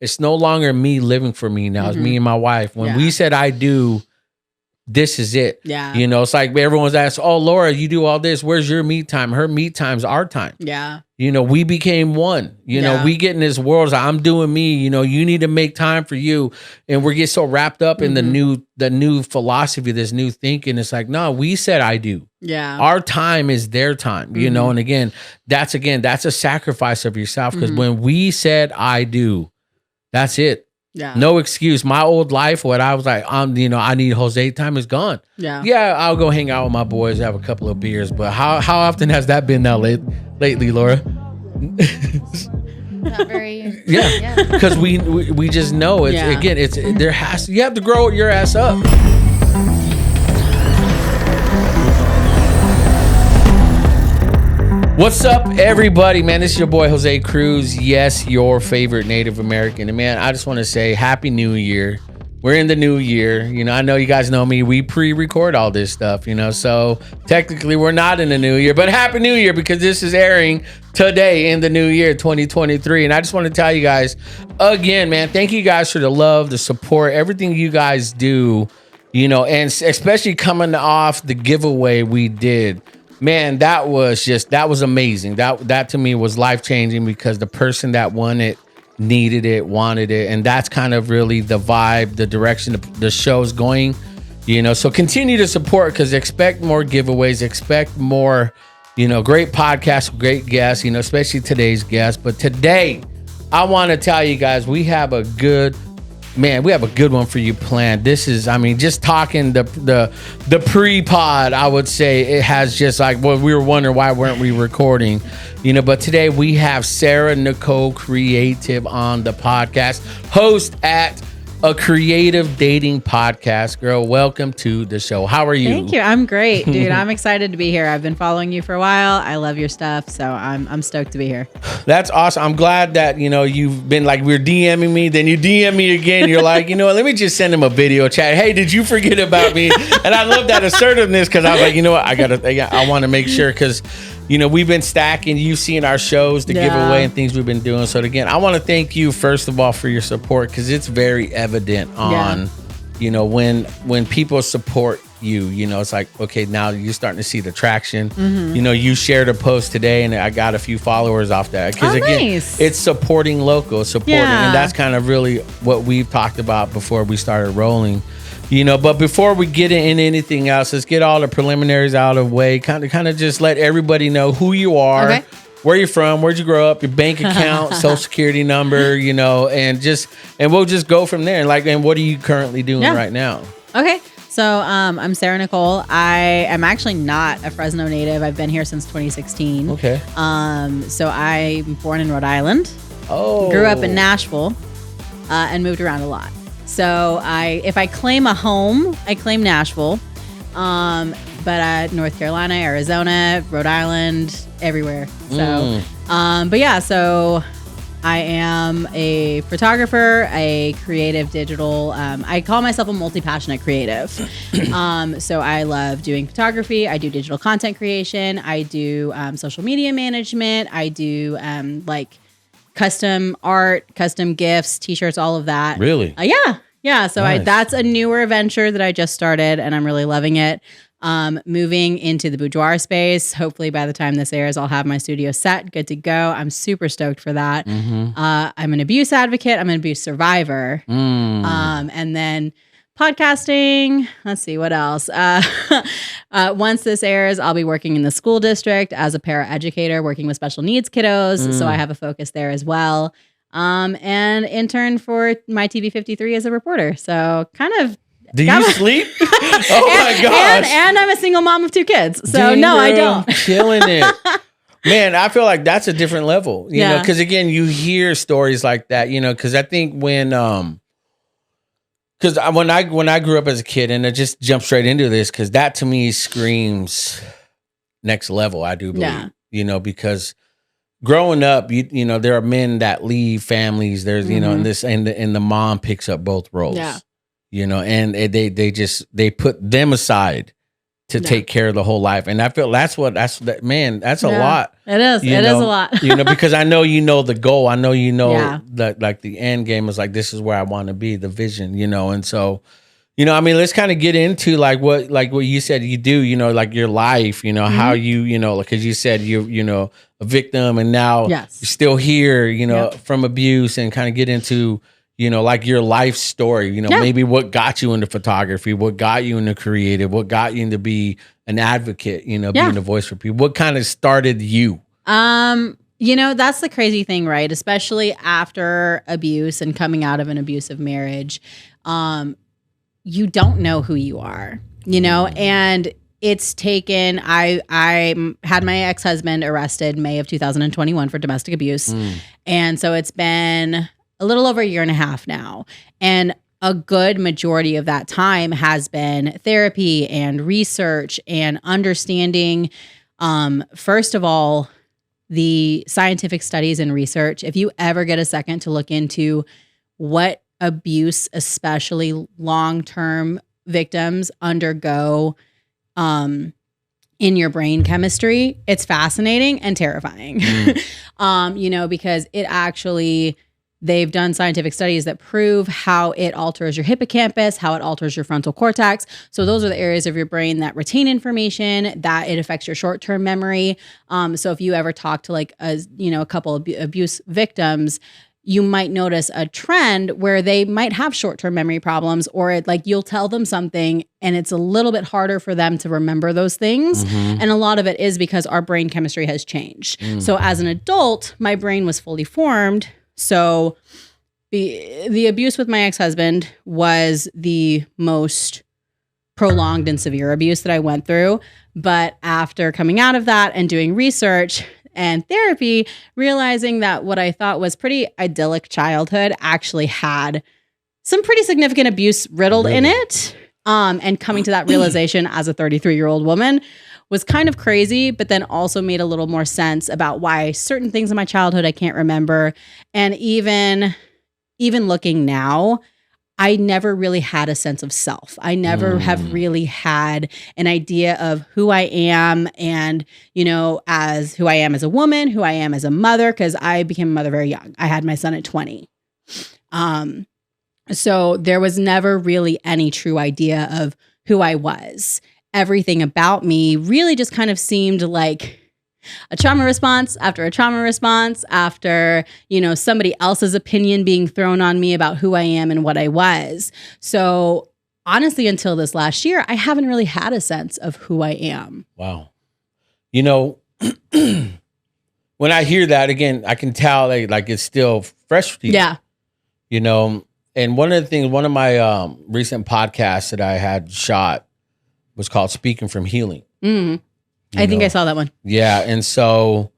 It's no longer me living for me now. It's me and my wife. When we said I do, this is it. Yeah. You know, it's like everyone's asked, oh, Laura, you do all this. Where's your me time? Her me time's our time. Yeah. You know, we became one. You know, we get in this world. I'm doing me. You know, you need to make time for you. And we get so wrapped up in the new philosophy, this new thinking. It's like, no, we said I do. Yeah. Our time is their time, you know? And that's a sacrifice of yourself. Because when we said I do, that's it. Yeah. No excuse. My old life, what I was like, you know, I need Jose time is gone. Yeah. Yeah, I'll go hang out with my boys, have a couple of beers. But how often has that been now lately, Laura? Not very. Yeah. Because we just know it's you have to grow your ass up. What's up, everybody? Man, this is your boy, Jose Cruz. Yes, your favorite Native American. And man, I just want to say Happy New Year. We're in the new year. You know, I know you guys know me. We pre-record all this stuff, you know. So technically, we're not in the new year. But Happy New Year, because this is airing today in the new year, 2023. And I just want to tell you guys, again, man, thank you guys for the love, the support, everything you guys do, you know, and especially coming off the giveaway we did. Man, that was amazing. That to me was life-changing because the person that won it needed it, wanted it, and that's kind of really the vibe, the direction the show's going, you know. So continue to support, because expect more giveaways, expect more, you know, great podcasts, great guests, you know, especially today's guest. But today, I want to tell you guys, we have a good one for you planned. This is, I mean, just talking the pre-pod, I would say it has just like, well, we were wondering why weren't we recording, you know, but today we have Sarah Nicole Creative on the podcast, host at a creative dating podcast. Girl, welcome to the show. How are you? Thank you. I'm great, dude. I'm excited to be here. I've been following you for a while. I love your stuff, so I'm stoked to be here. That's awesome. I'm glad that, you know, you've been like, we're DMing me, then you DM me again. You're like, you know what, let me just send him a video chat. Hey, did you forget about me? And I love that assertiveness, because I was like, you know what, I want to make sure, because, you know, we've been stacking. You've seen our shows, the giveaway and things we've been doing. So again, I want to thank you first of all for your support, because it's very evident on, you know, when people support you, you know, it's like, okay, now you're starting to see the traction. You know, you shared a post today and I got a few followers off that, because nice. It's supporting local, and that's kind of really what we've talked about before we started rolling. You know, but before we get into anything else, let's get all the preliminaries out of the way. Kind of just let everybody know who you are, where you're from, where'd you grow up, your bank account, social security number, you know, and we'll just go from there. And what are you currently doing right now? Okay. So I'm Sarah Nicole. I am actually not a Fresno native. I've been here since 2016. Okay. So I'm born in Rhode Island. Oh. Grew up in Nashville and moved around a lot. So if I claim a home, I claim Nashville, but North Carolina, Arizona, Rhode Island, everywhere. So, so I am a photographer, a creative digital. I call myself a multi-passionate creative. So I love doing photography. I do digital content creation. I do social media management. I do custom art, custom gifts, t-shirts, all of that. Really? Yeah. So nice. that's a newer venture that I just started, and I'm really loving it. Moving into the boudoir space. Hopefully by the time this airs, I'll have my studio set, good to go. I'm super stoked for that. I'm an abuse advocate. I'm an abuse survivor. And then podcasting. Let's see what else. Once this airs, I'll be working in the school district as a paraeducator, working with special needs kiddos. So I have a focus there as well. And intern for my TV 53 as a reporter. So kind of. Do you sleep? Oh my gosh. And I'm a single mom of 2 kids. So no, I don't. Killing it. Man, I feel like that's a different level. You know, because again, you hear stories like that, you know, because I think when I grew up as a kid, and I just jump straight into this, because that to me screams next level, I do believe. You know, because growing up, you know, there are men that leave families. There's, you know, and the mom picks up both roles. Yeah. You know, and they put them aside to take care of the whole life. And I feel that's a lot. It is. It is a lot. Because I know the goal. I know Yeah. that like the end game is like, this is where I want to be, the vision, and so, let's kind of get into like what you said you do, like your life, how you, because you said you a victim and now you're still here, from abuse, and kind of get into, like your life story, maybe what got you into photography, what got you into creative, what got you into be an advocate, being a voice for people, what kind of started you? That's the crazy thing, right? Especially after abuse and coming out of an abusive marriage, you don't know who you are, and it's taken, I had my ex-husband arrested May of 2021 for domestic abuse. And so it's been a little over a year and a half now. And a good majority of that time has been therapy and research and understanding, first of all, the scientific studies and research. If you ever get a second to look into what abuse, especially long-term victims, undergo in your brain chemistry, it's fascinating and terrifying. Because it actually, they've done scientific studies that prove how it alters your hippocampus, how it alters your frontal cortex. So those are the areas of your brain that retain information, that it affects your short-term memory. So if you ever talk to like a couple of abuse victims, you might notice a trend where they might have short-term memory problems, or you'll tell them something and it's a little bit harder for them to remember those things. And a lot of it is because our brain chemistry has changed. So as an adult, my brain was fully formed. So the abuse with my ex-husband was the most prolonged and severe abuse that I went through. But after coming out of that and doing research and therapy, realizing that what I thought was pretty idyllic childhood actually had some pretty significant abuse riddled in it. And coming to that realization as a 33-year-old woman was kind of crazy, but then also made a little more sense about why certain things in my childhood I can't remember. And even looking now, I never really had a sense of self. I never have really had an idea of who I am and, as who I am as a woman, who I am as a mother, because I became a mother very young. I had my son at 20. So there was never really any true idea of who I was. Everything about me really just kind of seemed like a trauma response after a trauma response after, somebody else's opinion being thrown on me about who I am and what I was. So honestly, until this last year, I haven't really had a sense of who I am. Wow. When I hear that, again, I can tell it's still fresh to you. Yeah. And one of my recent podcasts that I had shot was called Speaking from Healing. I think I saw that one. Yeah. And so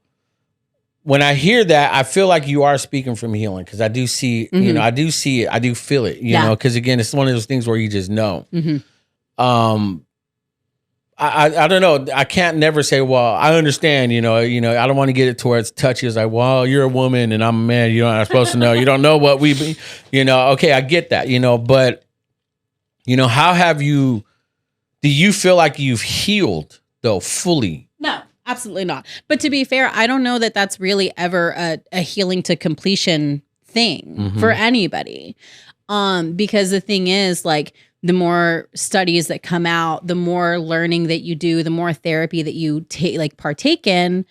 when I hear that, I feel like you are speaking from healing, because I do see, I do see it. I do feel it, you know, because again, it's one of those things where you just know. I don't know. I can't never say, well, I understand, I don't want to get it towards touchy. It's like, well, you're a woman and I'm a man. You're not supposed to know. You don't know what we be, okay, I get that, but, how have you, do you feel like you've healed though fully? No, absolutely not. But to be fair, I don't know that that's really ever a healing to completion thing for anybody. Because the thing is, the more studies that come out, the more learning that you do, the more therapy that you partake in,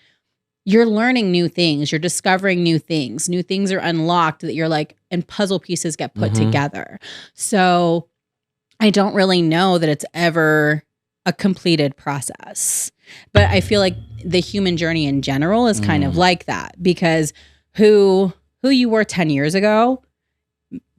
you're learning new things. You're discovering new things. New things are unlocked that you're and puzzle pieces get put together. So I don't really know that it's ever a completed process. But I feel like the human journey in general is kind of like that, because who you were 10 years ago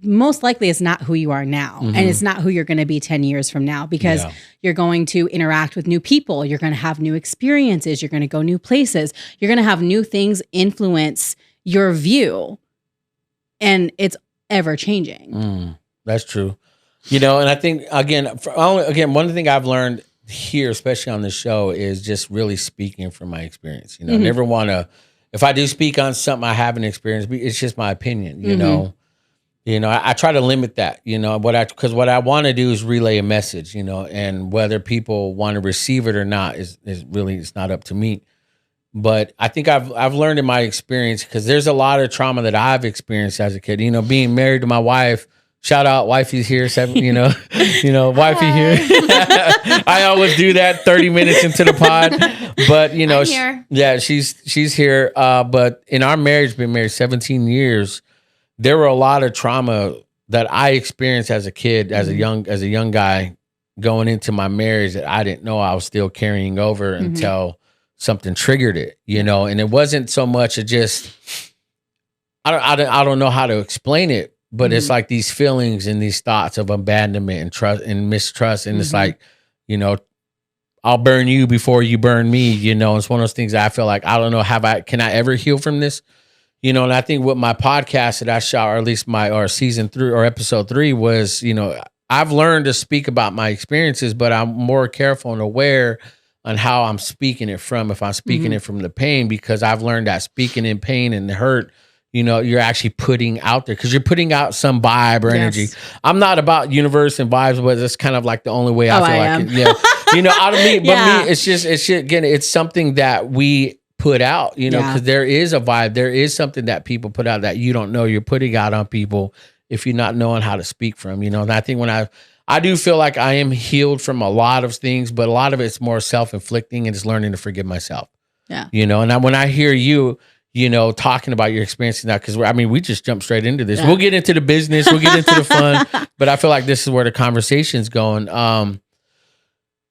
most likely is not who you are now. And it's not who you're going to be 10 years from now, because you're going to interact with new people. You're going to have new experiences. You're going to go new places. You're going to have new things influence your view. And it's ever changing. That's true. And I think, again, one thing I've learned here, especially on this show, is just really speaking from my experience. I never want to, if I do speak on something I haven't experienced, it's just my opinion, You know, I try to limit that, you know, because what I want to do is relay a message, you know, and whether people want to receive it or not is really, it's not up to me. But I think I've learned in my experience, because there's a lot of trauma that I've experienced as a kid, you know, being married to my wife. Shout out, wifey's here, you know, wifey here. I always do that 30 minutes into the pod, but you know, I'm here. yeah, she's here. But in our marriage, been married 17 years. There were a lot of trauma that I experienced as a kid, as a young guy, going into my marriage that I didn't know I was still carrying over until something triggered it, you know. And it wasn't so much of just I don't know how to explain it, but it's like these feelings and these thoughts of abandonment and trust and mistrust, and it's like, you know, I'll burn you before you burn me, you know. It's one of those things that I feel like I don't know, can I ever heal from this? You know, and I think with my podcast that I shot, or at least or season 3 or episode 3 was, you know, I've learned to speak about my experiences, but I'm more careful and aware on how I'm speaking it from, if I'm speaking it from the pain, because I've learned that speaking in pain and the hurt, you know, you're actually putting out there, because you're putting out some vibe or energy. I'm not about universe and vibes, but it's kind of like the only way I feel like it. Yeah. You know, out of me, but me, it's just, again, it's something that we put out, you know, because there is a vibe, there is something that people put out that you don't know you're putting out on people if you're not knowing how to speak from, you know. And I think when I do feel like I am healed from a lot of things, but a lot of it's more self-inflicting, and it's learning to forgive myself. Yeah. You know, and when I hear you, you know, talking about your experiences now, because I mean, we just jumped straight into this. We'll get into the business, we'll get into the fun, but I feel like this is where the conversation's going.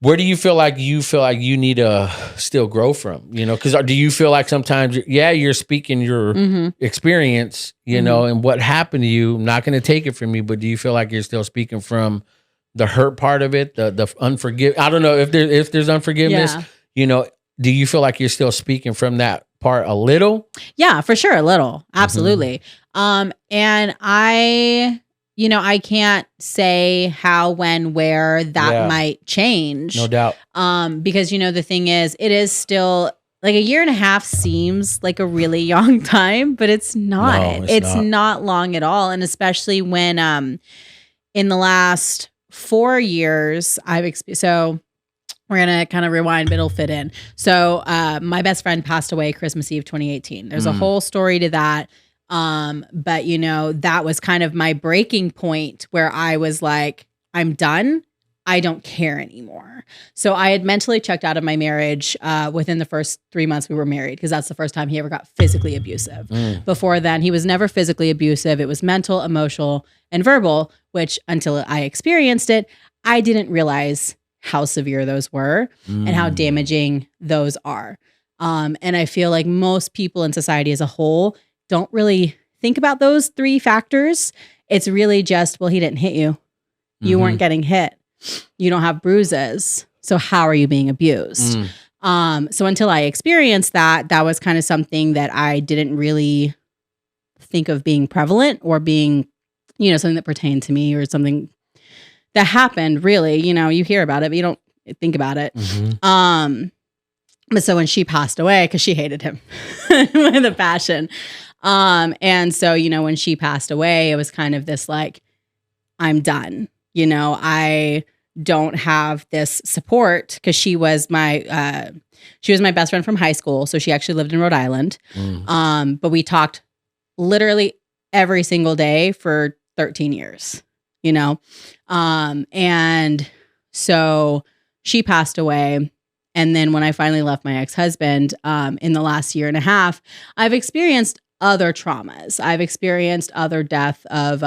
Where do you feel like you need to still grow from? You know, because do you feel like sometimes, you're speaking your experience, you know, and what happened to you? I'm not going to take it from you, but do you feel like you're still speaking from the hurt part of it, the unforgive? I don't know if there's unforgiveness. You know, do you feel like you're still speaking from that part a little? Yeah, for sure, a little, absolutely. And I can't say how, when, where that might change. No doubt. Because, you know, the thing is, it is still like a year and a half seems like a really long time, but it's not. No, it's not long at all. And especially when in the last 4 years, so we're going to kind of rewind, but it'll fit in. So my best friend passed away Christmas Eve 2018. There's a whole story to that. But you know, that was kind of my breaking point where I was like, I'm done. I don't care anymore. So I had mentally checked out of my marriage within the first 3 months we were married, because that's the first time he ever got physically abusive. Before then, he was never physically abusive. It was mental, emotional, and verbal, which until I experienced it, I didn't realize how severe those were and how damaging those are. And I feel like most people in society as a whole don't really think about those 3 factors. It's really just, well, he didn't hit you. You weren't getting hit. You don't have bruises. So how are you being abused? So until I experienced that was kind of something that I didn't really think of being prevalent or being, you know, something that pertained to me or something that happened really. You know, you hear about it, but you don't think about it. But so when she passed away, because she hated him with a passion. And so, you know, when she passed away, it was kind of this like, I'm done. You know, I don't have this support, because she was my best friend from high school. So she actually lived in Rhode Island. But we talked literally every single day for 13 years, you know? And so she passed away. And then when I finally left my ex-husband, in the last year and a half, I've experienced other traumas. I've experienced other death of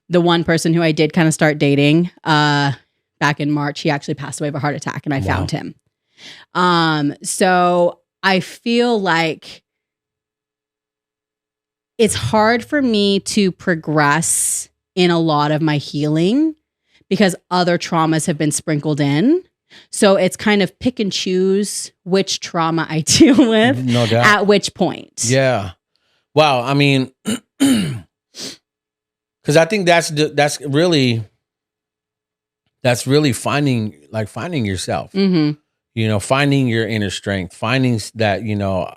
the one person who I did kind of start dating back in March. He actually passed away of a heart attack, and I found him. So I feel like it's hard for me to progress in a lot of my healing because other traumas have been sprinkled in. So it's kind of pick and choose which trauma I deal with no doubt. At which point. Yeah. Wow. I mean, because I think that's really finding yourself, you know, finding your inner strength, finding that, you know,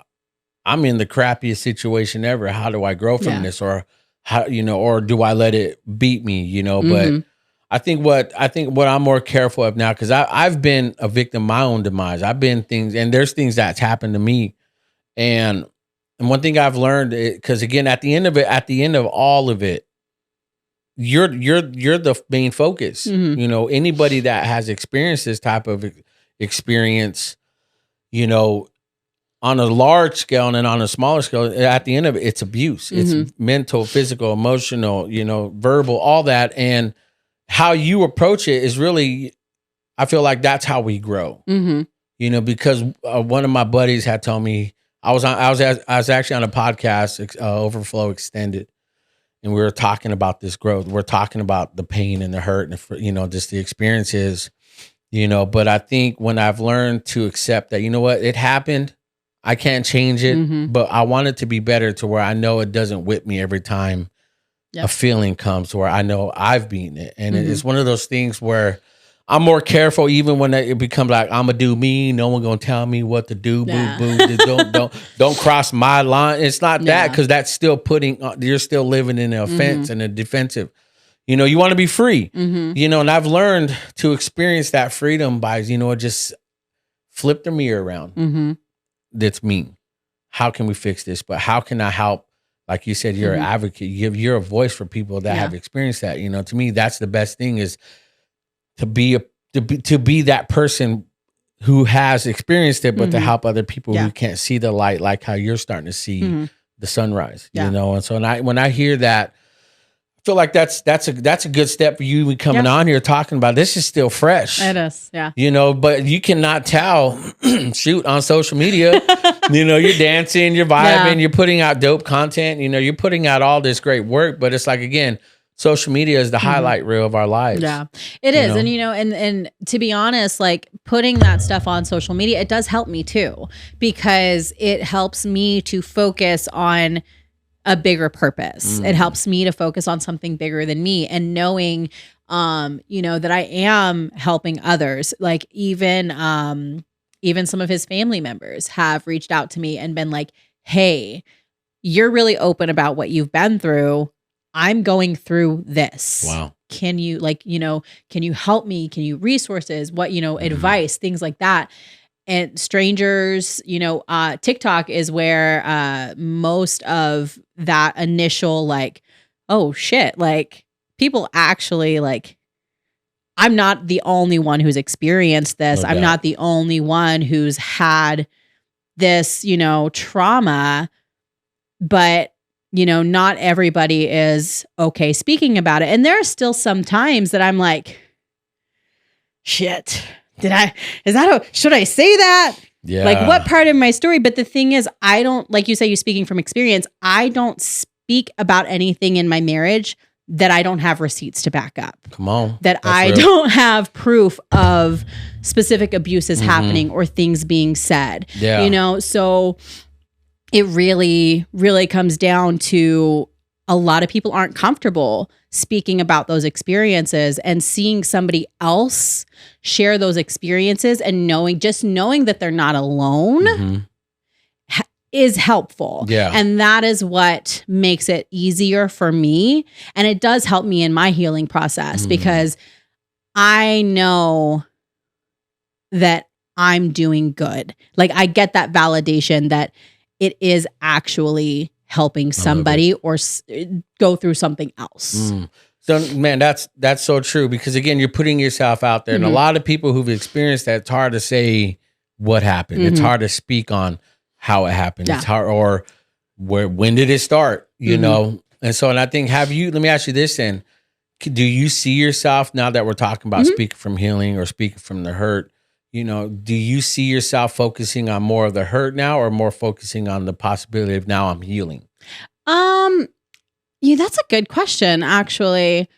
I'm in the crappiest situation ever. How do I grow from this? Or how, or do I let it beat me, but I think what I'm more careful of now, because I've been a victim of my own demise. I've been there's things that's happened to me. And one thing I've learned, because again, at the end of all of it, you're the main focus. Anybody that has experienced this type of experience, on a large scale and then on a smaller scale, at the end of it, it's abuse. It's mental, physical, emotional, verbal, all that. And how you approach it is really, I feel like that's how we grow. Because one of my buddies had told me, I was actually on a podcast, Overflow Extended, and we were talking about this growth. We're talking about the pain and the hurt and just the experiences, but I think when I've learned to accept that, it happened, I can't change it, but I want it to be better to where I know it doesn't whip me every time a feeling comes, to where I know I've beaten it. And it's one of those things where I'm more careful, even when it becomes like, I'm gonna do me. No one gonna tell me what to do. Boo, boo. Don't cross my line. It's not that, because that's still you're still living in the offense and the defensive. You want to be free. And I've learned to experience that freedom by, just flip the mirror around. That's me. How can we fix this? But how can I help? Like you said, you're an advocate. You're a voice for people that have experienced that. To me, that's the best thing, is to be that person who has experienced it, but to help other people who can't see the light, like how you're starting to see the sunrise. And so when I hear that, I feel like that's a good step for you coming on here talking about this. Is still fresh. It is, yeah. But you cannot tell. Shoot, on social media, you're dancing, you're vibing, you're putting out dope content. You're putting out all this great work, but it's like, again, social media is the highlight reel of our lives. Yeah, it is. And, and to be honest, like putting that stuff on social media, it does help me too, because it helps me to focus on a bigger purpose. It helps me to focus on something bigger than me, and knowing, that I am helping others. Like even some of his family members have reached out to me and been like, hey, you're really open about what you've been through. I'm going through this. Wow. Can you can you help me? Can you resources? What, advice, things like that. And strangers, TikTok is where most of that initial, like, oh shit, like people actually, like, I'm not the only one who's experienced this. I'm not the only one who's had this, trauma, but not everybody is okay speaking about it. And there are still some times that I'm like, shit, should I say that? Yeah. Like, what part of my story? But the thing is, I don't, like you say, you speaking from experience, I don't speak about anything in my marriage that I don't have receipts to back up. Come on. That I don't have proof of specific abuses happening or things being said. Yeah. So it really, really comes down to a lot of people aren't comfortable speaking about those experiences, and seeing somebody else share those experiences and knowing that they're not alone is helpful. Yeah. And that is what makes it easier for me. And it does help me in my healing process, because I know that I'm doing good. Like, I get that validation that it is actually helping somebody or go through something else. So, man, that's so true, because again, you're putting yourself out there, and a lot of people who've experienced that, it's hard to say what happened. It's hard to speak on how it happened. It's hard, or when did it start? You know, and so, and I think, let me ask you this then: do you see yourself, now that we're talking about speaking from healing or speaking from the hurt? Do you see yourself focusing on more of the hurt now, or more focusing on the possibility of now I'm healing? Yeah, that's a good question, actually.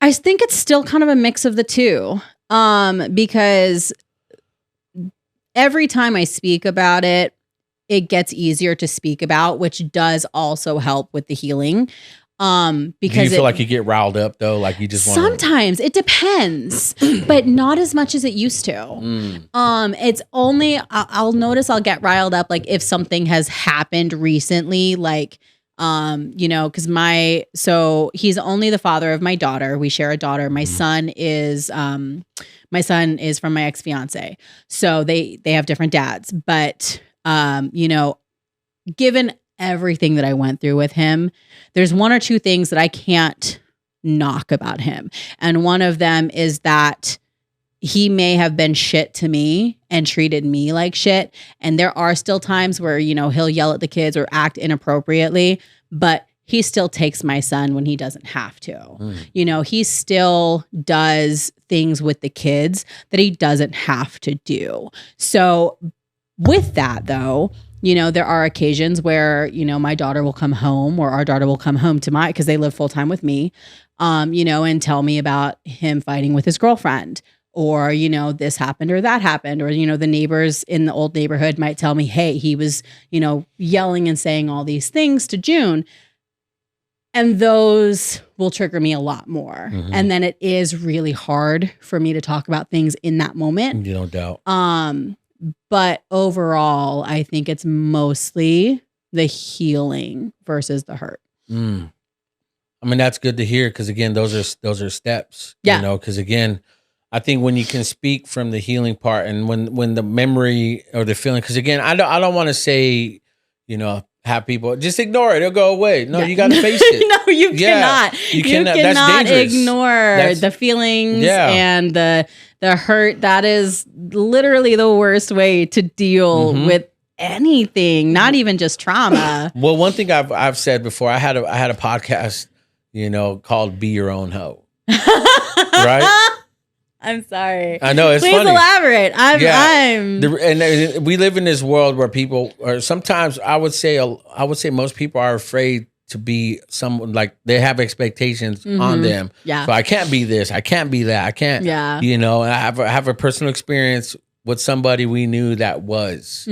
I think it's still kind of a mix of the two. Because every time I speak about it, it gets easier to speak about, which does also help with the healing. Because do you feel like you get riled up though? Like you just want sometimes it depends, but not as much as it used to. It's only, I'll notice I'll get riled up like if something has happened recently, like Because so he's only the father of my daughter. We share a daughter. My son is from my ex-fiance. So they have different dads. But given everything that I went through with him, there's one or two things that I can't knock about him. And one of them is that he may have been shit to me and treated me like shit. And there are still times where, he'll yell at the kids or act inappropriately, but he still takes my son when he doesn't have to. He still does things with the kids that he doesn't have to do. So with that though, there are occasions where, my daughter will come home or our daughter will come home because they live full time with me, and tell me about him fighting with his girlfriend. Or, this happened or that happened. Or, the neighbors in the old neighborhood might tell me, hey, he was, yelling and saying all these things to June. And those will trigger me a lot more. And then it is really hard for me to talk about things in that moment. No doubt. But overall, I think it's mostly the healing versus the hurt. I mean, that's good to hear because again, those are steps. Because again, I think when you can speak from the healing part and when the memory or the feeling, because again, I don't want to say, have people just ignore it; it'll go away. No, you got to face it. No, you cannot. You cannot ignore the feelings and the hurt. That is literally the worst way to deal with anything, not even just trauma. Well, one thing I've said before, I had a podcast, called "Be Your Own Hoe," right? I'm sorry. I know it's Please funny. elaborate. And we live in this world where people, or sometimes I would say most people are afraid to be someone, like they have expectations on them. Yeah. So I can't be this. I can't be that. I can't. Yeah. And I have a personal experience with somebody we knew that was,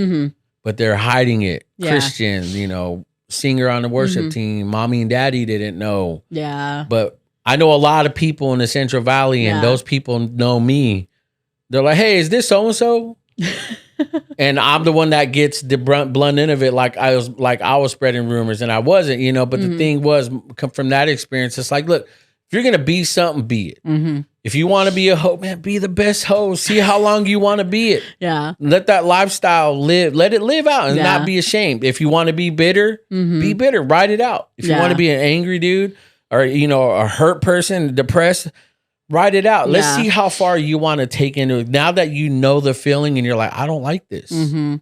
but they're hiding it. Yeah. Christian, singer on the worship team. Mommy and daddy didn't know. Yeah. But I know a lot of people in the Central Valley, and those people know me. They're like, "Hey, is this so and so?" And I'm the one that gets the blunt end of it. Like I was spreading rumors, and I wasn't. But the thing was, from that experience, it's like, look, if you're gonna be something, be it. If you want to be a hoe, man, be the best hoe. See how long you want to be it. Yeah. Let that lifestyle live. Let it live out, and not be ashamed. If you want to be bitter, be bitter. Write it out. If you want to be an angry dude, or a hurt person, depressed, write it out. Let's see how far you want to take into it. Now that you know the feeling and you're like, I don't like this, then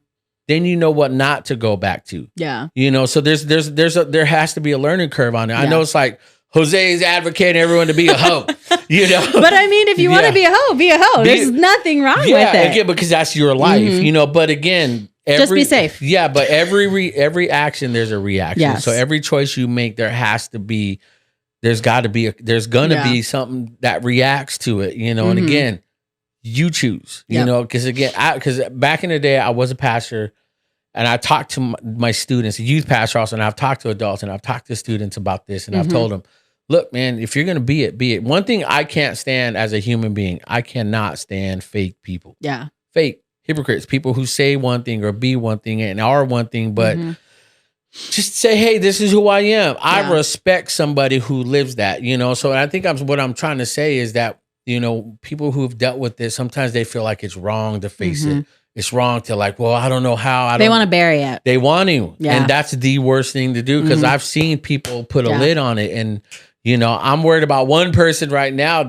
you know what not to go back to. Yeah. So there has to be a learning curve on it. I know it's like Jose's advocating everyone to be a hoe. But I mean, if you want to be a hoe, be a hoe. There's nothing wrong with it. Again, because that's your life. But again, just be safe. Yeah, but every action, there's a reaction. Yes. So every choice you make, there's gonna be something that reacts to it, and again, you choose, because back in the day I was a pastor and I talked to my students, a youth pastor also, and I've talked to adults and I've talked to students about this, and I've told them, look, man, if you're going to be it, be it. One thing I can't stand as a human being, I cannot stand fake people. Yeah. Fake hypocrites, people who say one thing or be one thing and are one thing, but just say, hey, this is who I am. I respect somebody who lives that, So I think what I'm trying to say is that, people who've dealt with this, sometimes they feel like it's wrong to face it. It's wrong to like, well, I don't know how. They want to bury it. They want to. Yeah. And that's the worst thing to do, because I've seen people put a lid on it. And, I'm worried about one person right now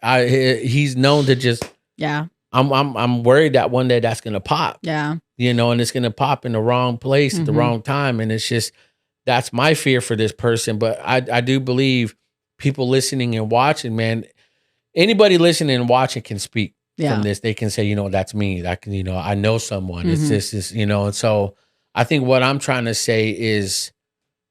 he's known to just, I'm worried that one day that's going to pop. Yeah. And it's going to pop in the wrong place at the wrong time. And it's just, that's my fear for this person. But I do believe people listening and watching, man, anybody listening and watching can speak from this. They can say, that's me. I can, I know someone. It's this, and so I think what I'm trying to say is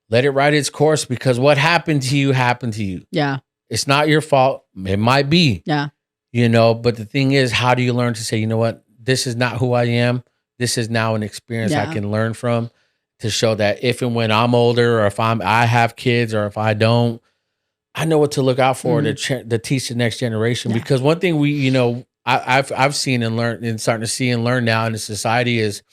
let it ride its course, because what happened to you happened to you. Yeah. It's not your fault. It might be. Yeah. But the thing is, how do you learn to say, you know what, this is not who I am. This is now an experience I can learn from, to show that if and when I'm older, or if I have kids, or if I don't, I know what to look out for to teach the next generation. Yeah. Because one thing I've seen and learned and starting to see and learn now in the society is,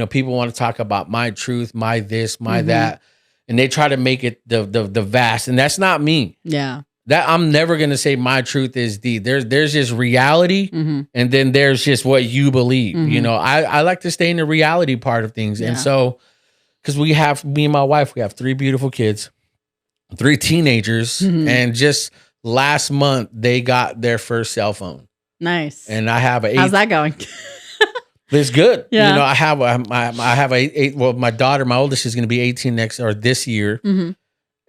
people want to talk about my truth, my this, my that. and they try to make it the vast, and that's not me. Yeah. That I'm never gonna say my truth is there's just reality, and then there's just what you believe. You know, I like to stay in the reality part of things, and so because me and my wife, we have 3 beautiful kids, 3 teenagers, and just last month they got their first cell phone. Nice. And I have how's that going? It's good. Yeah. You know, I have my daughter, my oldest is going to be 18 this year.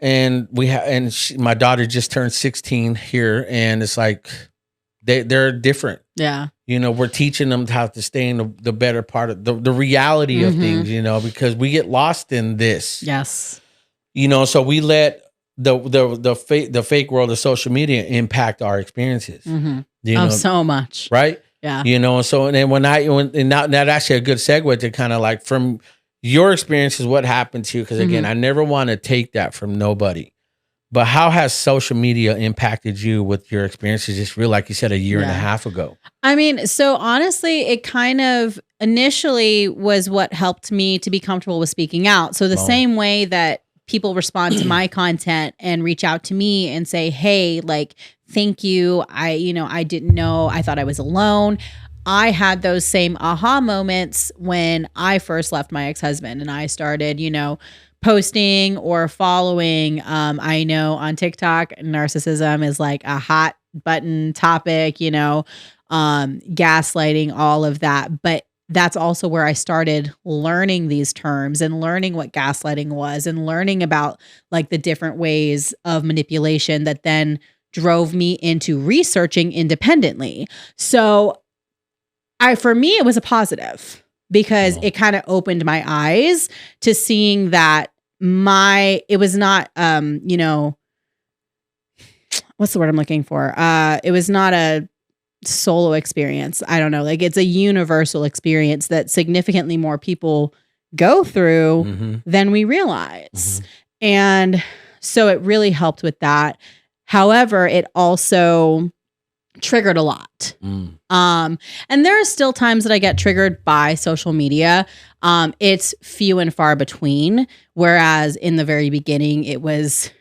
And my daughter just turned 16 here, and it's like they're different. Yeah. You know, we're teaching them how to stay in the better part of the reality of things, you know, because we get lost in this. Yes. You know, so we let the fake world of social media impact our experiences. You know, so much. Right? Yeah. You know, so and then now that's actually a good segue to kind of like from your experiences, what happened to you? Because again, I never want to take that from nobody. But how has social media impacted you with your experiences? Just real, like you said, a year and a half ago. I mean, so honestly, it kind of initially was what helped me to be comfortable with speaking out. So the same way that people respond to my content and reach out to me and say, hey, like, thank you. I didn't know. I thought I was alone. I had those same aha moments when I first left my ex-husband and I started, posting or following. I know on TikTok, narcissism is like a hot button topic, gaslighting, all of that. But that's also where I started learning these terms and learning what gaslighting was and learning about like the different ways of manipulation that then drove me into researching independently. So for me, it was a positive because it kind of opened my eyes to seeing that it was not, what's the word I'm looking for? It was not a solo experience. I don't know. Like it's a universal experience that significantly more people go through than we realize. And so it really helped with that. However, it also triggered a lot. And there are still times that I get triggered by social media. It's few and far between. Whereas in the very beginning, it was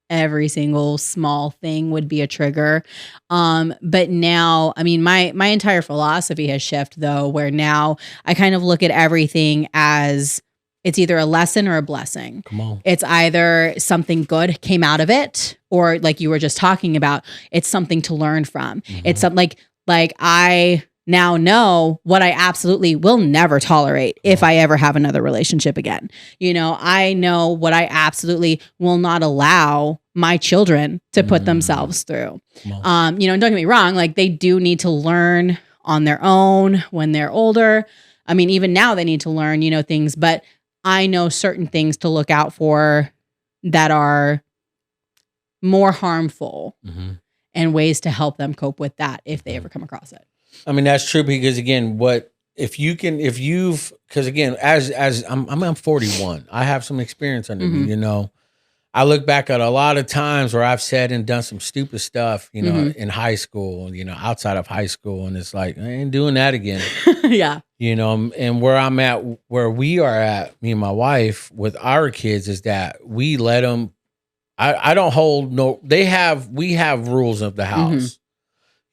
every single small thing would be a trigger. But now, I mean, my entire philosophy has shifted though, where now I kind of look at everything as it's either a lesson or a blessing. Come on. It's either something good came out of it, or like you were just talking about, it's something to learn from. It's something like I now know what I absolutely will never tolerate if I ever have another relationship again. I know what I absolutely will not allow my children to put themselves through. And don't get me wrong, like they do need to learn on their own when they're older. I mean, even now they need to learn, things, but I know certain things to look out for that are more harmful and ways to help them cope with that if they ever come across it. I mean, that's true because again, because again, as I'm 41, I have some experience under me, I look back at a lot of times where I've said and done some stupid stuff, in high school, outside of high school. And it's like, I ain't doing that again. Yeah. And where we are at, me and my wife with our kids is that we let them, I don't hold no, we have rules of the house.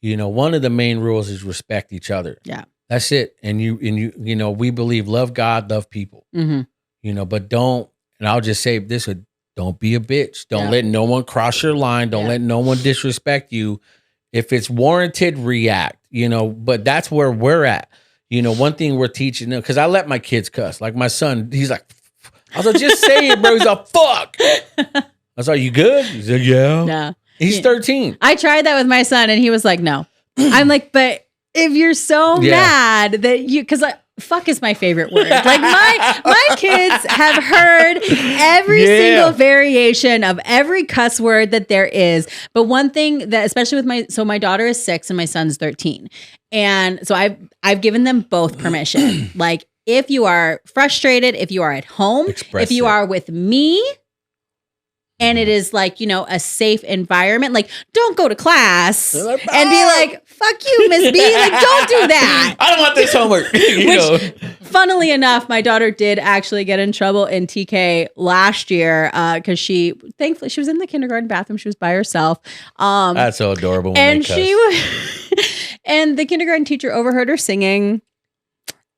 One of the main rules is respect each other. Yeah. That's it. And we believe love God, love people, but don't, and I'll just say this would, don't be a bitch. Don't let no one cross your line. Don't let no one disrespect you. If it's warranted, react, but that's where we're at. One thing we're teaching them, because I let my kids cuss. Like my son, he's like, I was like, just say it, bro. He's like, fuck. I was like, you good? He's like, yeah. Yeah. He's 13. I tried that with my son and he was like, no. I'm like, but if you're so mad that because fuck is my favorite word. Like my kids have heard every single variation of every cuss word that there is. But one thing that, especially with my daughter is 6 and my son's 13. And so I've given them both permission. Like if you are frustrated, if you are at home, if you are with me, and it is like, a safe environment. Like, don't go to class and be like, fuck you, Miss B. Like, don't do that. I don't want this homework. Funnily enough, my daughter did actually get in trouble in TK last year because thankfully, she was in the kindergarten bathroom. She was by herself. That's so adorable. And and the kindergarten teacher overheard her singing.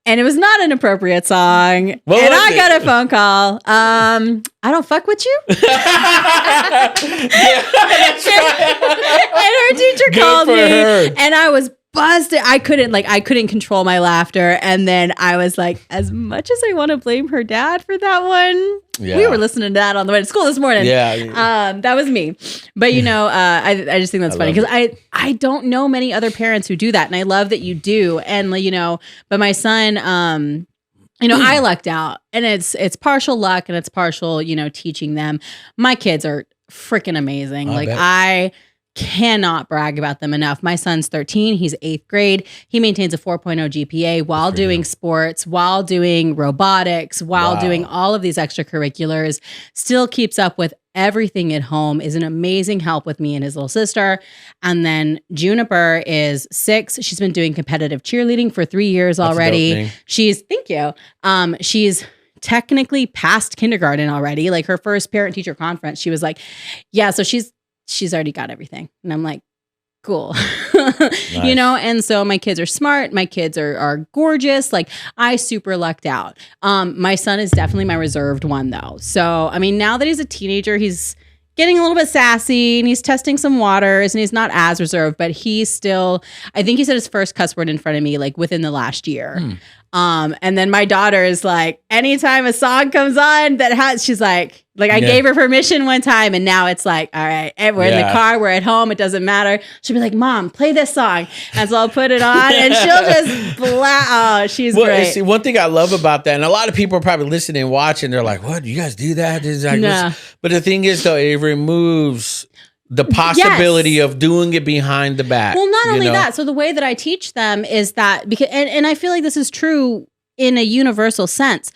And it was not an appropriate song. And I got a phone call. I don't fuck with you. And her teacher called me. And I was busted. I couldn't control my laughter. And then I was like, as much as I want to blame her dad for that one, we were listening to that on the way to school this morning. Yeah. That was me. But, I just think that's funny because I don't know many other parents who do that. And I love that you do. And, but my son, I lucked out, and it's partial luck and it's partial, teaching them. My kids are freaking amazing. I cannot brag about them enough. My son's 13. He's 8th grade. He maintains a 4.0 GPA while doing sports, while doing robotics, while doing all of these extracurriculars, still keeps up with everything at home, is an amazing help with me and his little sister. And then Juniper is 6. She's been doing competitive cheerleading for 3 years already. Thank you. She's technically past kindergarten already. Like her first parent teacher conference, she was like, yeah, so she's already got everything. And I'm like, cool. Nice. And so my kids are smart. My kids are gorgeous. Like, I super lucked out. My son is definitely my reserved one though. So, I mean, now that he's a teenager, he's getting a little bit sassy and he's testing some waters and he's not as reserved, but he's still, I think he said his first cuss word in front of me, like within the last year. And then my daughter is like, anytime a song comes on she's like I gave her permission one time, and now it's like, all right, we're in the car, we're at home, it doesn't matter. She'll be like, Mom, play this song. And so I'll put it on and she'll just she's great. See, one thing I love about that, and a lot of people are probably listening and watching, they're like, what, you guys do that? But the thing is though, it removes the possibility of doing it behind the back. Well, not only that. So the way that I teach them is that, because, and I feel like this is true in a universal sense.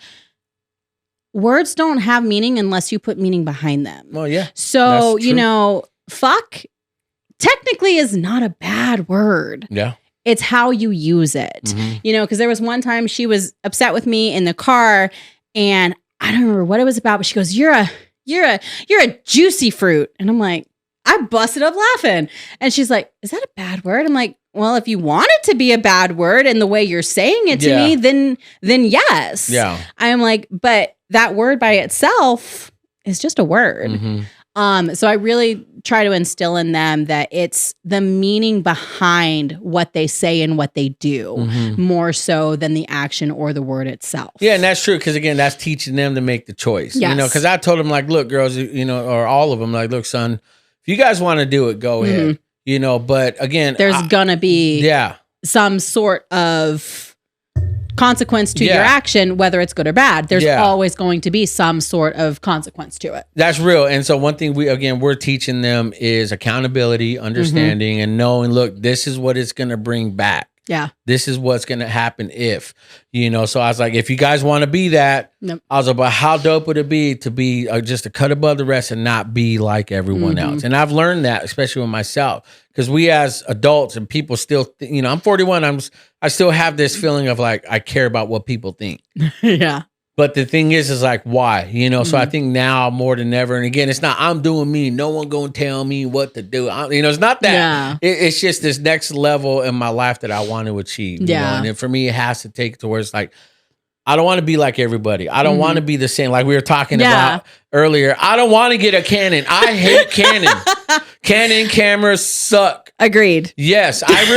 Words don't have meaning unless you put meaning behind them. Well, yeah. So, fuck technically is not a bad word. Yeah. It's how you use it. Because there was one time she was upset with me in the car, and I don't remember what it was about, but she goes, you're a juicy fruit. And I'm like, I busted up laughing. And she's like, is that a bad word? I'm like, well, if you want it to be a bad word and the way you're saying it to me, then yes. Yeah. I'm like, but that word by itself is just a word. So I really try to instill in them that it's the meaning behind what they say and what they do more so than the action or the word itself. Yeah, and that's true, because again, that's teaching them to make the choice. Yes. Because I told them, like, look, girls, or all of them, like, look, son, if you guys want to do it, go ahead. But again, there's gonna be some sort of consequence to your action, whether it's good or bad. There's always going to be some sort of consequence to it. That's real. And so one thing we're teaching them is accountability, understanding, and knowing, look, this is what it's going to bring back. Yeah. This is what's going to happen if, so I was like, if you guys want to be that, I was like, but how dope would it be to be just a cut above the rest and not be like everyone else? And I've learned that, especially with myself, because we as adults and people still, I'm 41. I still have this feeling of like, I care about what people think. Yeah. But the thing is like, why? So I think now more than ever, and again, it's not, I'm doing me, no one gonna tell me what to do. It's not that. Yeah. It's just this next level in my life that I want to achieve. And then for me, it has to take it to where it's like, I don't want to be like everybody. I don't want to be the same. Like we were talking about earlier. I don't want to get a Canon. I hate Canon. Canon cameras suck. Agreed. Yes, I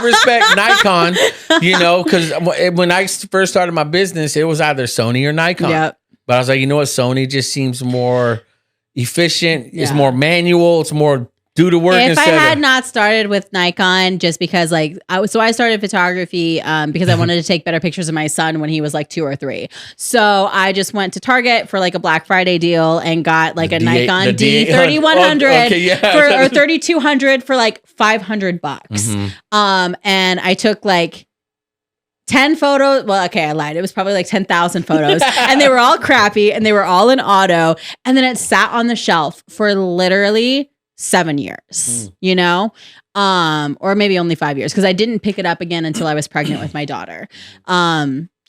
respect Nikon. Because when I first started my business, it was either Sony or Nikon. Yep. But I was like, you know what? Sony just seems more efficient. Yeah. It's more manual. It's more do the work. If I had not started with Nikon, just because I started photography because I wanted to take better pictures of my son when he was like 2 or 3. So I just went to Target for like a Black Friday deal and got like a Nikon D3100 or 3200 for like $500. And I took like 10 photos. Well, okay, I lied. It was probably like 10,000 photos and they were all crappy and they were all in auto. And then it sat on the shelf for literally 7 years, you know? Or maybe only 5 years because I didn't pick it up again until I was pregnant with my daughter.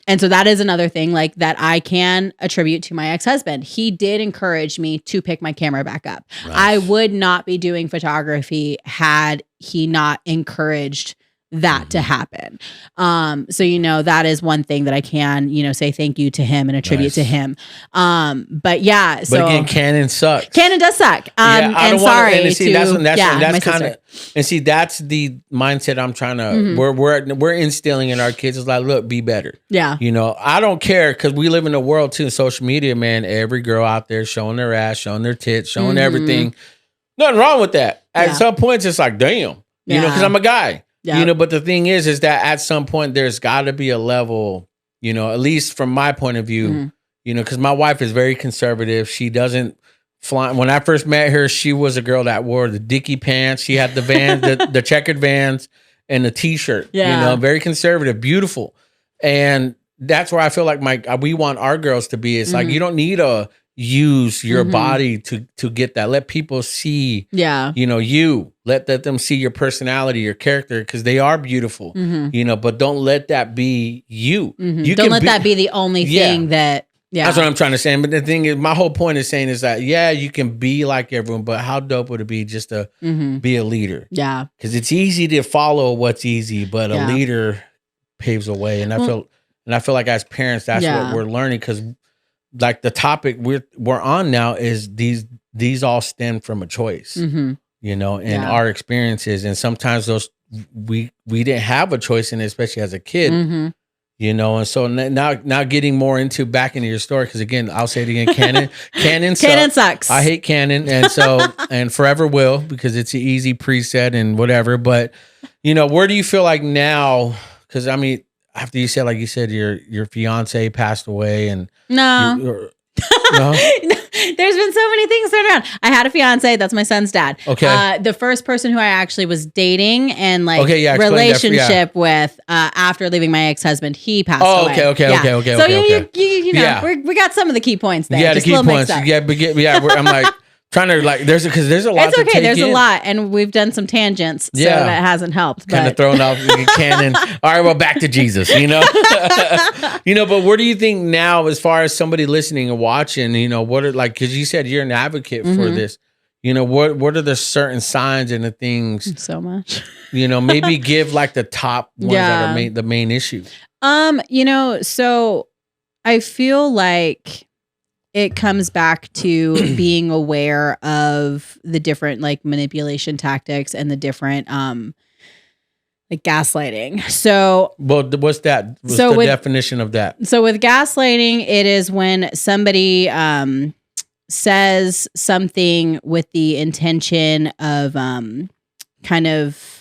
And so that is another thing like that I can attribute to my ex-husband. He did encourage me to pick my camera back up. Nice. I would not be doing photography had he not encouraged that to happen. So, you know, that is one thing that I can, you know, say thank you to him and attribute to him. But yeah. So but again, Canon sucks. Canon does suck. And sorry. And see, that's kind of, and see, that's the mindset I'm trying to, we're instilling in our kids is like, look, be better. Yeah. You know, I don't care because we live in a world too, in social media, man, every girl out there showing their ass, showing their tits, showing everything. Nothing wrong with that. At some points, it's like, damn, you know, because I'm a guy. Yep. You know, but the thing is that at some point there's got to be a level, you know, at least from my point of view, you know, because my wife is very conservative. She doesn't fly. When I first met her, she was a girl that wore the Dickie pants. She had the Vans, the checkered Vans and the T-shirt, you know, very conservative, beautiful. And that's where I feel like we want our girls to be. It's like, you don't need to use your body to get that. Let people see, you know, let them see your personality, your character, because they are beautiful, you know, but don't let that be you. You don't let that be the only thing that, that's what I'm trying to say. But the thing is, my whole point is saying is that, you can be like everyone, but how dope would it be just to be a leader? Yeah. Because it's easy to follow what's easy, but a leader paves a way. And I feel like as parents, that's what we're learning, because like the topic we're on now is these all stem from a choice, you know, and our experiences. And sometimes those we didn't have a choice in it, especially as a kid, you know. And so now getting more back into your story, because again, I'll say it again, Canon sucks. I hate Canon, and so and forever will, because it's an easy preset and whatever. But you know, where do you feel like now? Because I mean, after you said, like you said, your fiance passed away, and no. There's been so many things turned around. I had a fiance. That's my son's dad. Okay. The first person who I actually was dating and relationship with after leaving my ex-husband, he passed away. Okay. So you know, we got some of the key points there. Yeah, the key points. I'm like trying to there's a lot. It's okay. There's a lot, and we've done some tangents, so that hasn't helped. Kind of thrown off the Canon. All right, well, back to Jesus. You know, you know. But where do you think now, as far as somebody listening and watching, you know, what are because you said you're an advocate for this. You know, what are the certain signs and the things? So much. You know, maybe give like the top ones that are the main issue. You know, so I feel like it comes back to being aware of the different like manipulation tactics and the different like gaslighting. So, well, what's that? What's the definition of that? So with gaslighting, it is when somebody says something with the intention of kind of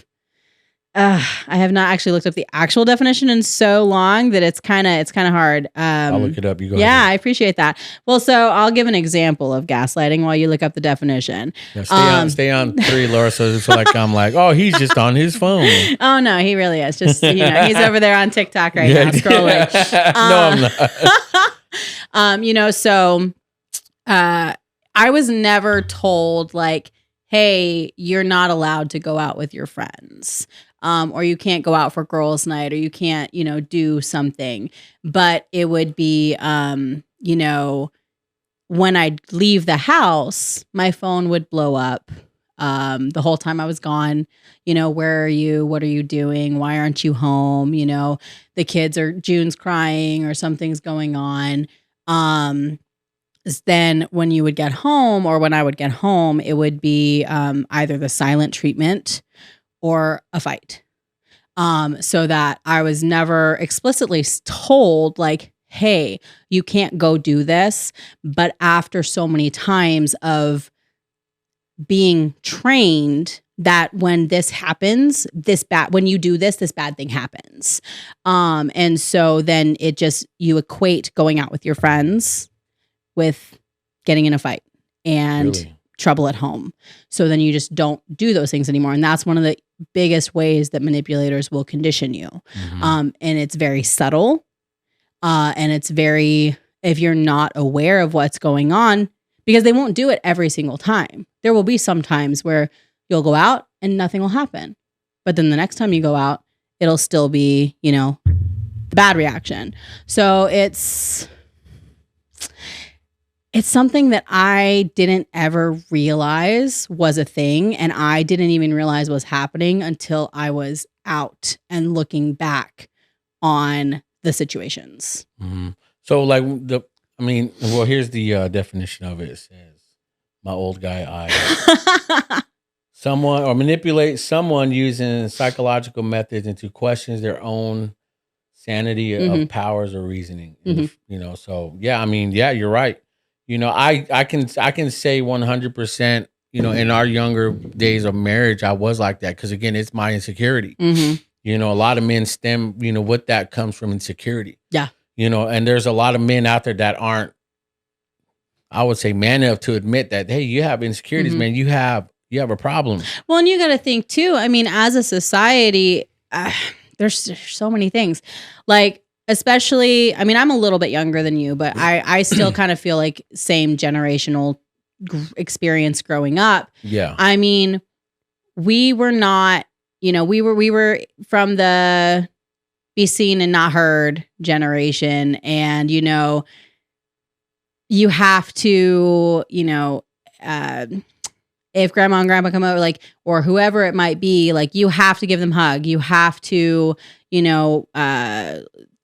I have not actually looked up the actual definition in so long that it's kind of hard. I'll look it up. You go ahead. Yeah, I appreciate that. Well, so I'll give an example of gaslighting while you look up the definition. Yeah, stay on 3, Laura. So it's like I'm like, oh, he's just on his phone. Oh no, he really is. Just you know, he's over there on TikTok right now scrolling. No, I'm not. You know, so I was never told like, hey, you're not allowed to go out with your friends. Or you can't go out for girls' night, or you can't, you know, do something. But it would be, you know, when I'd leave the house, my phone would blow up the whole time I was gone. You know, where are you? What are you doing? Why aren't you home? You know, the kids are, June's crying or something's going on. Then when you would get home, or when I would get home, it would be either the silent treatment or a fight. So that I was never explicitly told like, hey, you can't go do this. But after so many times of being trained that when this happens, when you do this bad thing happens. And so then it just, you equate going out with your friends with getting in a fight and trouble at home. So then you just don't do those things anymore. And that's one of the biggest ways that manipulators will condition you. And it's very subtle. And it's very, if you're not aware of what's going on, because they won't do it every single time. There will be some times where you'll go out and nothing will happen. But then the next time you go out, it'll still be, you know, the bad reaction. So it's something that I didn't ever realize was a thing. And I didn't even realize was happening until I was out and looking back on the situations. So like here's the definition of it. It says, my old guy eyes. Someone or manipulate someone using psychological methods into questions their own sanity of powers or reasoning. You know, so yeah, you're right. You know, I can say 100%, you know, in our younger days of marriage, I was like that. Cause again, it's my insecurity. You know, a lot of men stem, you know, what that comes from insecurity. Yeah. You know, and there's a lot of men out there that aren't, I would say, man enough to admit that, hey, you have insecurities, man. You have a problem. Well, and you got to think too. I mean, as a society, there's so many things. Like, especially, I mean, I'm a little bit younger than you, but I still kind of feel like same generational experience growing up. Yeah. I mean, we were not, you know, we were from the be seen and not heard generation. And, you know, you have to, you know, if grandma and grandpa come over, like, or whoever it might be, like, you have to give them a hug. You have to, you know,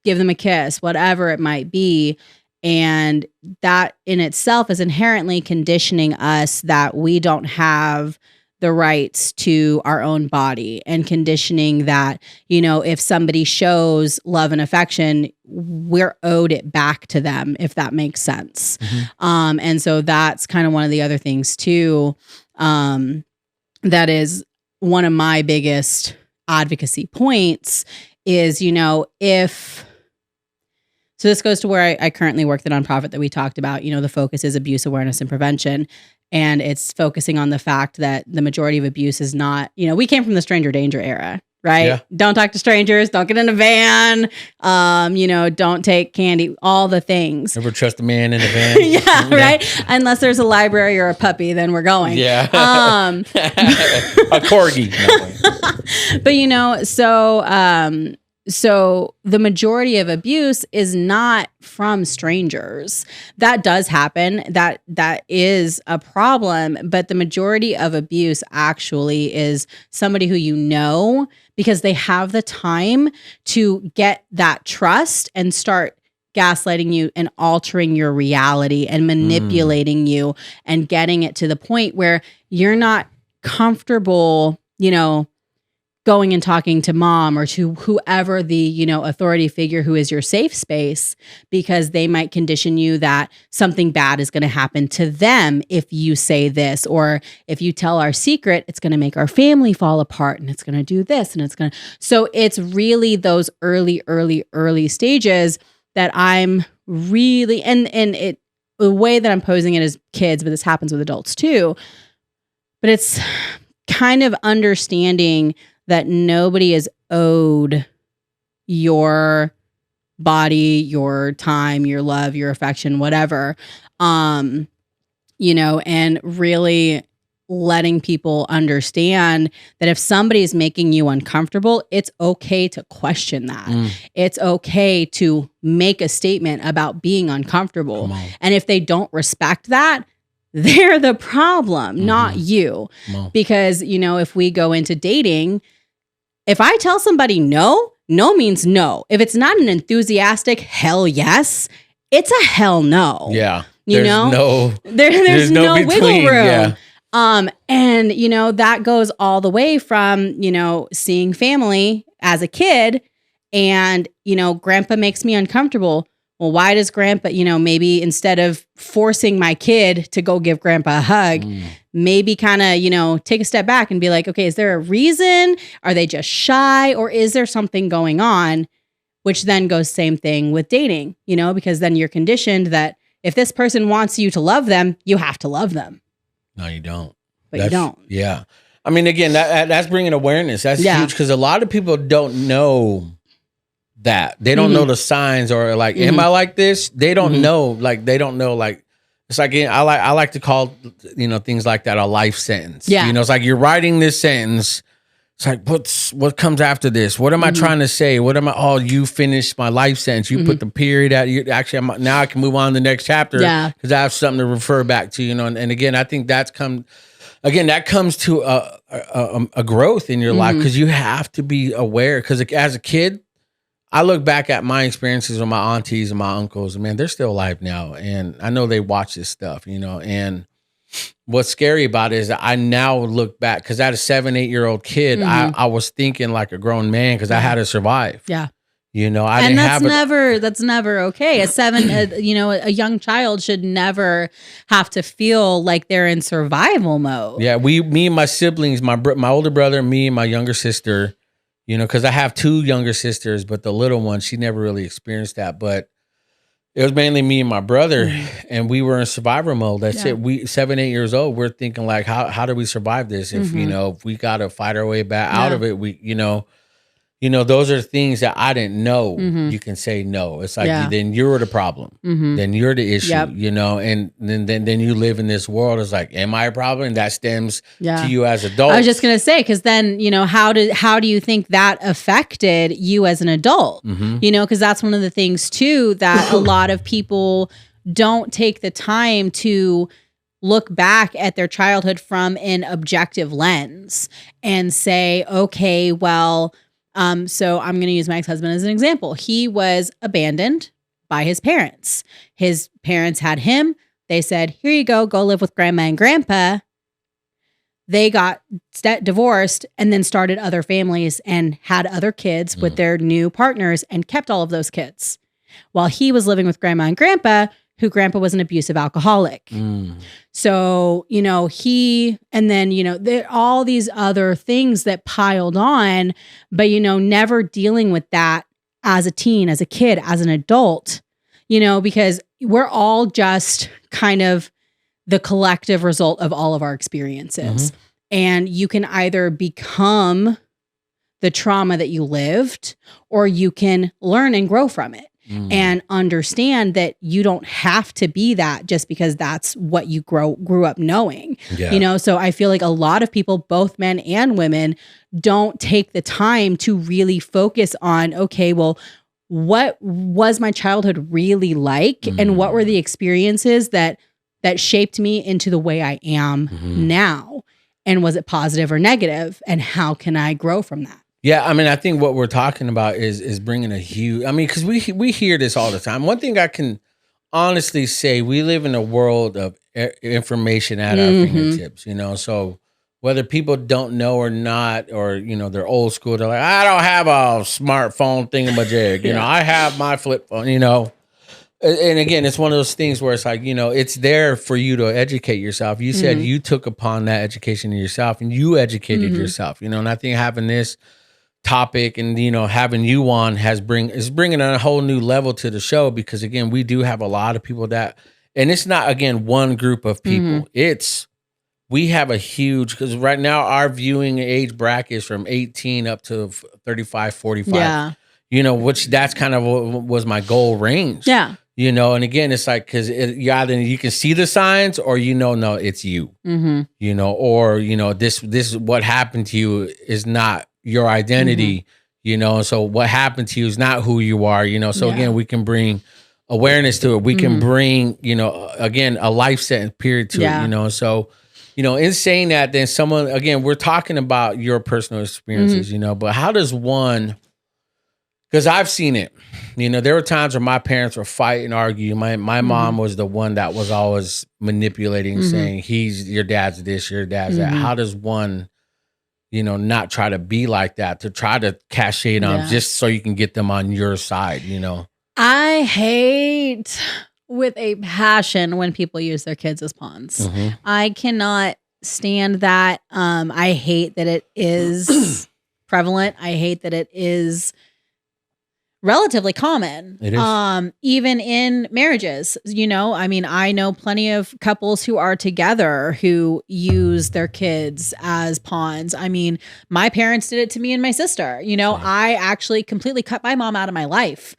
give them a kiss, whatever it might be. And that in itself is inherently conditioning us that we don't have the rights to our own body, and conditioning that, you know, if somebody shows love and affection, we're owed it back to them, if that makes sense. And so that's kind of one of the other things too. That is one of my biggest advocacy points is, you know, so this goes to where I currently work the nonprofit that we talked about. You know, the focus is abuse awareness and prevention. And it's focusing on the fact that the majority of abuse is not, you know, we came from the stranger danger era, right? Yeah. Don't talk to strangers, don't get in a van, you know, don't take candy, all the things. Never trust a man in a van. Yeah, right? Unless there's a library or a puppy, then we're going. Yeah. A corgi. No. But, you know, so the majority of abuse is not from strangers. That does happen. That is a problem. But the majority of abuse actually is somebody who you know, because they have the time to get that trust and start gaslighting you and altering your reality and manipulating you and getting it to the point where you're not comfortable, you know, going and talking to mom or to whoever the, you know, authority figure who is your safe space, because they might condition you that something bad is going to happen to them if you say this, or if you tell our secret, it's going to make our family fall apart, and it's going to do this, and it's going to. So it's really those early stages that I'm really, and it, the way that I'm posing it as kids, but this happens with adults too, but it's kind of understanding that nobody is owed your body, your time, your love, your affection, whatever, you know, and really letting people understand that if somebody is making you uncomfortable, it's okay to question that. It's okay to make a statement about being uncomfortable. And if they don't respect that, they're the problem, not you. Because, you know, if we go into dating, if I tell somebody no means no. If it's not an enthusiastic hell yes, it's a hell no. Yeah. You know? There's no wiggle room. Yeah. And, you know, that goes all the way from, you know, seeing family as a kid and, you know, grandpa makes me uncomfortable. Well, why does grandpa, you know, maybe instead of forcing my kid to go give grandpa a hug, maybe kind of, you know, take a step back and be like, okay, is there a reason? Are they just shy? Or is there something going on? Which then goes same thing with dating, you know, because then you're conditioned that if this person wants you to love them, you have to love them. No, you don't. But you don't. Yeah. I mean, again, that's bringing awareness. That's huge because a lot of people don't know that. They don't know the signs or like, am I like this? They don't know. Like, they don't know. Like, it's like I like to call things like that a life sentence. Yeah. It's like you're writing this sentence. It's like what comes after this? What am I trying to say? What am I? Oh, you finished my life sentence. You put the period at you. Actually, now I can move on to the next chapter. Because I have something to refer back to. And again, I think that comes to a growth in your life because you have to be aware. Because as a kid, I look back at my experiences with my aunties and my uncles, and man, they're still alive now. And I know they watch this stuff, and what's scary about it is that I now look back because I had a 7-8-year-old kid. I was thinking like a grown man because I had to survive. Yeah. That's never okay. A young child should never have to feel like they're in survival mode. Yeah. Me and my siblings, my older brother, me and my younger sister, because I have 2 younger sisters, but the little one, she never really experienced that. But it was mainly me and my brother, and we were in survivor mode. That's it. We 7, 8 years old. We're thinking like, how do we survive this? If if we got to fight our way back out of it, those are things that I didn't know. You can say no. It's like then you're the problem. Then you're the issue. And then you live in this world. It's like, am I a problem? And that stems to you as adults. I was just gonna say because then how do you think that affected you as an adult? Because that's one of the things too that a lot of people don't take the time to look back at their childhood from an objective lens and say, okay, well. So I'm going to use my ex-husband as an example. He was abandoned by his parents. His parents had him. They said, here you go live with grandma and grandpa. They got divorced and then started other families and had other kids with their new partners and kept all of those kids. While he was living with grandma and grandpa, who grandpa was an abusive alcoholic. So, there are all these other things that piled on, but, never dealing with that as a teen, as a kid, as an adult, because we're all just kind of the collective result of all of our experiences. And you can either become the trauma that you lived, or you can learn and grow from it. And understand that you don't have to be that just because that's what you grew up knowing. So I feel like a lot of people, both men and women, don't take the time to really focus on, okay, well, what was my childhood really like? And what were the experiences that shaped me into the way I am now? And was it positive or negative? And how can I grow from that? Yeah, I mean, I think what we're talking about is bringing a huge. I mean, because we hear this all the time. One thing I can honestly say, we live in a world of information at our fingertips. So whether people don't know or not, or they're old school, they're like, I don't have a smartphone thingamajig. I have my flip phone. And again, it's one of those things where it's like, it's there for you to educate yourself. You said you took upon that education yourself, and you educated yourself. And I think having this topic and having you on is bringing a whole new level to the show, because again, we do have a lot of people that, and it's not again one group of people. We have a huge, because right now our viewing age bracket is from 18 up to 35, 45. Which that's kind of what was my goal range. And again, it's like, because either you can see the signs, or no, it's you. Or this what happened to you is not your identity. And so what happened to you is not who you are. So again, we can bring awareness to it. We can bring again a life sentence period to it. So in saying that, then someone, again, we're talking about your personal experiences. But how does one? Because I've seen it. There were times where my parents were fighting, arguing. My mom was the one that was always manipulating, saying, your dad's this, your dad's that. How does one, not try to be like that, to try to cash in on just so you can get them on your side, I hate with a passion when people use their kids as pawns. I cannot stand that. I hate that it is prevalent. I hate that it is relatively common. It is. Even in marriages, I mean, I know plenty of couples who are together who use their kids as pawns. I mean, my parents did it to me and my sister. I actually completely cut my mom out of my life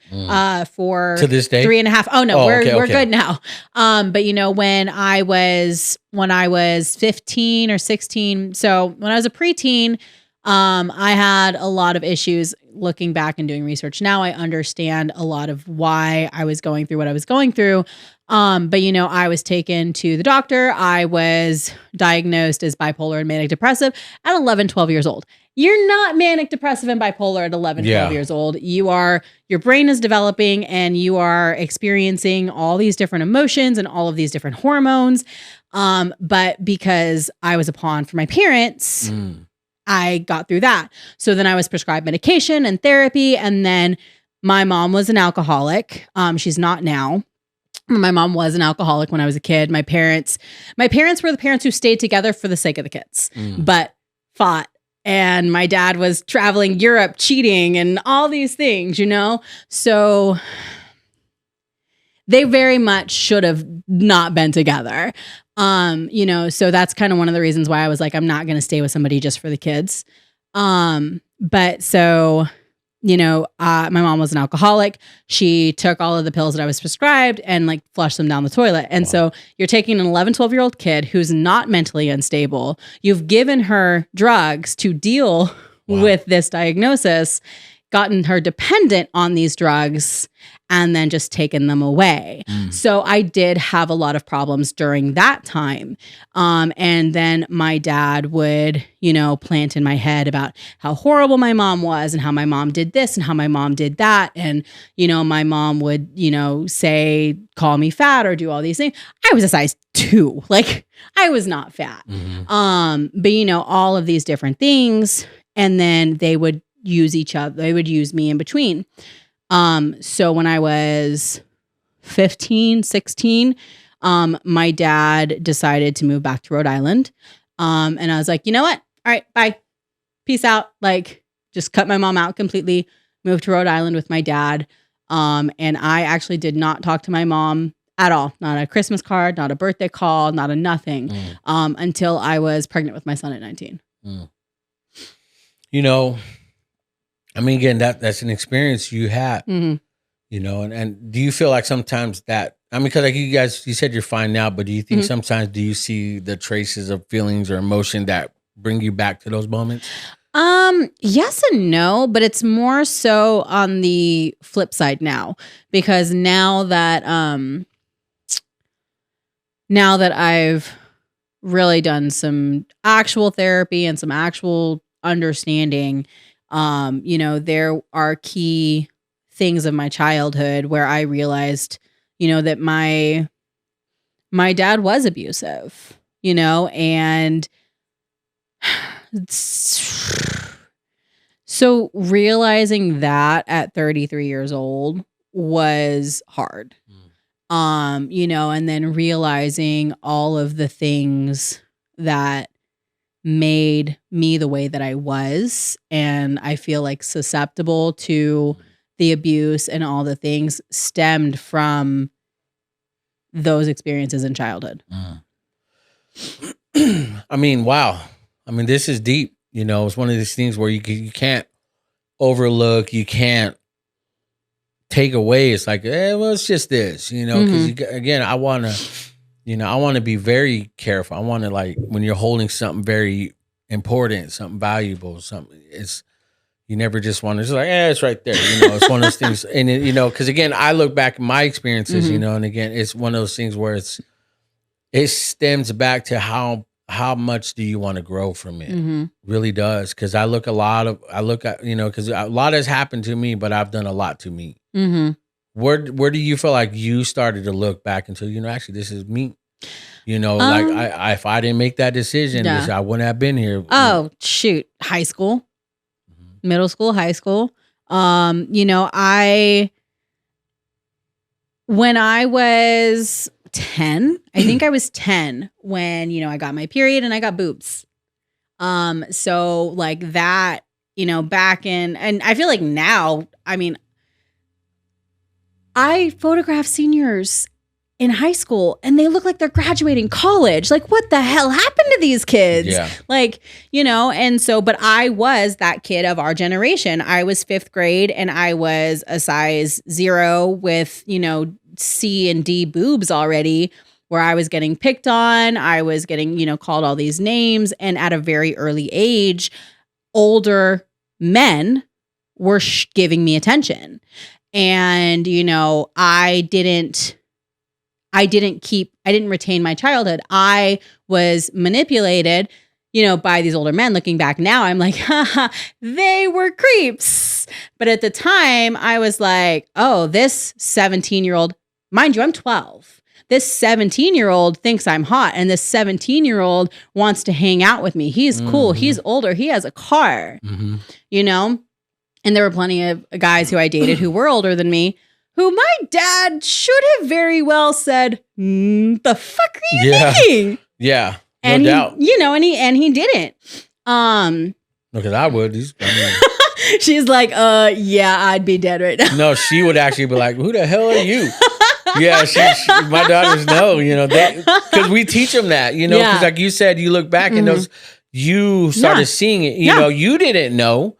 for to this day 3.5. Oh no, we're okay. good now. But when I was 15 or 16, so when I was a preteen, I had a lot of issues. Looking back and doing research now, I understand a lot of why I was going through what I was going through. But I was taken to the doctor. I was diagnosed as bipolar and manic depressive at 11, 12 years old. You're not manic depressive and bipolar at 11, 12 years old. Your brain is developing and you are experiencing all these different emotions and all of these different hormones. But because I was a pawn for my parents, I got through that. So then I was prescribed medication and therapy. And then my mom was an alcoholic. She's not now. My mom was an alcoholic when I was a kid. My parents were the parents who stayed together for the sake of the kids, but fought. And my dad was traveling Europe, cheating and all these things, So they very much should have not been together. So that's kind of one of the reasons why I was like, I'm not going to stay with somebody just for the kids. But so, my mom was an alcoholic. She took all of the pills that I was prescribed and like flushed them down the toilet. And so you're taking an 11, 12-year-old kid who's not mentally unstable. You've given her drugs to deal with this diagnosis, gotten her dependent on these drugs, and then just taken them away. So I did have a lot of problems during that time. And then my dad would, plant in my head about how horrible my mom was and how my mom did this and how my mom did that. And, my mom would, say, call me fat or do all these things. I was a size 2. Like I was not fat. But, all of these different things. And then they would use each other. They would use me in between. So when I was 15, 16, my dad decided to move back to Rhode Island. And I was like, you know what? All right, bye. Peace out. Like just cut my mom out completely, moved to Rhode Island with my dad. And I actually did not talk to my mom at all. Not a Christmas card, not a birthday call, not a nothing, until I was pregnant with my son at 19. I mean, again, that's an experience you had, and do you feel like sometimes that, I mean, because like you said you're fine now, but do you think sometimes do you see the traces of feelings or emotion that bring you back to those moments? Yes and no, but it's more so on the flip side now, because now that I've really done some actual therapy and some actual understanding, there are key things of my childhood where I realized, that my dad was abusive, and so realizing that at 33 years old was hard. And then realizing all of the things that made me the way that I was, and I feel like susceptible to the abuse and all the things stemmed from those experiences in childhood. I mean, wow. I mean, this is deep. It's one of these things where you can't overlook, you can't take away. It's like, well, it's just this, because again, I want to be very careful. I want to, like, when you're holding something very important, something valuable, you never just want to just like, it's right there. It's one of those things. And, because again, I look back at my experiences, and again, it's one of those things where it stems back to how much do you want to grow from it? Really does. Because because a lot has happened to me, but I've done a lot to me. Where do you feel like you started to look back and say, actually, this is me? Like if I didn't make that decision, I wouldn't have been here. Oh, shoot. High school, middle school, high school. When I was 10, I think I was 10 when, I got my period and I got boobs. So like that, back in, and I feel like now, I mean, I photograph seniors in high school and they look like they're graduating college. Like, what the hell happened to these kids? Yeah. Like, and so, but I was that kid of our generation. I was 5th grade and I was a size 0 with, C and D boobs already, where I was getting picked on. I was getting, called all these names. And at a very early age, older men were giving me attention. And, I didn't retain my childhood. I was manipulated, by these older men. Looking back now, I'm like, haha, they were creeps. But at the time I was like, oh, this 17-year-old, mind you, I'm 12. This 17-year-old thinks I'm hot. And this 17-year-old wants to hang out with me. He's cool. He's older. He has a car, And there were plenty of guys who I dated who were older than me, who my dad should have very well said, the fuck are you thinking? Yeah, no and doubt. He didn't. Because I would. She's like, yeah, I'd be dead right now. No, she would actually be like, who the hell are you? Yeah, my daughters know, because we teach them that, because like you said, you look back and those, you started seeing it, you didn't know,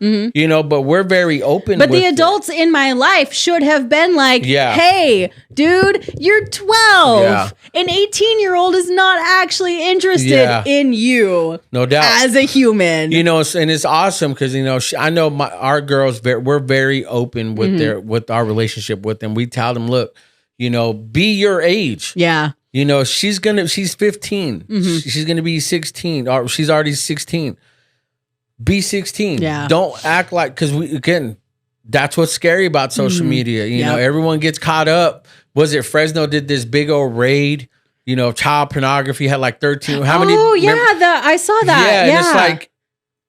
but we're very open. But the adults in my life should have been like, hey, dude, you're 12. Yeah. An 18-year-old is not actually interested in you. No doubt. As a human. And it's awesome because, I know our girls, we're very open with with our relationship with them. We tell them, look, be your age. Yeah. She's 15. She's going to be 16 or she's already 16. Be 16. Yeah. Don't act like, because that's what's scary about social media. Everyone gets caught up. Was it Fresno did this big old raid, child pornography, had like 13. How many? Oh, yeah. I saw that. Yeah. Yeah. And it's like,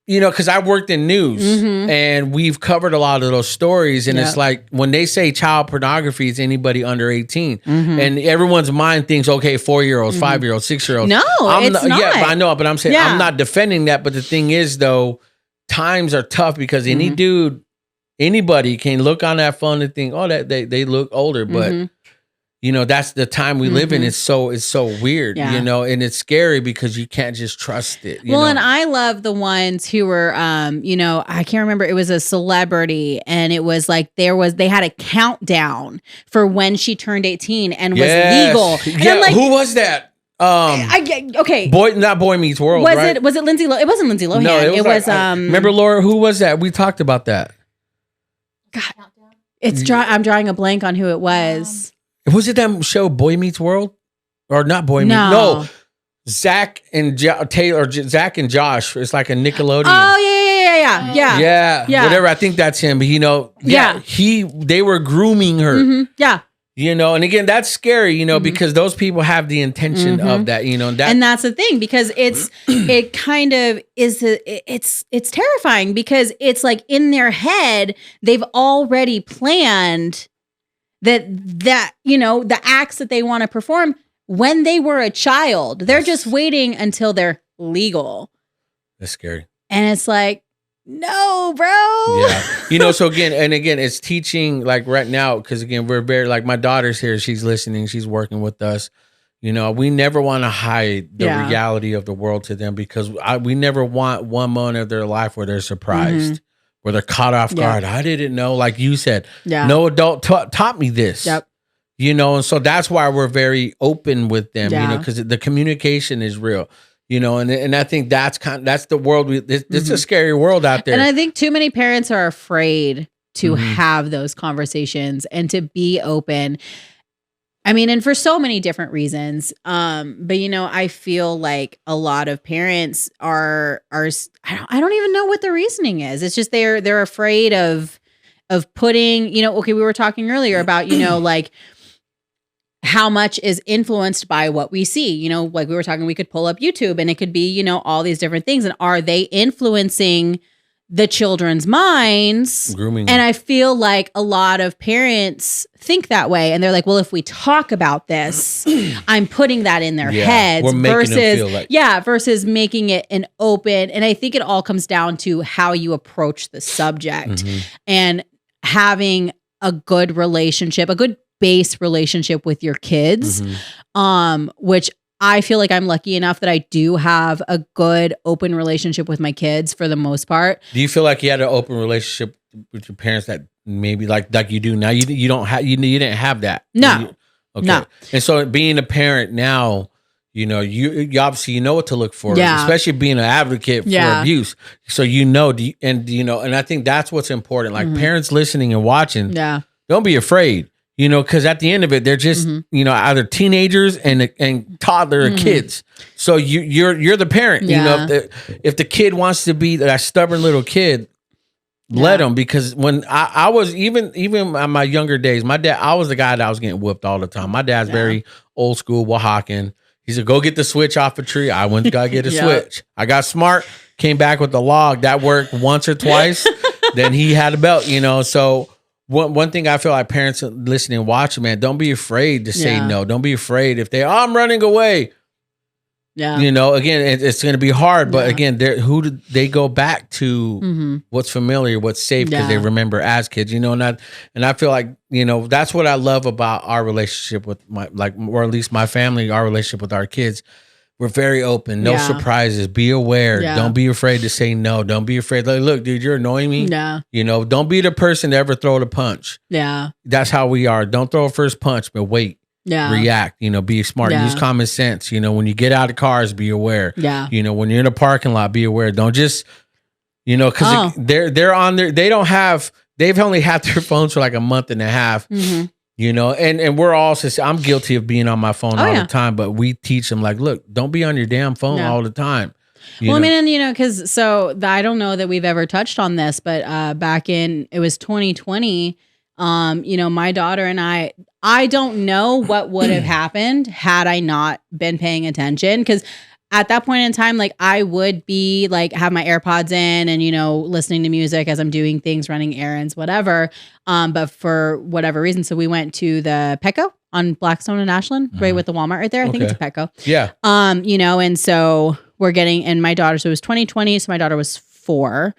because I worked in news and we've covered a lot of those stories. And it's like when they say child pornography, it's anybody under 18. And everyone's mind thinks, okay, 4-year-olds, 5-year-olds, 6-year-olds. No, it's not. Yeah, I know, but I'm saying I'm not defending that. But the thing is, though, times are tough because anybody can look on that phone and think, oh, that they look older. But that's the time we live in. It's so weird, and it's scary because you can't just trust it. And I love the ones who were, I can't remember. It was a celebrity, and it was like they had a countdown for when she turned 18 and was legal. And yeah, I'm like, who was that? Okay, not Boy Meets World. Was right? it Lindsay Lohan? It wasn't Lindsay Lohan. No, it was. Remember Laura? Who was that? We talked about that. God, I'm drawing a blank on who it was. Was it that show Boy Meets World? Or not Boy Meets? No. Zach and Zach and Josh. It's like a Nickelodeon. Oh, yeah. Whatever. I think that's him. But they were grooming her. Yeah. And again, that's scary, because those people have the intention of that, and that's the thing, because it kind of is, it's terrifying because it's like in their head, they've already planned that the acts that they want to perform when they were a child. They're just waiting until they're legal. That's scary. And it's like, no, bro. Yeah. So again, it's teaching like right now, because again, we're very, like my daughter's here. She's listening. She's working with us. We never want to hide the reality of the world to them, because we never want one moment of their life where they're surprised. Where they're caught off guard. I didn't know, like you said, no adult taught me this. Yep. And so that's why we're very open with them, because the communication is real, and I think that's the world. It's a scary world out there. And I think too many parents are afraid to have those conversations and to be open. I mean, and for so many different reasons. But I feel like a lot of parents are I don't even know what the reasoning is. It's just they're afraid of putting, okay, we were talking earlier about, like how much is influenced by what we see. Like we were talking, we could pull up YouTube and it could be, all these different things. And are they influencing the children's minds? Grooming. And I feel like a lot of parents think that way. And they're like, well, if we talk about this, I'm putting that in their heads. We're making them feel like. Versus making it an open. And I think it all comes down to how you approach the subject and having a good relationship, a good base relationship with your kids, which I feel like I'm lucky enough that I do have a good open relationship with my kids for the most part. Do you feel like you had an open relationship with your parents that maybe like you do now? You don't have you didn't have that. No. Okay. No. And so being a parent now, you obviously know what to look for, Yeah. especially being an advocate for abuse. So and I think that's what's important. Like parents listening and watching, don't be afraid. Because at the end of it, they're just either teenagers and toddler kids. So you're the parent. If the kid wants to be that stubborn little kid, let them. Because when I was even in my younger days, my dad, I was the guy that was getting whooped all the time. My dad's very old school, Oaxacan. He said, "Go get the switch off a tree." I went to go get a switch. I got smart, came back with the log that worked once or twice. Then he had a belt. So. One thing I feel like parents listening and watching, man, don't be afraid to say no. Don't be afraid if I'm running away. Yeah. Again, it's going to be hard, but again, who do they go back to? What's familiar, what's safe, because they remember as kids, and I feel like, that's what I love about our relationship with or at least my family, our relationship with our kids. We're very open. No surprises. Be aware. Yeah. Don't be afraid to say no. Don't be afraid. Like, look, dude, you're annoying me. Yeah. Don't be the person to ever throw the punch. Yeah. That's how we are. Don't throw a first punch, but wait. Yeah. React. Be smart. Yeah. Use common sense. When you get out of cars, be aware. Yeah. When you're in a parking lot, be aware. Don't just, because they're on there. They've only had their phones for like a month and a half. Mm-hmm. And we're all, I'm guilty of being on my phone all the time, but we teach them like, look, don't be on your damn phone all the time. I mean, because I don't know that we've ever touched on this, but back it was 2020, my daughter and I don't know what would have happened had I not been paying attention. Because at that point in time, like I would be like have my AirPods in and, listening to music as I'm doing things, running errands, whatever. But for whatever reason, so we went to the Petco on Blackstone and Ashland, right with the Walmart right there. I think it's a Petco. Yeah. And so we're and my daughter, so it was 2020. So my daughter was 4.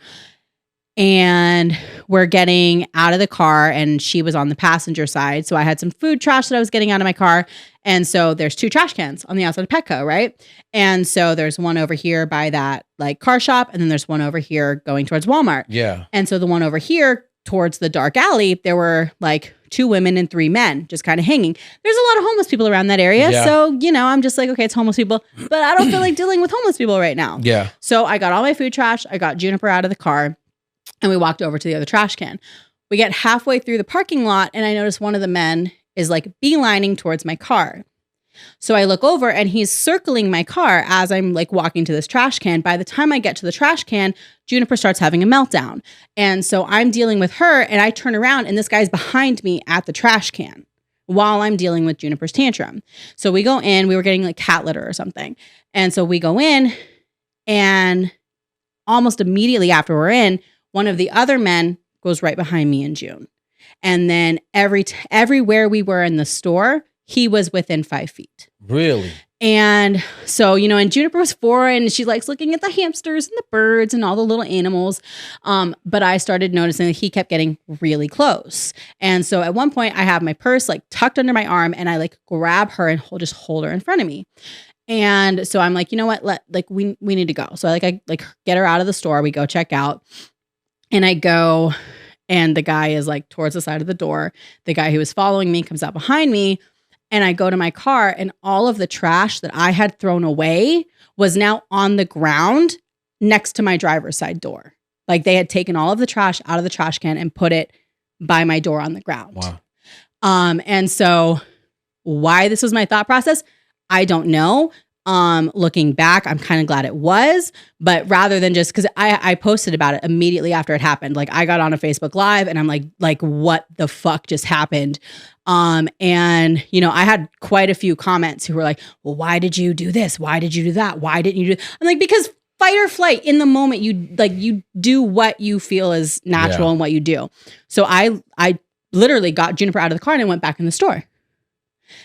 And we're getting out of the car and she was on the passenger side. So I had some food trash that I was getting out of my car. And so there's 2 trash cans on the outside of Petco, right? And so there's one over here by that like car shop. And then there's one over here going towards Walmart. Yeah. And so the one over here towards the dark alley, there were like 2 women and 3 men just kind of hanging. There's a lot of homeless people around that area. Yeah. So, I'm just like, okay, it's homeless people, but I don't feel like dealing with homeless people right now. Yeah. So I got all my food trash. I got Juniper out of the car. And we walked over to the other trash can. We get halfway through the parking lot and I notice one of the men is like beelining towards my car. So I look over and he's circling my car as I'm like walking to this trash can. By the time I get to the trash can, Juniper starts having a meltdown. And so I'm dealing with her and I turn around and this guy's behind me at the trash can while I'm dealing with Juniper's tantrum. So we go in, we were getting like cat litter or something. And so we go in and almost immediately after we're in, one of the other men goes right behind me in June. And then everywhere we were in the store, he was within 5 feet. Really? And so, and Juniper was 4 and she likes looking at the hamsters and the birds and all the little animals. But I started noticing that he kept getting really close. And so at one point I have my purse like tucked under my arm and I like grab her and hold her in front of me. And so I'm like, you know what? We need to go. So I get her out of the store. We go check out. And I go, and the guy is like towards the side of the door. The guy who was following me comes out behind me, and I go to my car, and all of the trash that I had thrown away was now on the ground next to my driver's side door. Like they had taken all of the trash out of the trash can and put it by my door on the ground. Wow. And so why this was my thought process, I don't know. Looking back, I'm kind of glad it was, but rather than just because I posted about it immediately after it happened, like I got on a Facebook Live and I'm like, what the fuck just happened? And I had quite a few comments who were like, well, why did you do this? Why did you do that? Why didn't you do? I'm like, because fight or flight in the moment, you do what you feel is natural and what you do. So I literally got Juniper out of the car and I went back in the store.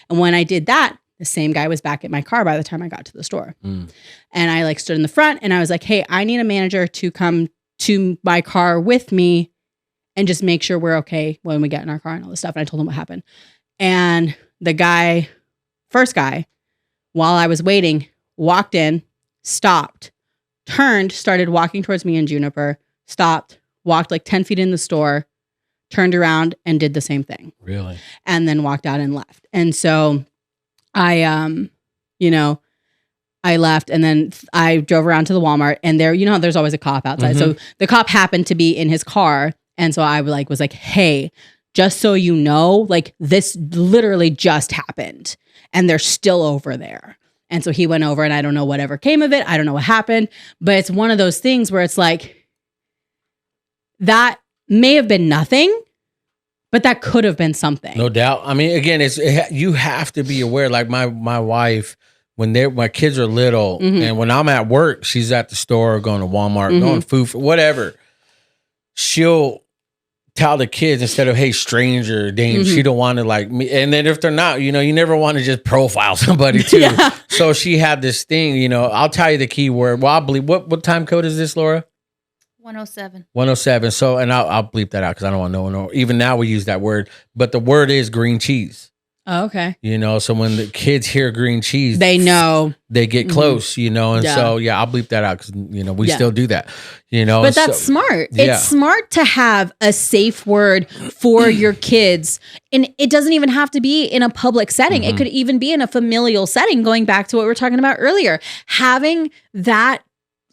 And when I did that, the same guy was back at my car by the time I got to the store. And I stood in the front and I was like, hey, I need a manager to come to my car with me and just make sure we're okay when we get in our car and all this stuff. And I told him what happened. And the first guy, while I was waiting, walked in, stopped, turned, started walking towards me and Juniper, stopped, walked like 10 feet in the store, turned around and did the same thing. Really? And then walked out and left. And so I left, and then I drove around to the Walmart, and there, there's always a cop outside. So the cop happened to be in his car. And so I was like, hey, just so you know, like this literally just happened and they're still over there. And so he went over, and I don't know whatever came of it. I don't know what happened, but it's one of those things where it's like, that may have been nothing, but that could have been something. No doubt. I mean, again, you have to be aware. Like my wife, when my kids are little, and when I'm at work, she's at the store, going to Walmart, going food for whatever. She'll tell the kids instead of, hey, stranger, dangerous. She don't want to like me. And then if they're not, you never want to just profile somebody too. Yeah. So she had this thing, I'll tell you the key word. Well, I'll believe what time code is this, Laura? 107. 107. So, and I'll bleep that out because I don't want to know. Even now we use that word, but the word is green cheese. Oh, okay. So when the kids hear green cheese, they know, they get close, and so, I'll bleep that out because, we still do that, But that's smart. Yeah. It's smart to have a safe word for your kids. And it doesn't even have to be in a public setting. It could even be in a familial setting, going back to what we were talking about earlier. Having that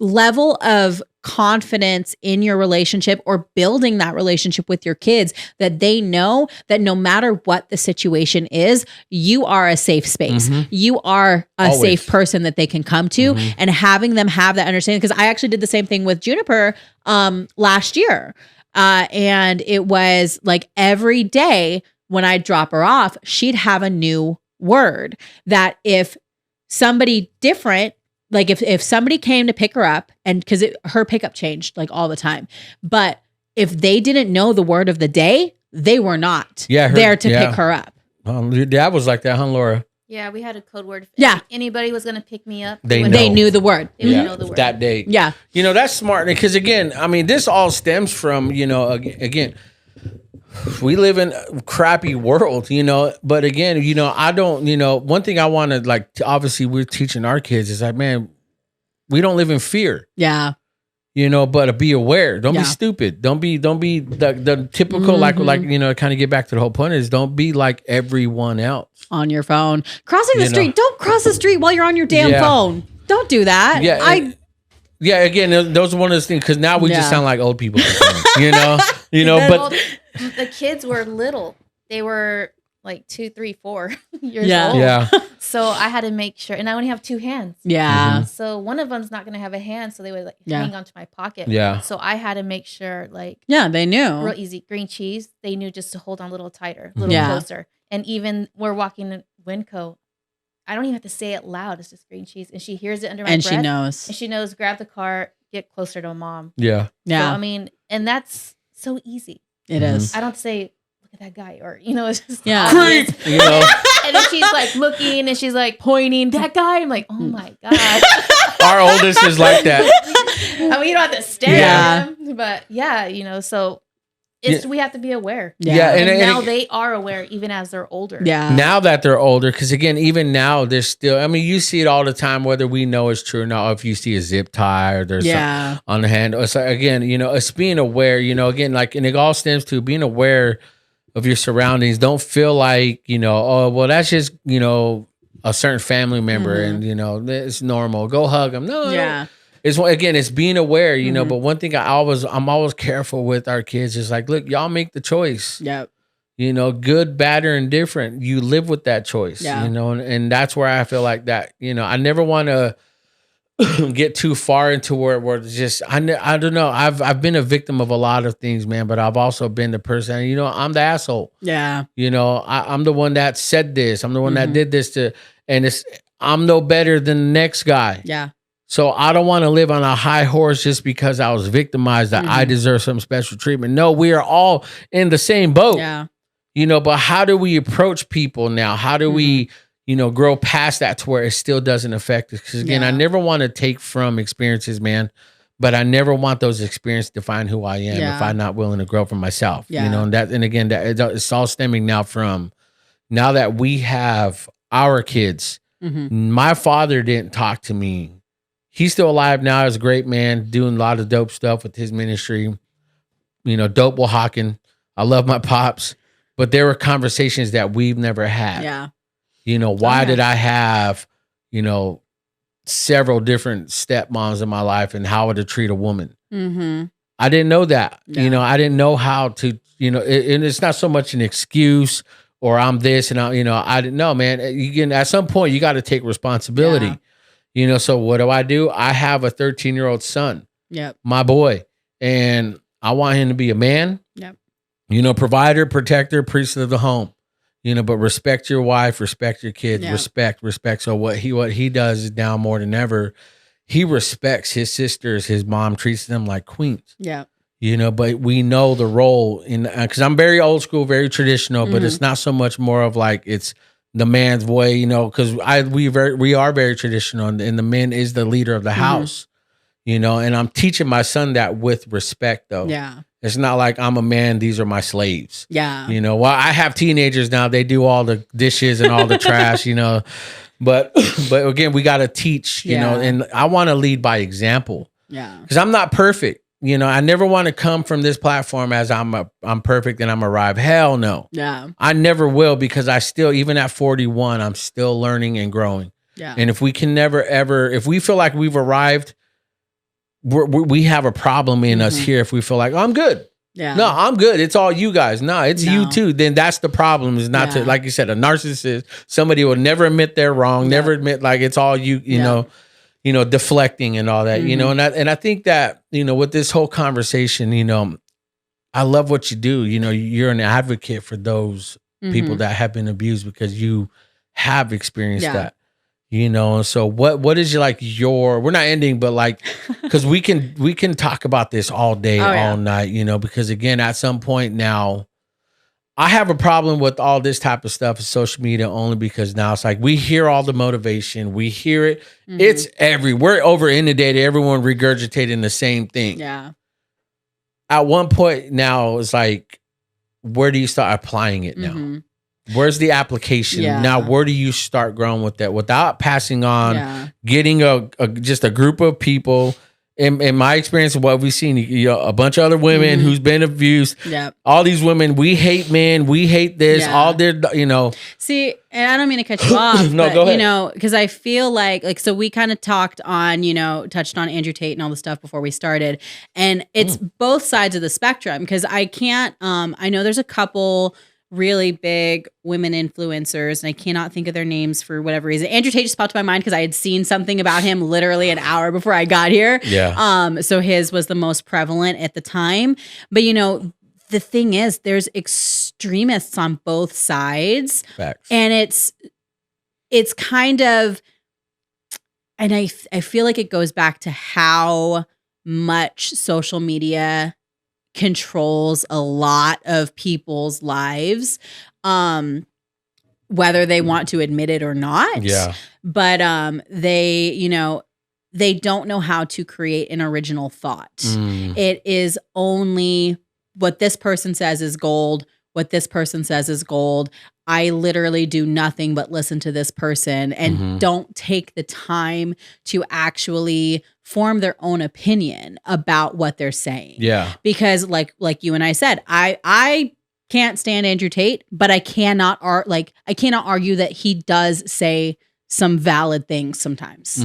level of confidence in your relationship, or building that relationship with your kids, that they know that no matter what the situation is, you are a safe space. You are a safe person that they can come to, and having them have that understanding. Because I actually did the same thing with Juniper last year. And it was like every day when I'd drop her off, she'd have a new word that if somebody different, like if somebody came to pick her up, and because her pickup changed like all the time, but if they didn't know the word of the day, they were not there to pick her up. Your dad was like that, huh, Laura? Yeah, we had a code word. Yeah. If anybody was going to pick me up, they knew the word. They would know the word. That day. Yeah. That's smart. Because again, I mean, this all stems from, again, we live in a crappy world, but again, I don't, one thing I want to like, obviously we're teaching our kids is like, man, we don't live in fear. Yeah. But be aware. Don't be stupid. Don't be the typical, like, kind of get back to the whole point is don't be like everyone else. On your phone. Crossing the street. Don't cross the street while you're on your damn phone. Don't do that. Yeah. Again, those are one of those things, because now we just sound like old people, but the kids were little. They were like 2, 3, 4 years old. Yeah. So I had to make sure, and I only have 2 hands. Yeah. So one of them's not going to have a hand, so they would hang onto my pocket. Yeah. So I had to make sure, they knew. Real easy. Green cheese, they knew just to hold on a little tighter, a little closer. And even we're walking in Winco, I don't even have to say it loud. It's just green cheese, and she hears it under my breath. And she knows. And she knows. Grab the car, get closer to mom. Yeah. Yeah. So, I mean, and that's so easy. It is. I don't say, look at that guy, or it's just creep. And then she's like looking, and she's like pointing, that guy. I'm like, oh my god. Our oldest is like that. I mean, you don't have to stare at him, but so we have to be aware. Yeah. And now they are aware, even as they're older. Yeah. Now that they're older, because again, even now there's still, I mean, you see it all the time, whether we know it's true or not. If you see a zip tie or there's something on the hand, so again, it's being aware, again, like, and it all stems to being aware of your surroundings. Don't feel like, oh, well, that's just, a certain family member and, it's normal. Go hug them. No. Yeah. It's being aware, but one thing I'm always careful with our kids is like, look, y'all make the choice. Yep. Good, bad, or indifferent. You live with that choice, and that's where I feel like that, I never want to get too far into where it's just, I don't know. I've been a victim of a lot of things, man, but I've also been the person, I'm the asshole. Yeah. I'm the one that said this. I'm the one that did this and I'm no better than the next guy. Yeah. So I don't want to live on a high horse just because I was victimized that I deserve some special treatment. No, we are all in the same boat. Yeah. But how do we approach people now? How do we, grow past that to where it still doesn't affect us? Because again, I never want to take from experiences, man, but I never want those experiences to define who I am if I'm not willing to grow for myself. Yeah. And again, it's all stemming now from, now that we have our kids, Mm-hmm. my father didn't talk to me. He's still alive now. He's a great man, doing a lot of dope stuff with his ministry. You know, dope will hawking. I love my pops, but there were conversations that we've never had. Yeah. You know, why did I have, you know, several different stepmoms in my life and how to treat a woman? Mm-hmm. I didn't know that. Yeah. You know, I didn't know how to, you know, and it's not so much an excuse or I'm this and I, you know, I didn't know, man. You can, at some point you got to take responsibility. Yeah. You know, so what do? I have a 13-year-old son, Yep. my boy, and I want him to be a man, Yep. you know, provider, protector, priest of the home, you know, but respect your wife, respect your kids, Yeah. respect. So what he does is now more than ever, he respects his sisters, his mom treats them like queens. Yeah. You know, but we know the role in, because I'm very old school, very traditional, but it's not so much more of like it's the man's way, you know, because we are very traditional, and the man is the leader of the house, you know, and I'm teaching my son that with respect, though. Yeah. It's not like I'm a man, these are my slaves. Yeah. You know, well, I have teenagers now, they do all the dishes and all the trash, you know, but again, we got to teach, you know, and I want to lead by example. Yeah. Because I'm not perfect. You know, I never want to come from this platform as I'm perfect and I'm arrived. Hell no. Yeah. I never will, because I still, even at 41, I'm still learning and growing. Yeah. And if we can never, ever, if we feel like we've arrived, we have a problem in us here. If we feel like, oh, I'm good. Yeah. No, I'm good. It's all you guys. No, it's you too. Then that's the problem, is not to, like you said, a narcissist, somebody will never admit they're wrong, never admit like it's all you, you know, deflecting and all that, you know, and I think that, you know, with this whole conversation, you know, I love what you do. You know, you're an advocate for those people that have been abused, because you have experienced that, you know. And so what is your, we're not ending, but like, because we can talk about this all day, all night, you know, because again, at some point now, I have a problem with all this type of stuff in social media, only because now it's like we hear all the motivation, we hear it. It's we're over inundated, everyone regurgitating the same thing. Yeah. At one point now, it's like, where do you start applying it now? Where's the application? Yeah. Now, where do you start growing with that without passing on, getting just a group of people? In my experience of what we've seen, you know, a bunch of other women who's been abused. Yep. All these women, we hate men, we hate this, all their, you know. See, and I don't mean to cut you off, No, but, go ahead. you know, because I feel like, so we kind of talked on, you know, touched on Andrew Tate and all the stuff before we started. And it's both sides of the spectrum, because I can't, I know there's a couple really big women influencers, and I cannot think of their names for whatever reason. Andrew Tate just popped to my mind because I had seen something about him literally an hour before I got here. Yeah. So his was the most prevalent at the time. But you know, the thing is, there's extremists on both sides. Facts. And it's kind of, and I feel like it goes back to how much social media controls a lot of people's lives, whether they want to admit it or not. Yeah. But they, you know, they don't know how to create an original thought. It is only what this person says is gold, what this person says is gold. I literally do nothing but listen to this person and don't take the time to actually form their own opinion about what they're saying. Yeah. Because like you and I said, I can't stand Andrew Tate, but I cannot argue that he does say some valid things sometimes.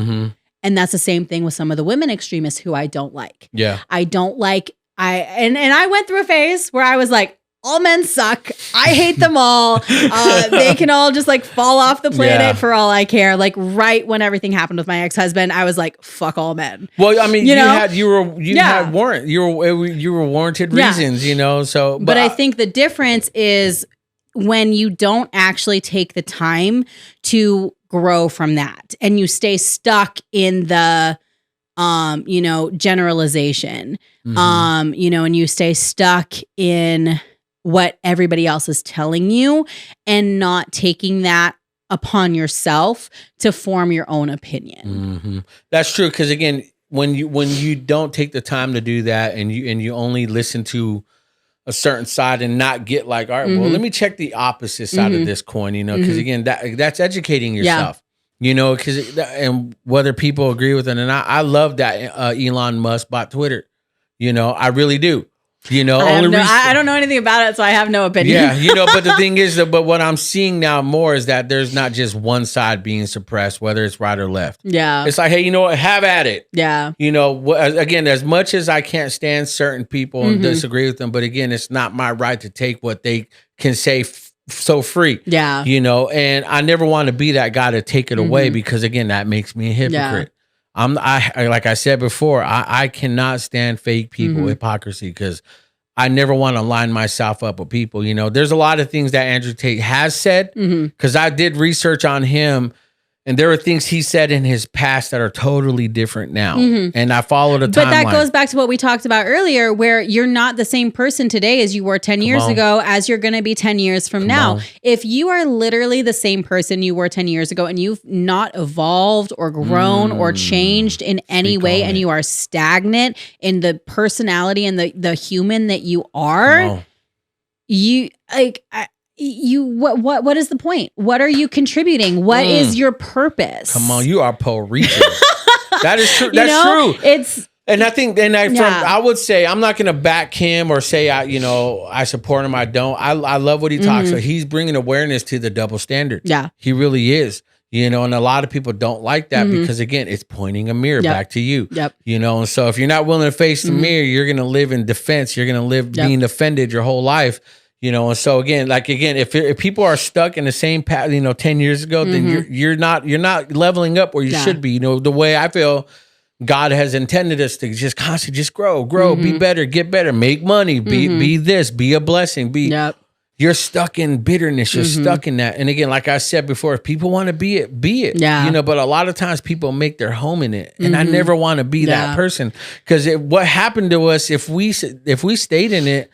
And that's the same thing with some of the women extremists who I don't like. Yeah. I don't like, and I went through a phase where I was like, all men suck. I hate them all. They can all just like fall off the planet for all I care. Like right when everything happened with my ex-husband, I was like, fuck all men. Well, I mean, you had warranted Yeah. reasons, you know. So, but I think the difference is when you don't actually take the time to grow from that, and you stay stuck in the you know, generalization. You know, and you stay stuck in what everybody else is telling you and not taking that upon yourself to form your own opinion. That's true. Because again, when you don't take the time to do that, and you only listen to a certain side and not get like, all right, well, let me check the opposite side of this coin, you know, because again, that's educating yourself, you know, because and whether people agree with it. And I love that Elon Musk bought Twitter, you know, I really do. You know, I don't know anything about it, so I have no opinion. Yeah, you know, but the thing is that, but what I'm seeing now more is that there's not just one side being suppressed, whether it's right or left. Yeah. It's like, hey, you know what? Have at it. Yeah. You know, again, as much as I can't stand certain people and disagree with them, but again, it's not my right to take what they can say so free. Yeah. You know, and I never want to be that guy to take it away because again, that makes me a hypocrite. I like I said before, I cannot stand fake people, hypocrisy, because I never want to line myself up with people. You know, there's a lot of things that Andrew Tate has said because I did research on him. And there are things he said in his past that are totally different now. And I followed a timeline. But that goes back to what we talked about earlier, where you're not the same person today as you were 10 years ago, as you're going to be 10 years from now. If you are literally the same person you were 10 years ago and you've not evolved or grown or changed in any way, and you are stagnant in the personality and the human that you are, you like... what is the point? What are you contributing? What is your purpose? Come on, you are Poe reaching. That is true. That's true. It's and I think I would say I'm not going to back him or say I support him. I don't. I love what he talks about. He's bringing awareness to the double standard. Yeah, he really is. You know, and a lot of people don't like that because again, it's pointing a mirror back to you. Yep. You know, and so if you're not willing to face the mirror, you're going to live in defense. You're going to live being offended your whole life. You know, and so again, if people are stuck in the same path, 10 years ago, then you're not leveling up where you should be. You know, the way I feel God has intended us to just constantly grow, be better, get better, make money, be this, be a blessing, you're stuck in bitterness, you're stuck in that. And again, like I said before, if people want to be it. Yeah. You know, but a lot of times people make their home in it. And I never want to be that person. Because what happened to us if we stayed in it,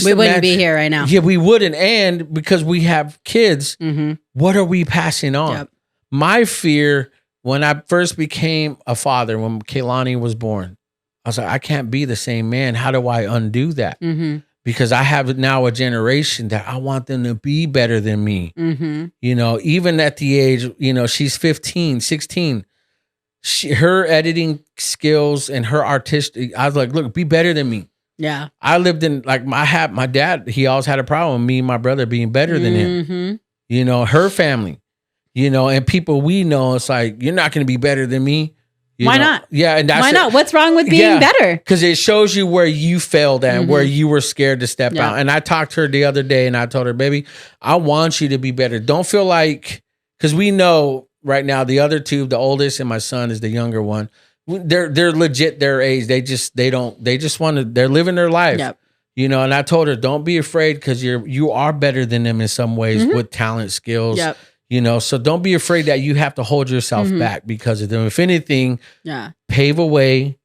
we wouldn't be here right now. Yeah, we wouldn't. And because we have kids, what are we passing on? Yep. My fear when I first became a father, when Kaylani was born, I was like, I can't be the same man. How do I undo that? Because I have now a generation that I want them to be better than me. You know, even at the age, she's 15, 16. Her editing skills and her artistic, I was like, look, be better than me. Yeah. I lived in my dad, he always had a problem with me and my brother being better than him. You know, her family, and people we know, it's like, you're not going to be better than me. Why not? Yeah. And that's why not? What's wrong with being better? Because it shows you where you failed and where you were scared to step out. And I talked to her the other day and I told her, baby, I want you to be better. Don't feel like, because we know right now the other two, the oldest and my son is the younger one. They're legit their age. They just want to, they're living their life. Yep. And I told her, don't be afraid because you are better than them in some ways with talent, skills. Yep. So don't be afraid that you have to hold yourself back because of them. If anything, pave a way,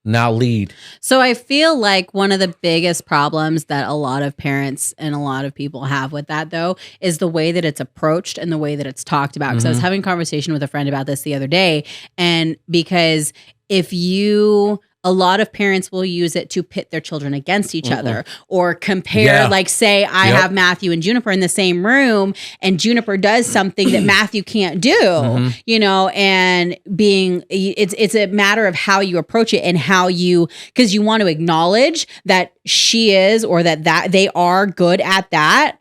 now lead. So I feel like one of the biggest problems that a lot of parents and a lot of people have with that, though, is the way that it's approached and the way that it's talked about. Because I was having a conversation with a friend about this the other day. And because a lot of parents will use it to pit their children against each other or compare, like say I have Matthew and Juniper in the same room and Juniper does something that Matthew can't do, and it's a matter of how you approach it and because you want to acknowledge that she is or that they are good at that.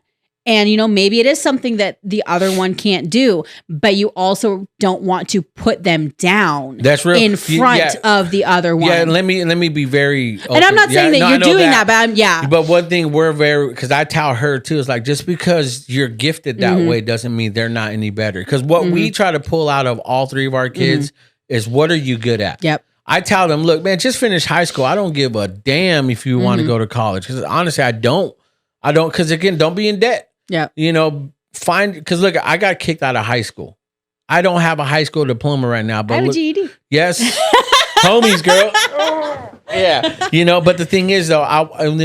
And, maybe it is something that the other one can't do, but you also don't want to put them down. That's real. In front of the other one. Yeah, and let me be very open. And I'm not saying that you're doing that, but But one thing because I tell her too, is like, just because you're gifted that way doesn't mean they're not any better. Because what we try to pull out of all three of our kids is, what are you good at? Yep. I tell them, look, man, just finish high school. I don't give a damn if you want to go to college. Because honestly, I don't. Because again, don't be in debt. Yeah. Because look, I got kicked out of high school. I don't have a high school diploma right now. But I have a GED. Yes. Homies, girl. Yeah. But the thing is, though,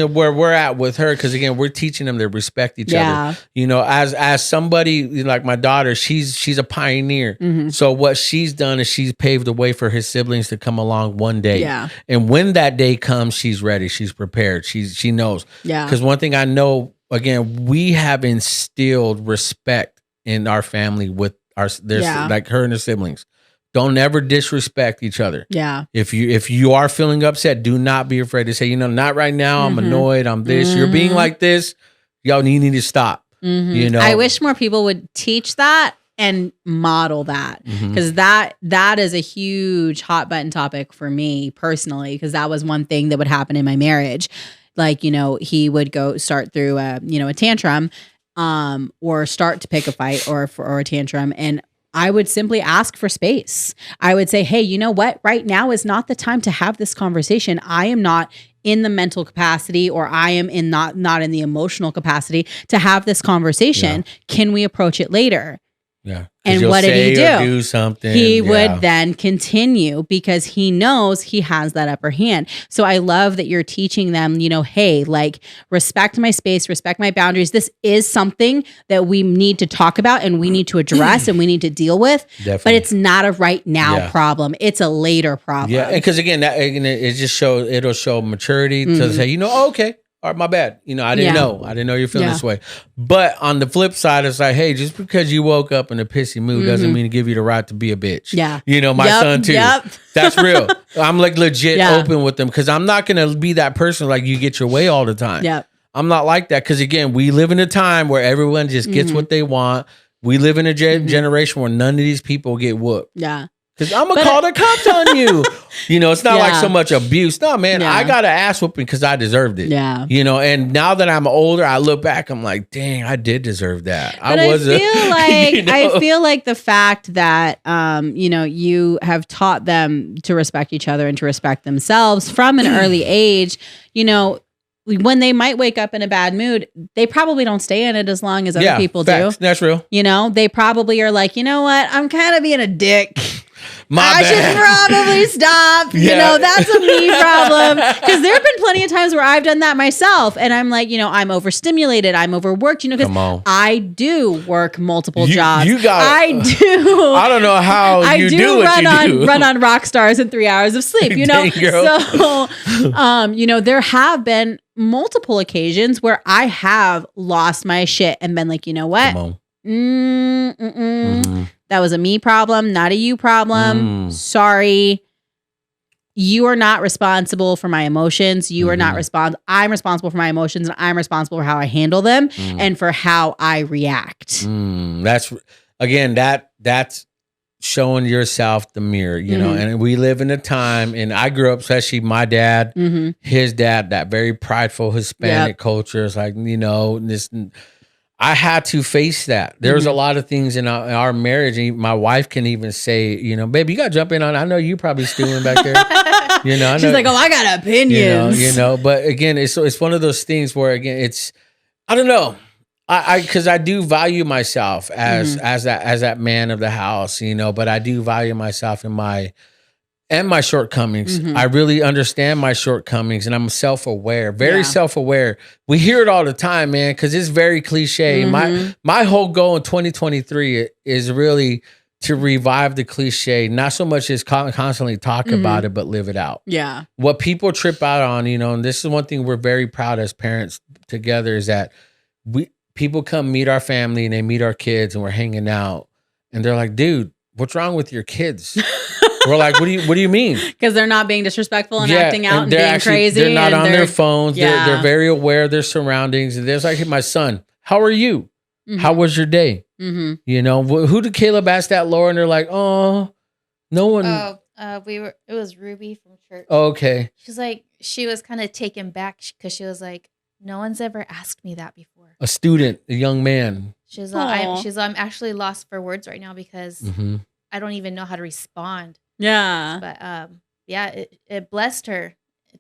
where we're at with her, because again, we're teaching them to respect each other. As somebody like my daughter, she's a pioneer. So what she's done is she's paved the way for his siblings to come along one day. Yeah. And when that day comes, she's ready. She's prepared. She knows. Yeah. Because one thing I know, again, we have instilled respect in our family with like her and her siblings. Don't ever disrespect each other. Yeah. If you are feeling upset, do not be afraid to say, not right now. I'm annoyed. I'm this. You're being like this. Y'all need to stop. I wish more people would teach that and model that, because that is a huge hot button topic for me personally, because that was one thing that would happen in my marriage. Like, he would go start through a tantrum, or start to pick a fight or a tantrum, and I would simply ask for space. I would say, hey, you know what? Right now is not the time to have this conversation. I am not in the mental capacity, or I am not in the emotional capacity to have this conversation. Yeah. Can we approach it later? Yeah. And what did he do something. He would then continue, because he knows he has that upper hand. So I love that you're teaching them, hey, like, respect my space, respect my boundaries. This is something that we need to talk about and we need to address and we need to deal with. Definitely. But it's not a right now problem. It's a later problem. Yeah. Because again, it'll show maturity to say, okay. All right, my bad. I didn't know. I didn't know you're feeling this way. But on the flip side, it's like, hey, just because you woke up in a pissy mood doesn't mean to give you the right to be a bitch. Yeah. My son too. Yep. That's real. I'm like legit open with them, because I'm not going to be that person like you get your way all the time. Yep. I'm not like that, because again, we live in a time where everyone just gets what they want. We live in a generation where none of these people get whooped. Yeah. Because I'm going to call the cops on you. It's not like so much abuse. No, man, I got an ass whooping because I deserved it. Yeah. And now that I'm older, I look back, I'm like, dang, I did deserve that. But I feel like the fact that, you have taught them to respect each other and to respect themselves from an early age, when they might wake up in a bad mood, they probably don't stay in it as long as other people do. That's real. They probably are like, you know what? I'm kind of being a dick. I should probably stop. That's a me problem. Because there have been plenty of times where I've done that myself. And I'm like, I'm overstimulated. I'm overworked. Because I do work multiple jobs. I do. I don't know how you do what you do. Run on rock stars in 3 hours of sleep, Dang, girl. So, there have been multiple occasions where I have lost my shit and been like, you know what? That was a me problem, not a you problem. Sorry. You are not responsible for my emotions. You are not I'm responsible for my emotions, and I'm responsible for how I handle them and for how I react. That's showing yourself the mirror, and we live in a time, and I grew up, especially my dad, his dad, that very prideful Hispanic culture. It's like, I had to face that. There's a lot of things in our marriage, and my wife can even say, baby, you got to jump in on it. I know you probably stewing back there. She's like, oh, I got opinions. But again, it's one of those things where, again, I don't know. Because I do value myself as that man of the house, but I do value myself in my shortcomings. I really understand my shortcomings, and I'm self-aware, very self-aware. We hear it all the time, man, because it's very cliche. My whole goal in 2023 is really to revive the cliche, not so much as constantly talk about it, but live it out. Yeah. What people trip out on, and this is one thing we're very proud as parents together, is that people come meet our family and they meet our kids, and we're hanging out, and they're like, dude, what's wrong with your kids? We're like, what do you mean? Because they're not being disrespectful and acting out and being crazy. They're not on their phones. They're very aware of their surroundings. And there's like, hey, my son, how are you? How was your day? Who did Caleb ask that, Laura? And they're like, oh, no one. It was Ruby from church. Okay. She was kind of taken back because she was like, no one's ever asked me that before. A student, a young man. She's I'm actually lost for words right now because I don't even know how to respond. Yeah. But it blessed her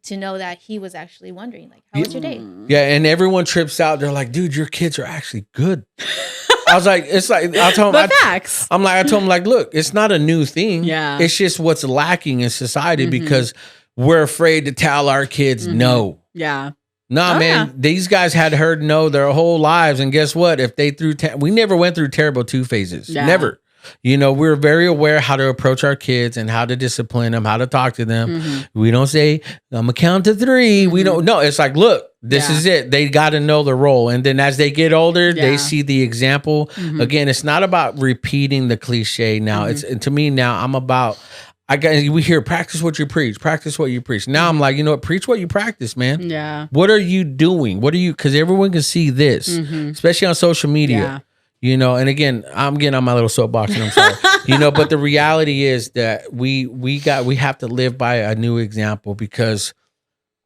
to know that he was actually wondering, like, how was your day? Yeah, and everyone trips out. They're like, dude, your kids are actually good. I was like, it's like, I told him, facts. I told him like, look, it's not a new thing. Yeah. It's just what's lacking in society because we're afraid to tell our kids no. Yeah. Nah, man, these guys had heard no their whole lives. And guess what? If they we never went through terrible 2 phases. Yeah. Never. You know, we're very aware how to approach our kids and how to discipline them, how to talk to them. We don't say, I'm gonna count to 3. We don't. No, it's like, look, this is it. They got to know the role. And then as they get older, they see the example. Again, it's not about repeating the cliche now. It's to me now, I'm about, we hear practice what you preach, practice what you preach. Now I'm like, you know what, preach what you practice, man. Yeah. What are you doing? Because everyone can see this, especially on social media. Yeah. You know, and again, I'm getting on my little soapbox and I'm sorry. You know, but the reality is that we have to live by a new example, because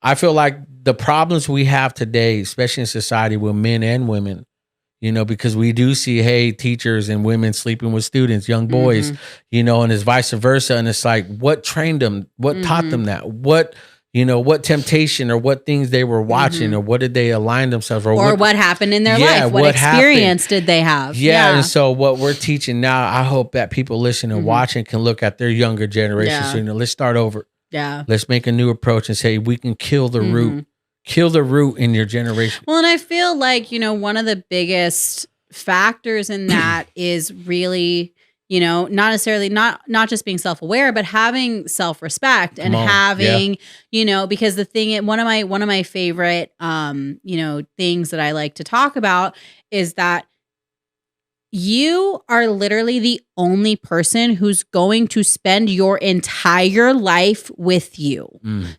I feel like the problems we have today, especially in society with men and women, you know, because we do see, hey, teachers and women sleeping with students, young boys, you know, and it's vice versa. And it's like, what trained them? What taught them that? What, you know, what temptation or what things they were watching or what did they align themselves or what happened in their life? What experience did they have? Yeah. And so what we're teaching now, I hope that people listening and watching can look at their younger generation. So, you know, let's start over. Yeah. Let's make a new approach and say, we can kill the root. Kill the root in your generation. Well, and I feel like, you know, one of the biggest factors in that is really, you know, not necessarily not just being self-aware, but having self-respect and having, you know, because the thing, one of my favorite, you know, things that I like to talk about is that you are literally the only person who's going to spend your entire life with you.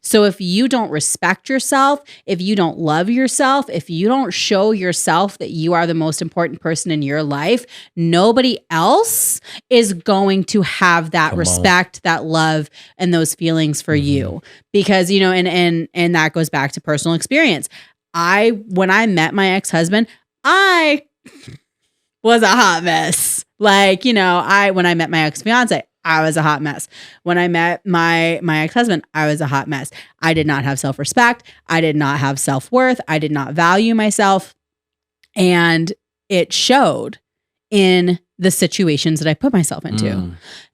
So if you don't respect yourself, if you don't love yourself, if you don't show yourself that you are the most important person in your life, nobody else is going to have that respect, that love, and those feelings for you. Because, you know, and that goes back to personal experience. When I met my ex-husband, I was a hot mess. Like, you know, when I met my ex-fiance, I was a hot mess. When I met my ex-husband, I was a hot mess. I did not have self-respect. I did not have self-worth. I did not value myself. And it showed in the situations that I put myself into.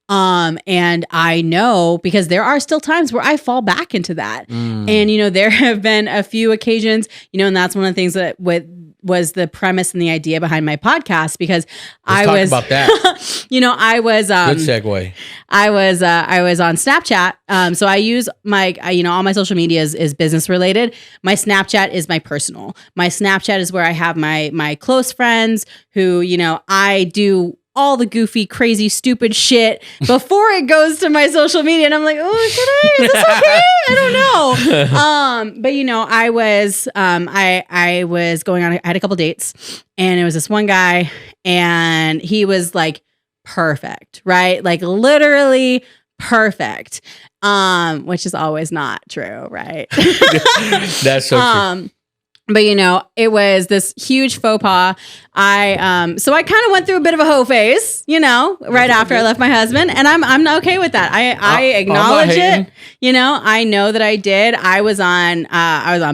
And I know, because there are still times where I fall back into that. And, you know, there have been a few occasions, you know, and that's one of the things that was the premise and the idea behind my podcast, because Let's talk about that. You know, I was good segue. I was on Snapchat. So I use you know, all my social media is business related. My Snapchat is my personal. My Snapchat is where I have my close friends who, you know, I do all the goofy, crazy, stupid shit before it goes to my social media. And I'm like, oh, is this okay? I don't know. But you know, I was going on, I had a couple dates, and it was this one guy, and he was like perfect, right? Like literally perfect. Which is always not true, right? That's so true. But you know, it was this huge faux pas. So I kind of went through a bit of a hoe phase, you know, right after I left my husband, and I'm okay with that. I acknowledge it. You know, I know that I did. I was on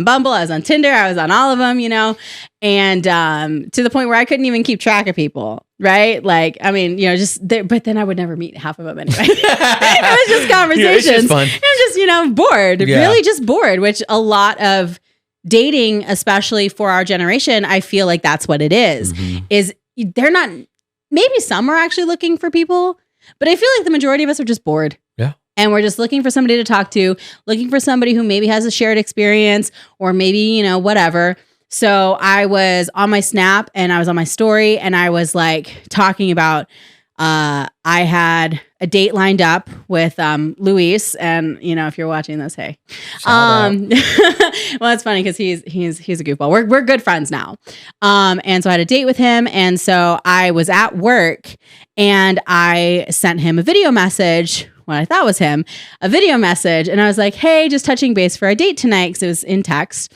Bumble, I was on Tinder, I was on all of them, you know, and to the point where I couldn't even keep track of people. Right? Like, I mean, you know, but then I would never meet half of them anyway. It was just conversations. Yeah, it's just fun. I'm just, you know, bored, really just bored, which a lot of dating, especially for our generation, I feel like that's what it is. Is they're not, maybe some are actually looking for people, but I feel like the majority of us are just bored. Yeah. And we're just looking for somebody to talk to, looking for somebody who maybe has a shared experience or maybe, you know, whatever. So I was on my Snap and I was on my story and I was like talking about, I had a date lined up with Luis, and you know, if you're watching this, hey, well, it's funny because he's a goofball. We're good friends now, and so I had a date with him, and so I was at work, and I sent him a video message. What I thought was him, a video message, and I was like, "Hey, just touching base for our date tonight," because it was in text,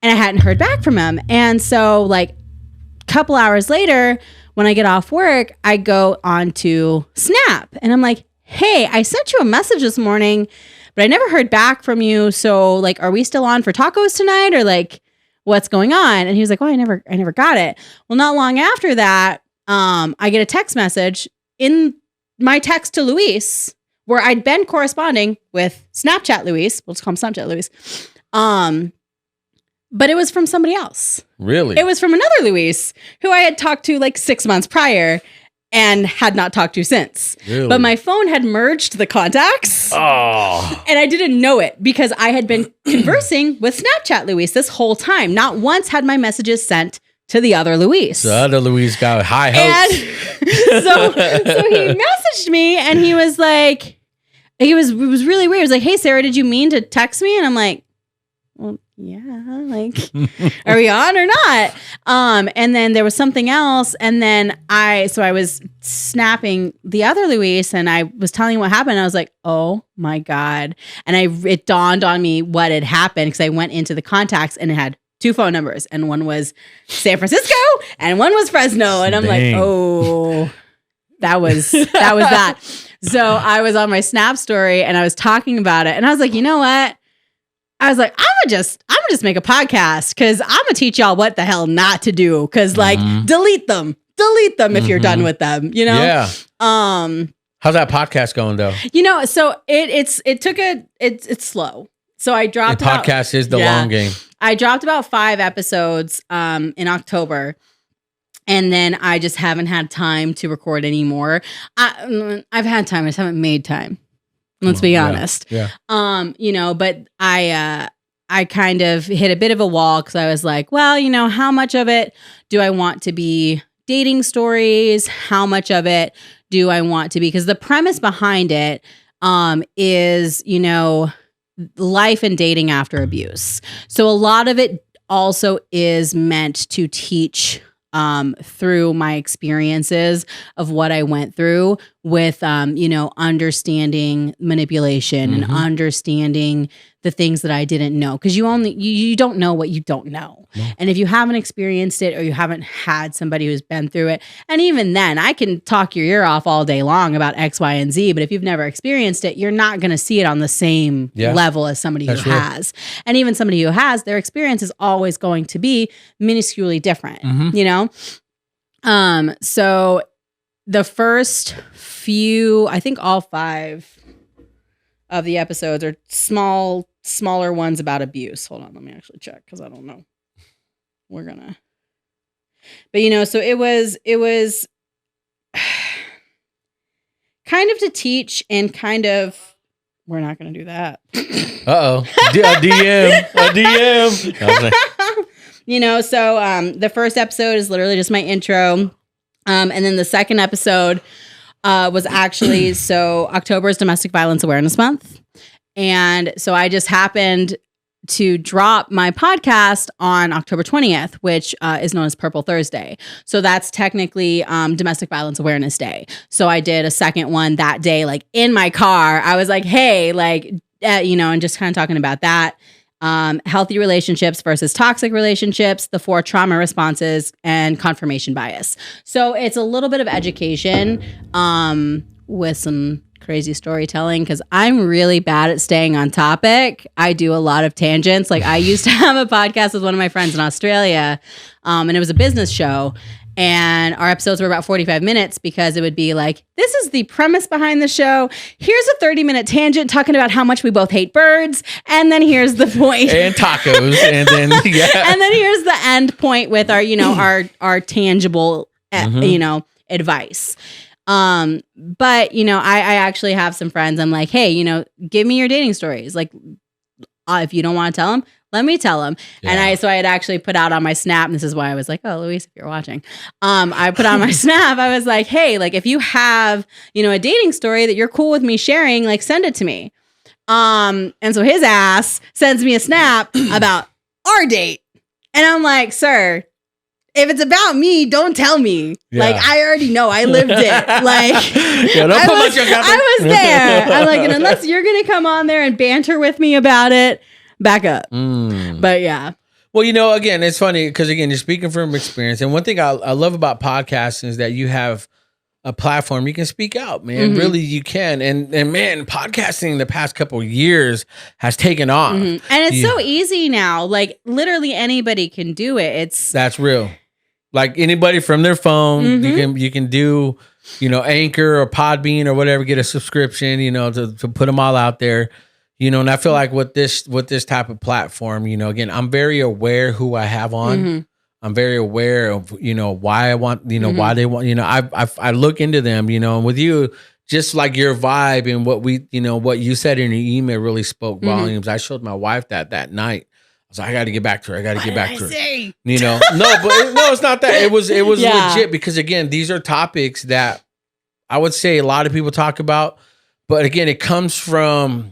and I hadn't heard back from him, and so like a couple hours later, when I get off work, I go onto Snap and I'm like, hey, I sent you a message this morning, but I never heard back from you. So like, are we still on for tacos tonight, or like what's going on? And he was like, well, I never got it. Well, not long after that, I get a text message in my text to Luis where I'd been corresponding with Snapchat Luis. We'll just call him Snapchat Luis. But it was from somebody else. Really? It was from another Luis who I had talked to like 6 months prior and had not talked to since. Really? But my phone had merged the contacts. Oh. And I didn't know it because I had been conversing with Snapchat Luis this whole time. Not once had my messages sent to the other Luis. The other Luis got high hopes. And so he messaged me and he was like, it was really weird. He was like, hey, Sarah, did you mean to text me? And I'm like, well, yeah, like, are we on or not? And then there was something else. And then I was snapping the other Luis and I was telling him what happened. I was like, oh my God. And it dawned on me what had happened because I went into the contacts and it had 2 phone numbers and one was San Francisco and one was Fresno. And I'm like, oh, that was that. So I was on my Snap story and I was talking about it and I was like, you know what? I was like, I'm gonna just make a podcast because I'm gonna teach y'all what the hell not to do. Cause like delete them if you're done with them, you know? Yeah. How's that podcast going though? You know, so it's slow. So I dropped the podcast is the long game. I dropped about 5 episodes in October. And then I just haven't had time to record anymore. I've had time, I just haven't made time. Let's be honest. Yeah. You know, but I kind of hit a bit of a wall because I was like, well, you know, how much of it do I want to be dating stories? How much of it do I want to be? Because the premise behind it is, you know, life and dating after abuse. So a lot of it also is meant to teach through my experiences of what I went through with, you know, understanding manipulation and understanding the things that I didn't know. Because you don't know what you don't know. Yeah. And if you haven't experienced it or you haven't had somebody who's been through it, and even then I can talk your ear off all day long about X, Y, and Z, but if you've never experienced it, you're not going to see it on the same level as somebody who has. And even somebody who has, their experience is always going to be minusculely different, you know? So the first few, I think all 5 of the episodes are smaller ones about abuse. Hold on, let me actually check because I don't know. But you know, so it was kind of to teach and kind of, we're not going to do that. Uh-oh. A DM. You know, so the first episode is literally just my intro. And then the second episode was actually, so October is Domestic Violence Awareness Month. And so I just happened to drop my podcast on October 20th, which is known as Purple Thursday. So that's technically Domestic Violence Awareness Day. So I did a second one that day, like in my car. I was like, hey, like, you know, and just kind of talking about that. Healthy relationships versus toxic relationships, the 4 trauma responses, and confirmation bias. So it's a little bit of education with some crazy storytelling because I'm really bad at staying on topic. I do a lot of tangents. Like I used to have a podcast with one of my friends in Australia, and it was a business show. And our episodes were about 45 minutes because it would be like, this is the premise behind the show. Here's a 30-minute tangent talking about how much we both hate birds. And then here's the point. And tacos. And then, And then here's the end point with our, you know, our tangible, you know, advice. But, you know, I actually have some friends. I'm like, hey, you know, give me your dating stories. Like, if you don't want to tell them, let me tell them. Yeah. And I had actually put out on my Snap, and this is why I was like, oh, Luis, if you're watching, I put on my Snap, I was like, hey, like if you have, you know, a dating story that you're cool with me sharing, like send it to me. And so his ass sends me a Snap about our date. And I'm like, sir, if it's about me, don't tell me. Yeah. Like, I already know. I lived it. Like, I was there. I'm like, and unless you're going to come on there and banter with me about it, back up. But yeah. Well, you know, again, it's funny because, again, you're speaking from experience. And one thing I love about podcasting is that you have a platform. You can speak out, man. Really, you can. And man, podcasting the past couple of years has taken off. And it's so easy now. Like, literally anybody can do it. That's real. Like anybody from their phone, you can do, Anchor or Podbean or whatever, get a subscription, to put them all out there, and I feel like with this type of platform, again, I'm very aware who I have on. I'm very aware of, why I want, why they want, I look into them, and with you, just like your vibe and what you said in your email really spoke volumes. I showed my wife that night. I was like, I got to get back to her. No, it's not that. It was legit, because again, these are topics that I would say a lot of people talk about, but again, it comes from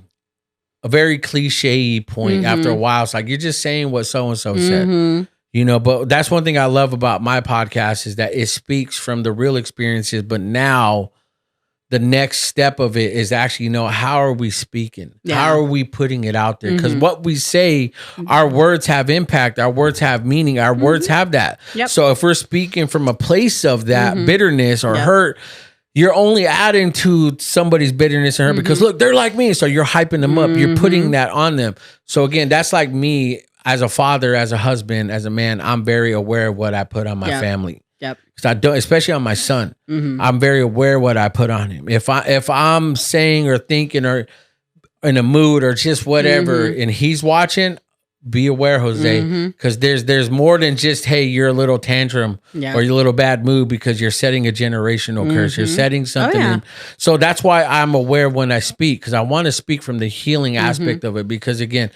a very cliche point. After a while. It's like, you're just saying what so-and-so said, but that's one thing I love about my podcast is that it speaks from the real experiences, but now the next step of it is actually, how are we speaking? Yeah. How are we putting it out there? Because what we say, our words have impact. Our words have meaning. Our words have that. Yep. So if we're speaking from a place of that bitterness or hurt, you're only adding to somebody's bitterness and hurt because, look, they're like me. So you're hyping them up. You're putting that on them. So again, that's like me as a father, as a husband, as a man. I'm very aware of what I put on my family. Yep. Because I don't, especially on my son, I'm very aware of what I put on him. If I'm saying or thinking or in a mood or just whatever, and he's watching, be aware, Jose, because there's more than just, hey, you're a little tantrum or your little bad mood, because you're setting a generational curse. You're setting something. In. So that's why I'm aware when I speak, because I want to speak from the healing aspect of it. Because again,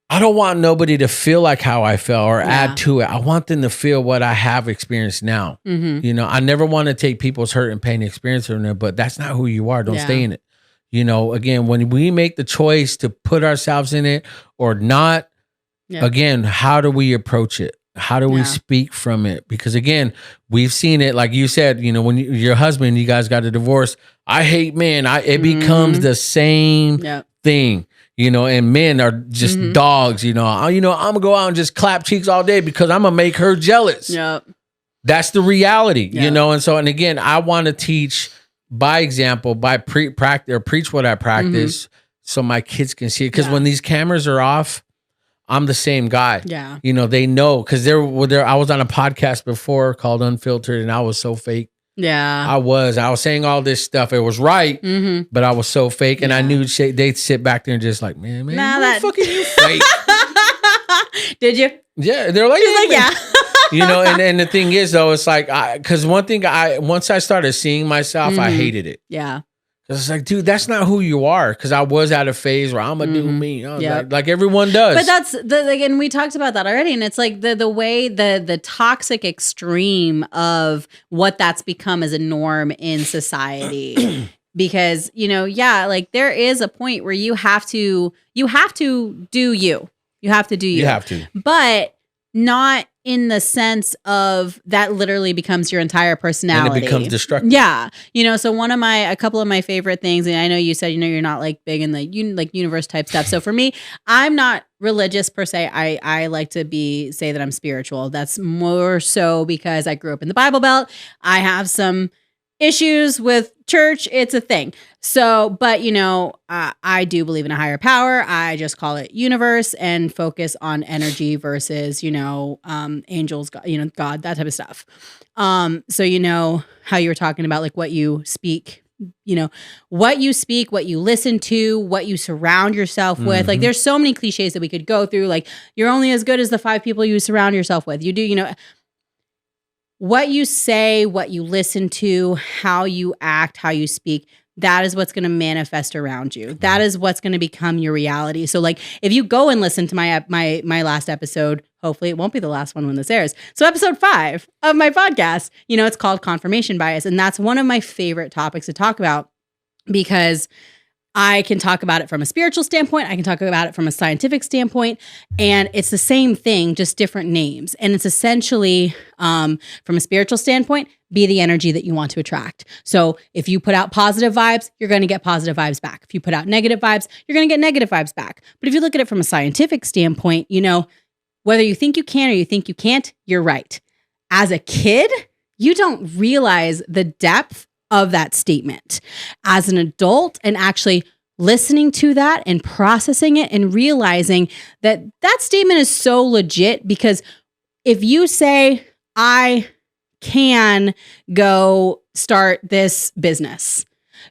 I don't want nobody to feel like how I felt or add to it. I want them to feel what I have experienced now. I never want to take people's hurt and pain experience from them, but that's not who you are. Don't stay in it. Again, when we make the choice to put ourselves in it or not, again, how do we approach it? How do we speak from it? Because again, we've seen it, like you said, when your husband, you guys got a divorce, I hate men. It becomes the same thing. And men are just dogs, I'm gonna go out and just clap cheeks all day because I'm gonna make her jealous. Yep. That's the reality, and again, I want to teach by example, by practice or preach what I practice so my kids can see it. Because when these cameras are off, I'm the same guy. Yeah. They know, because I was on a podcast before called Unfiltered, and I was so fake. Yeah, I was saying all this stuff. It was right, but I was so fake, and I knew they'd sit back there and just like, man, what the fuck are you fake? Did you? Yeah, they're like, and the thing is though, it's like, because one thing once I started seeing myself, I hated it. Yeah. It's like, dude, that's not who you are. Because I was at a phase where I'm gonna do me, like everyone does. But that's and we talked about that already. And it's like the way the toxic extreme of what that's become as a norm in society. Because like there is a point where you have to do you. You have to do you. You have to, but not in the sense of that literally becomes your entire personality. And it becomes destructive. Yeah. So a couple of my favorite things, and I know you said, you're not like big in the universe type stuff. So for me, I'm not religious per se. I like to say that I'm spiritual. That's more so because I grew up in the Bible Belt. I have some issues with church. It's a thing. So, but I do believe in a higher power. I just call it universe and focus on energy versus, angels, God, that type of stuff. So, how you were talking about like what you speak, what you speak, what you listen to, what you surround yourself with. Like there's so many cliches that we could go through. Like you're only as good as the 5 people you surround yourself with. You do, what you say, what you listen to, how you act, how you speak, that is what's going to manifest around you. That is what's going to become your reality. So like if you go and listen to my last episode, hopefully it won't be the last one when this airs. So episode 5 of my podcast, it's called Confirmation Bias. And that's one of my favorite topics to talk about because I can talk about it from a spiritual standpoint. I can talk about it from a scientific standpoint. And it's the same thing, just different names. And it's essentially, from a spiritual standpoint, be the energy that you want to attract. So if you put out positive vibes, you're going to get positive vibes back. If you put out negative vibes, you're going to get negative vibes back. But if you look at it from a scientific standpoint, whether you think you can or you think you can't, you're right. As a kid, you don't realize the depth of that statement. As an adult and actually listening to that and processing it and realizing that that statement is so legit, because if you say, I can go start this business.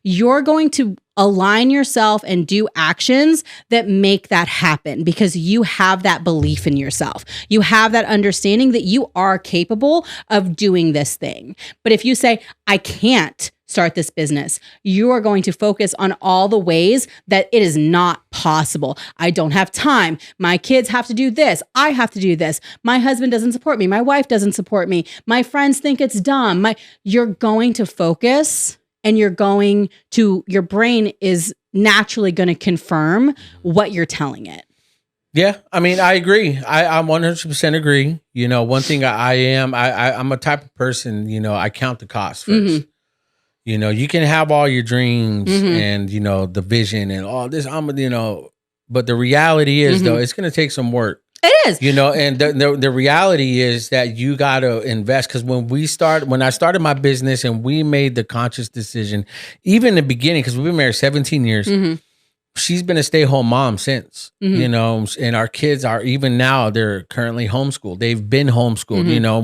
You're going to align yourself and do actions that make that happen because you have that belief in yourself. You have that understanding that you are capable of doing this thing. But if you say, I can't start this business, you are going to focus on all the ways that it is not possible. I don't have time. My kids have to do this. I have to do this. My husband doesn't support me. My wife doesn't support me. My friends think it's dumb. You're going to focus, and your brain is naturally going to confirm what you're telling it. Yeah, I mean, I agree. I'm 100% agree. You know, one thing I'm a type of person, you know, I count the cost first. Mm-hmm. You know, you can have all your dreams and, you know, the vision and all this, but the reality is, though, it's going to take some work. It is. You know, and the reality is that you got to invest, because when I started my business and we made the conscious decision, even in the beginning, because we've been married 17 years, she's been a stay-at-home mom since, you know, and our kids are, even now, they're currently homeschooled. They've been homeschooled, you know,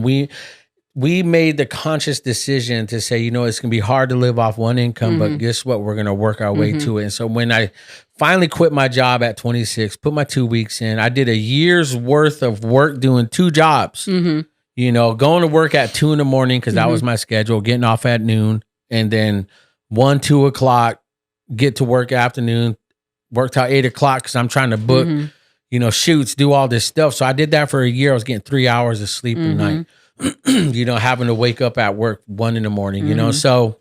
we made the conscious decision to say, you know, it's going to be hard to live off one income, but guess what? We're going to work our way to it. And so when I finally quit my job at 26, put my 2 weeks in, I did a year's worth of work doing 2 jobs, you know, going to work at 2 a.m. because that was my schedule, getting off at noon, and then 1, 2 o'clock, get to work afternoon, worked out 8 o'clock because I'm trying to book, you know, shoots, do all this stuff. So I did that for a year. I was getting 3 hours of sleep a night. You know, having to wake up at work 1 a.m, you know, so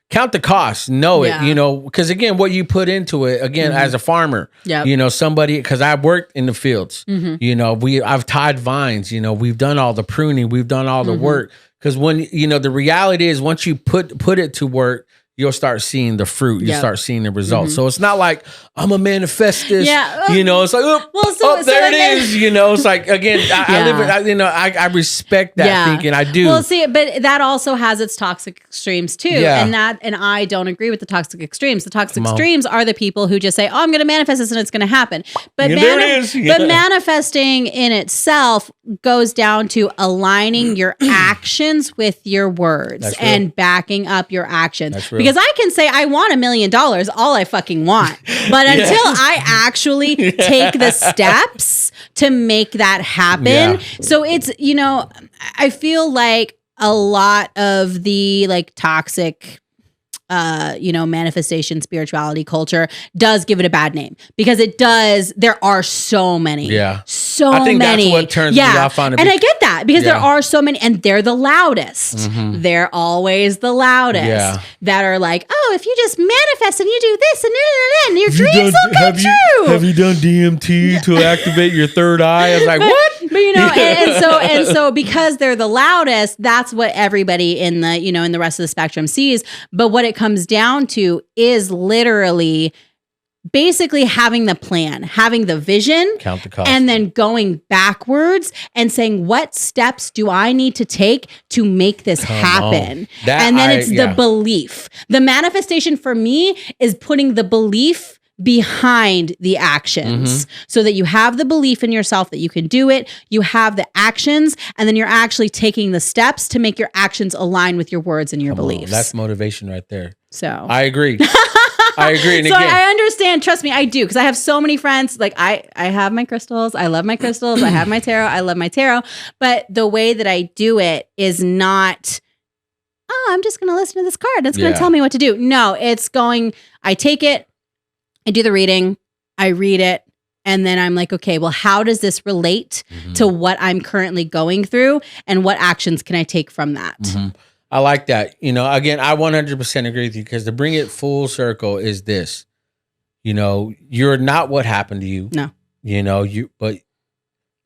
count the costs, know it, you know, because again, what you put into it, again, as a farmer, you know, somebody, because I worked in the fields, you know, I've tied vines, you know, we've done all the pruning, we've done all the work, because when, you know, the reality is once you put it to work, you'll start seeing the fruit. You start seeing the results. So it's not like I'm a manifest this. You know, it's like, there it is. You know, it's like, again, I live in, I respect that thinking. I do. Well, see, but that also has its toxic extremes too. And I don't agree with the toxic extremes. The toxic extremes are the people who just say, oh, I'm going to manifest this and it's going to happen. But, there it is. But manifesting in itself goes down to aligning your actions with your words and backing up your actions. That's real. Because I can say I want $1 million, all I fucking want. But until I actually take the steps to make that happen. So it's, you know, I feel like a lot of the like toxic you know, manifestation, spirituality culture does give it a bad name because it does. There are so many. So many. I think that's what turns me off on it. And I get that because there are so many and they're the loudest. They're always the loudest that are like, oh, if you just manifest and you do this and your dreams will come true. Have you done DMT to activate your third eye? I was like, what? But you know, and so because they're the loudest, that's what everybody in the, you know, in the rest of the spectrum sees. But what it comes down to is literally basically having the plan, having the vision, count the cost, and then going backwards and saying, what steps do I need to take to make this happen? And then it's the belief. The manifestation for me is putting the belief behind the actions so that you have the belief in yourself that you can do it, you have the actions, and then you're actually taking the steps to make your actions align with your words and your beliefs. That's motivation right there. So I agree. I agree. And so again, I understand. Trust me, I do. Because I have so many friends. Like I have my crystals. I love my crystals. I have my tarot. I love my tarot. But the way that I do it is not, oh, I'm just going to listen to this card. It's going to tell me what to do. No, it's going, I take it, I do the reading, I read it, and then I'm like, okay, well, how does this relate to what I'm currently going through, and what actions can I take from that? I like that. You know, again, I 100% agree with you because to bring it full circle is this. You know, you're not what happened to you. No. You know, but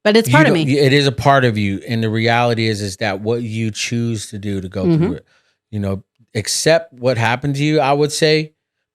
it's part of me. It is a part of you, and the reality is that what you choose to do to go through it. You know, accept what happened to you, I would say.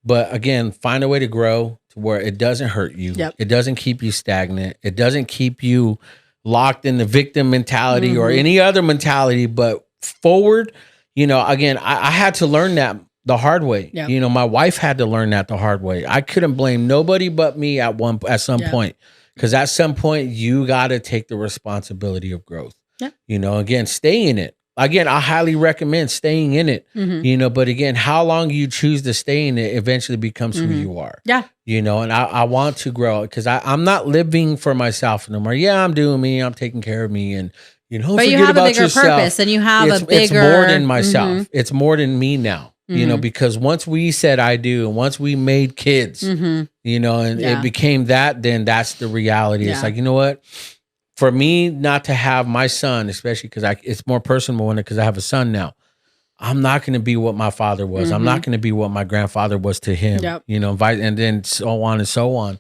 But again, find a way to grow to where it doesn't hurt you. It doesn't keep you stagnant. It doesn't keep you locked in the victim mentality or any other mentality, but forward. You know, again, I had to learn that the hard way. You know, my wife had to learn that the hard way. I couldn't blame nobody but me at some point. Because at some point, you got to take the responsibility of growth. Yeah. You know, again, stay in it. Again, I highly recommend staying in it, you know, but again, how long you choose to stay in it eventually becomes who you are. Yeah. You know, and I want to grow because I'm not living for myself no more. Yeah, I'm doing me. I'm taking care of me. And, you know, but you have a bigger purpose and you have a bigger. It's more than myself. It's more than me now, you know, because once we said I do and once we made kids, you know, and it became that, then that's the reality. It's like, you know what? For me not to have my son, especially because it's more personal because I have a son now. I'm not going to be what my father was. I'm not going to be what my grandfather was to him, you know, and then so on and so on.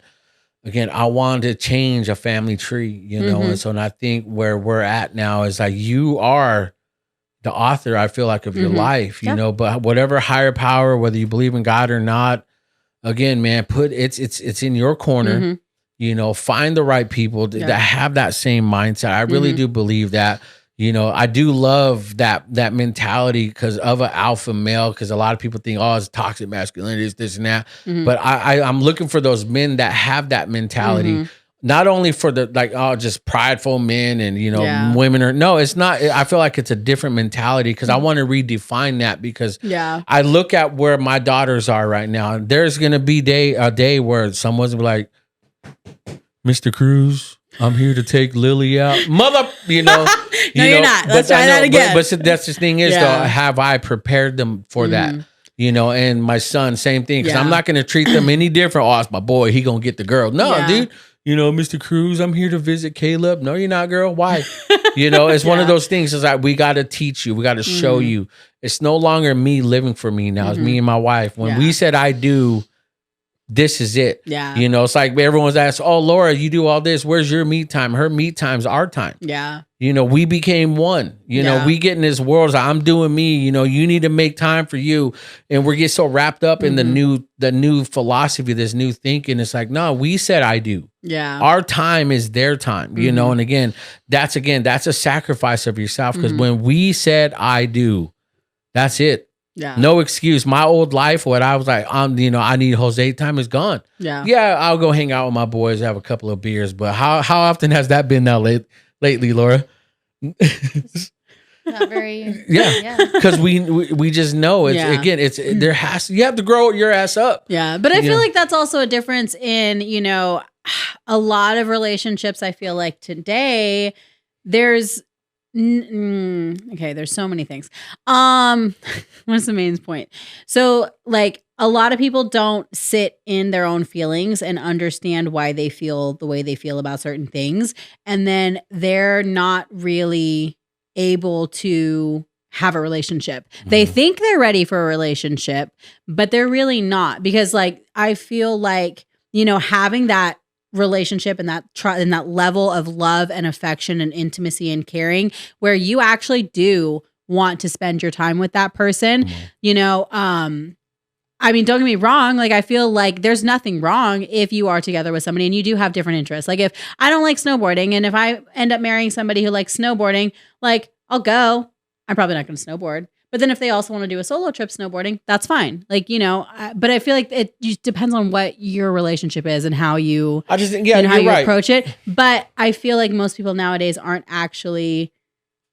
Again, I wanted to change a family tree, you know, and so and I think where we're at now is like you are the author, I feel like, of your life, you know, but whatever higher power, whether you believe in God or not, again, man, it's in your corner. You know, find the right people that have that same mindset. I really do believe that. You know, I do love that mentality because of an alpha male. Because a lot of people think, oh, it's toxic masculinity, it's this and that. But I'm looking for those men that have that mentality. Not only for the just prideful men and you know women are no, it's not. I feel like it's a different mentality because I want to redefine that because I look at where my daughters are right now. There's gonna be a day where someone's gonna be like, Mr. Cruz, I'm here to take Lily out. Mother, you know. No, you're not. Let's try that again. But that's the thing is, though, have I prepared them for that? You know, and my son, same thing. Because I'm not going to treat them any different. Oh, it's my boy. He going to get the girl. No, dude. You know, Mr. Cruz, I'm here to visit Caleb. No, you're not, girl. Why? You know, it's one of those things. It's like, we got to teach you. We got to show you. It's no longer me living for me now. It's me and my wife. When we said I do, this is it. Yeah. You know, it's like everyone's asked, oh, Laura, you do all this. Where's your me time? Her me time's our time. Yeah. You know, we became one. You know, we get in this world. Like, I'm doing me. You know, you need to make time for you. And we get so wrapped up in the new philosophy, this new thinking. It's like, no, we said I do. Yeah. Our time is their time, you know? And again, that's a sacrifice of yourself. Because when we said I do, that's it. Yeah. No excuse. My old life, what I was like, you know, I need Jose time is gone. Yeah. Yeah, I'll go hang out with my boys, have a couple of beers. But how often has that been now lately, Laura? Not very. Yeah. Because we just know it's again, you have to grow your ass up. Yeah. But I feel like that's also a difference in, you know, a lot of relationships. I feel like today there's there's so many things. What's the main point? So like a lot of people don't sit in their own feelings and understand why they feel the way they feel about certain things. And then they're not really able to have a relationship. They think they're ready for a relationship, but they're really not. Because like, I feel like, you know, having that relationship and that level of love and affection and intimacy and caring where you actually do want to spend your time with that person, you know, I mean, don't get me wrong. Like, I feel like there's nothing wrong if you are together with somebody and you do have different interests. Like if I don't like snowboarding and if I end up marrying somebody who likes snowboarding, like I'll go. I'm probably not going to snowboard. But then if they also want to do a solo trip snowboarding, that's fine. Like, you know, but I feel like it just depends on what your relationship is and how you, how you approach it. But I feel like most people nowadays aren't actually,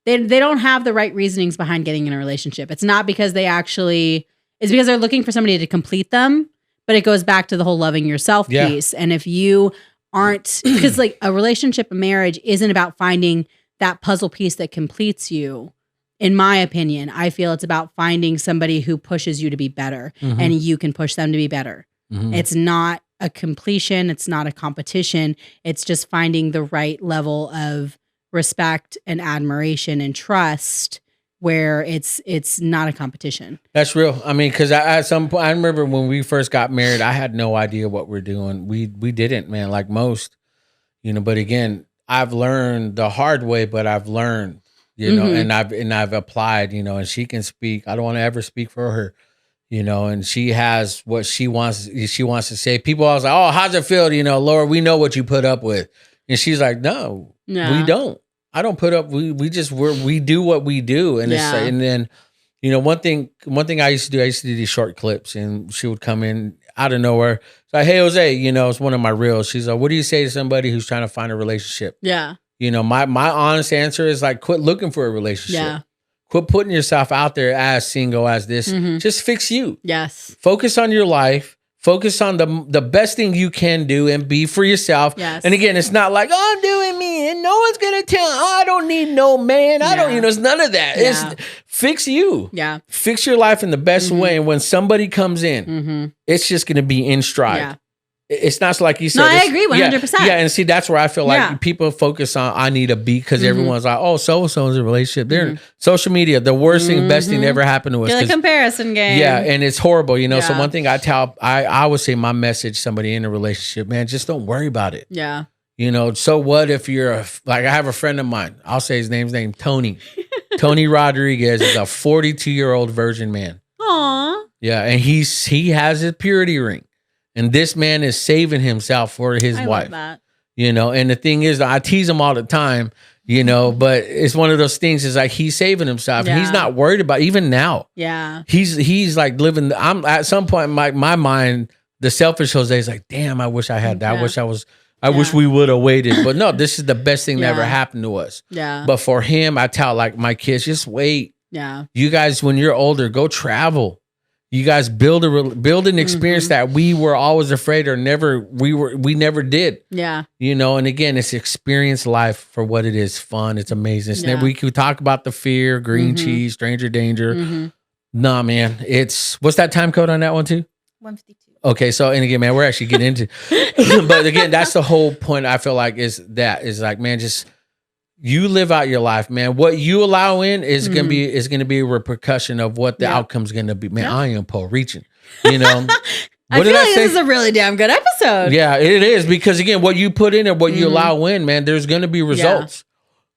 they don't have the right reasonings behind getting in a relationship. It's not because it's because they're looking for somebody to complete them, but it goes back to the whole loving yourself piece. And if you aren't, because like a relationship, a marriage isn't about finding that puzzle piece that completes you. In my opinion, I feel it's about finding somebody who pushes you to be better and you can push them to be better. It's not a completion. It's not a competition. It's just finding the right level of respect and admiration and trust where it's not a competition. That's real. I mean, because at some point, I remember when we first got married, I had no idea what we're doing. We didn't, man, like most, you know, but again, I've learned the hard way, but I've learned. You know, and I've applied, you know, and she can speak. I don't want to ever speak for her, you know, and she has what she wants to say. People always like, oh, how's it feel? You know, Laura, we know what you put up with. And she's like, no, we don't. I don't put up. We do what we do. And it's like, and then, you know, one thing I used to do these short clips and she would come in out of nowhere. So, hey, Jose, you know, it's one of my reels. She's like, what do you say to somebody who's trying to find a relationship? Yeah. You know, my honest answer is like, quit looking for a relationship. Yeah. Quit putting yourself out there as single as this. Just fix you. Yes. Focus on your life. Focus on the best thing you can do and be for yourself. Yes. And again, it's not like, oh, I'm doing me and no one's going to tell. Oh, I don't need no man. I don't, it's none of that. Yeah. It's fix you. Yeah. Fix your life in the best way. And when somebody comes in, it's just going to be in stride. Yeah. It's not like you said. No, I agree 100%. Yeah, and see, that's where I feel like people focus on, I need a beat because everyone's like, oh, so-and-so's in a relationship. They're social media, the worst thing, best thing that ever happened to us. It's a comparison game. Yeah, and it's horrible, So one thing I would say my message, somebody in a relationship, man, just don't worry about it. Yeah. So what if you're like, I have a friend of mine, I'll say his name's Tony. Tony Rodriguez is a 42-year-old virgin man. Aw. Yeah, and he has his purity ring. And this man is saving himself for his wife. Love that. And the thing is, I tease him all the time, but it's one of those things is like, he's saving himself. Yeah. He's not worried about, even now. Yeah. He's like living, I'm at some point in my mind, the selfish Jose is like, damn, I wish I had that. Yeah. I wish we would have waited. But no, this is the best thing that ever Yeah. happened to us. Yeah. But for him, I tell like my kids, just wait. Yeah. You guys, when you're older, go travel. You guys build an experience that we were always afraid or we never did. Yeah. And again, it's experience life for what it is. Fun. It's amazing. It's never, we could talk about the fear, green cheese, stranger danger. Nah, man. What's that time code on that one too? 152. Okay. So, and again, man, we're actually getting into, but again, that's the whole point. I feel like is like, man, just, you live out your life, man. What you allow in is gonna be a repercussion of what the outcome's gonna be. Man, I am Paul reaching. I feel like this is a really damn good episode. Yeah, it is, because again, what you put in and what you allow in, man, there's gonna be results.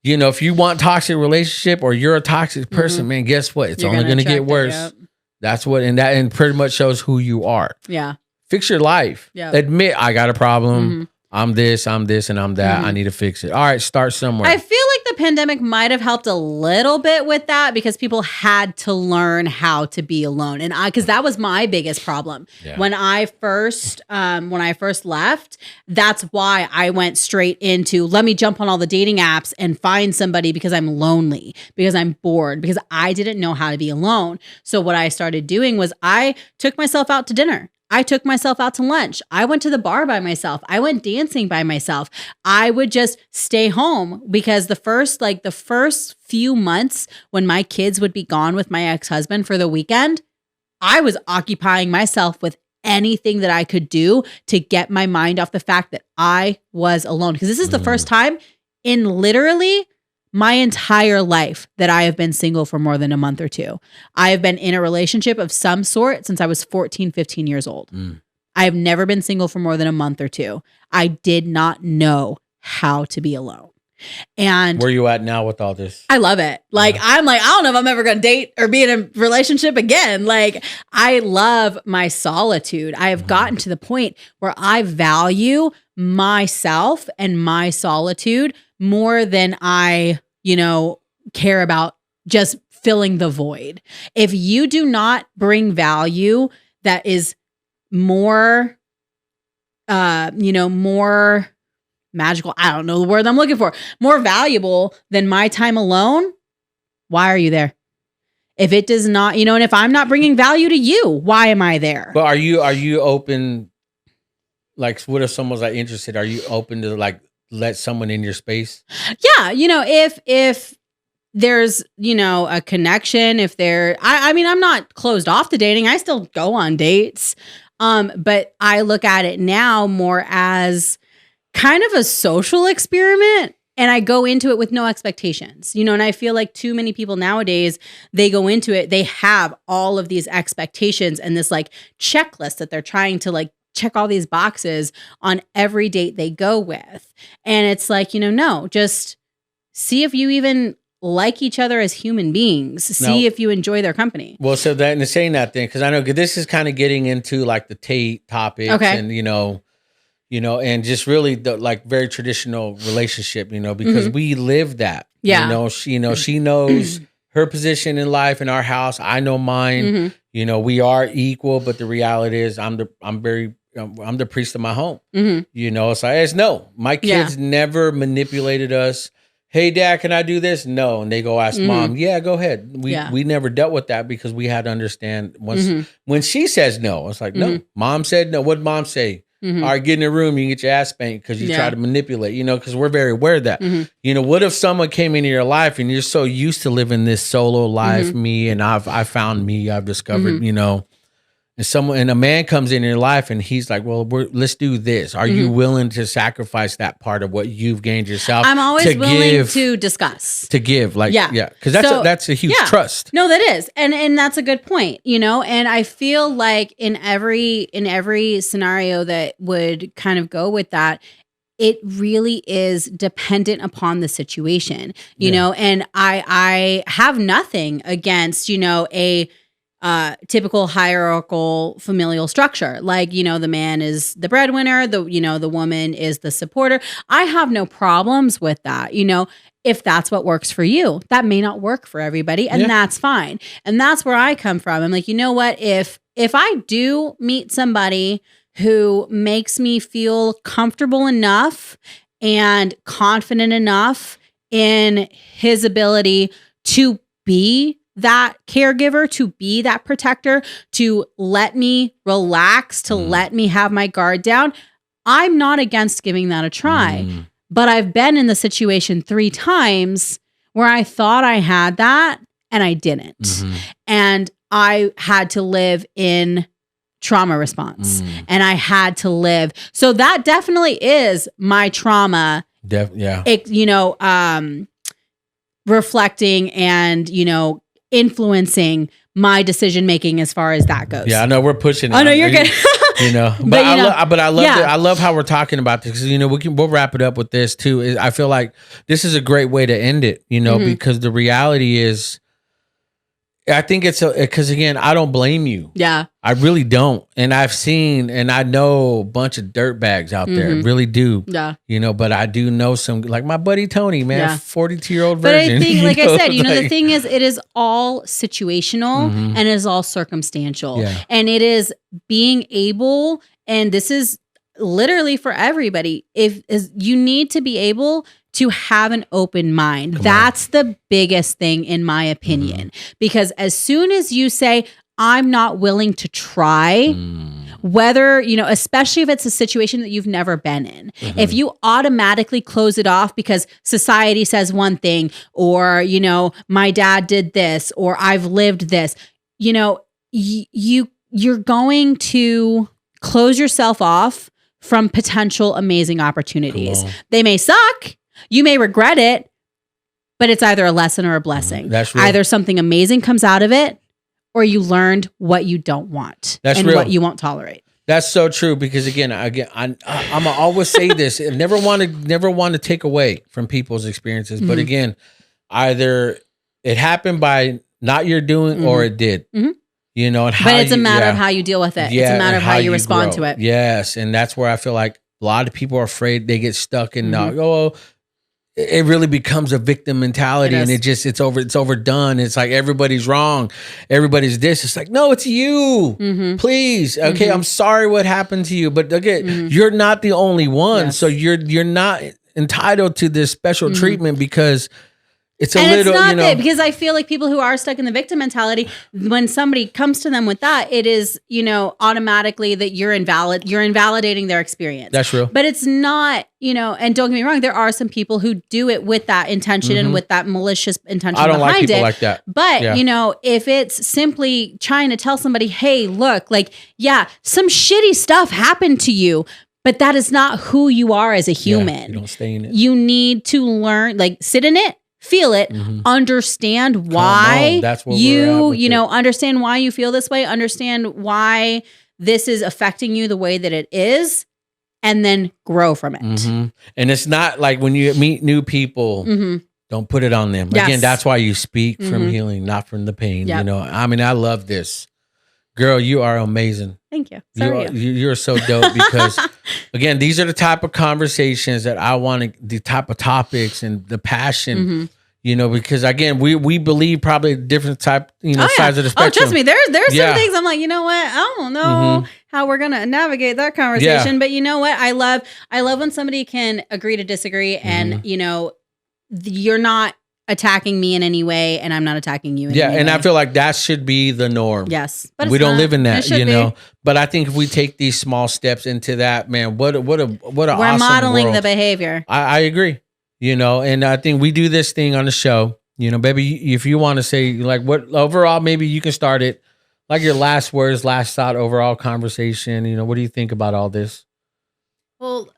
If you want toxic relationship or you're a toxic person, man, guess what? It's only gonna get worse. That's what, and pretty much shows who you are. Yeah. Fix your life. Yeah. Admit I got a problem. I'm this, and I'm that. I need to fix it. All right, start somewhere. I feel like the pandemic might have helped a little bit with that because people had to learn how to be alone. And because that was my biggest problem. Yeah. When I first left, that's why I went straight into, let me jump on all the dating apps and find somebody because I'm lonely, because I'm bored, because I didn't know how to be alone. So what I started doing was I took myself out to dinner. I took myself out to lunch. I went to the bar by myself. I went dancing by myself. I would just stay home because the first few months when my kids would be gone with my ex-husband for the weekend, I was occupying myself with anything that I could do to get my mind off the fact that I was alone. Because this is the first time in literally my entire life that I have been single for more than a month or two. I have been in a relationship of some sort since I was 14, 15 years old. I have never been single for more than a month or two. I did not know how to be alone. And where you at now with all this? I love it. Like, I'm like, I don't know if I'm ever going to date or be in a relationship again. Like, I love my solitude. I have gotten to the point where I value myself and my solitude more than I, care about just filling the void. If you do not bring value that is more, more magical, I don't know the word I'm looking for, more valuable than my time alone, why are you there? If it does not, and if I'm not bringing value to you, why am I there? But are you open? Like, what if someone's like interested? Are you open to like let someone in your space? Yeah, if there's a connection, if there, I mean, I'm not closed off to dating. I still go on dates, but I look at it now more as kind of a social experiment. And I go into it with no expectations, and I feel like too many people nowadays, they go into it, they have all of these expectations and this like checklist that they're trying to like check all these boxes on every date they go with. And it's like, no, just see if you even like each other as human beings, see if you enjoy their company. Well, so that, and saying that thing, because I know this is kind of getting into like the Tate topics and, and just really the like very traditional relationship, because we live that. Yeah. She knows her position in life in our house. I know mine. We are equal, but the reality is I'm very I'm the priest of my home. You know, so it's no. My kids never manipulated us. Hey, Dad, can I do this? No. And they go ask Mom. Yeah, go ahead. We never dealt with that because we had to understand when she says no, it's like, no, Mom said no. What did Mom say? All right, get in the room. You can get your ass spanked because you try to manipulate, you know, because we're very aware of that. You know, what if someone came into your life and you're so used to living this solo life, me, and I found me, I've discovered, you know, and a man comes in your life and he's like, well, let's do this. Are you willing to sacrifice that part of what you've gained yourself? I'm always willing to discuss. To give. Like, because that's a huge trust. No, that is. And that's a good point, you know? And I feel like in every scenario that would kind of go with that, it really is dependent upon the situation, you know? And I have nothing against, you know, a typical hierarchical familial structure. Like, you know, the man is the breadwinner, the woman is the supporter. I have no problems with that, you know, if that's what works for you. That may not work for everybody, and that's fine. And that's where I come from. I'm like, you know what, if I do meet somebody who makes me feel comfortable enough and confident enough in his ability to be that caregiver, to be that protector, to let me relax, to let me have my guard down, I'm not against giving that a try. But I've been in the situation 3 times where I thought I had that and I didn't. And I had to live in trauma response and I had to live. So that definitely is my trauma. You know, reflecting and, you know, influencing my decision making as far as that goes. Yeah, I know we're pushing it. Oh no, you're good. You know, but I love how we're talking about this because, you know, we'll wrap it up with this too. I feel like this is a great way to end it, you know, because the reality is, I think it's because again, I don't blame you. Yeah, I really don't. And I've seen and I know a bunch of dirtbags out there, really do. Yeah, you know, but I do know some, like my buddy Tony, man, 42-year-old virgin. But I think, like I said, you know, the thing is, it is all situational and it is all circumstantial, and it is being able, and this is literally for everybody. You need to be able to have an open mind. That's the biggest thing in my opinion, because as soon as you say, I'm not willing to try, whether, you know, especially if it's a situation that you've never been in, if you automatically close it off because society says one thing, or, you know, my dad did this, or I've lived this, you know, you're going to close yourself off from potential amazing opportunities. They may suck. You may regret it, but it's either a lesson or a blessing. That's real. Either something amazing comes out of it, or you learned what you don't want what you won't tolerate. That's so true. Because again, I'm gonna always say this: never want to take away from people's experiences. But again, either it happened by not your doing, or it did. You know, and but it's a matter of how you deal with it. It's a matter of how you respond to it. Yes, and that's where I feel like a lot of people are afraid they get stuck in it really becomes a victim mentality, and it's overdone. It's like everybody's wrong, everybody's this. It's like, no, it's you. Please, okay, I'm sorry what happened to you, but again, you're not the only one. So you're not entitled to this special treatment because it's not that, because I feel like people who are stuck in the victim mentality, when somebody comes to them with that, it is, you know, automatically that you're invalidating their experience. That's real. But it's not, you know, and don't get me wrong, there are some people who do it with that intention and with that malicious intention behind it. I don't like people like that. But, you know, if it's simply trying to tell somebody, hey, look, like, yeah, some shitty stuff happened to you, but that is not who you are as a human. You don't stay in it. You need to learn, like, sit in it. Feel it, understand why understand why you feel this way, understand why this is affecting you the way that it is, and then grow from it. And it's not like when you meet new people, don't put it on them. Yes. Again, that's why you speak from healing, not from the pain. You know, I mean, I love this. Girl, you are amazing. Thank you. You're so dope because, again, these are the type of conversations that I want to, the type of topics and the passion, You know, because again, we believe probably different type, sides of the spectrum. Oh, trust me, there's some things I'm like, you know what? I don't know how we're gonna navigate that conversation. Yeah. But you know what? I love when somebody can agree to disagree, and you're not attacking me in any way, and I'm not attacking you in any way. And I feel like that should be the norm. Yes. But we don't live in that, But I think if we take these small steps into that, man, what a we're awesome modeling world. The behavior. I agree. And I think we do this thing on the show, baby, if you want to say like what overall, maybe you can start it like your last words, last thought, overall conversation. What do you think about all this? Well,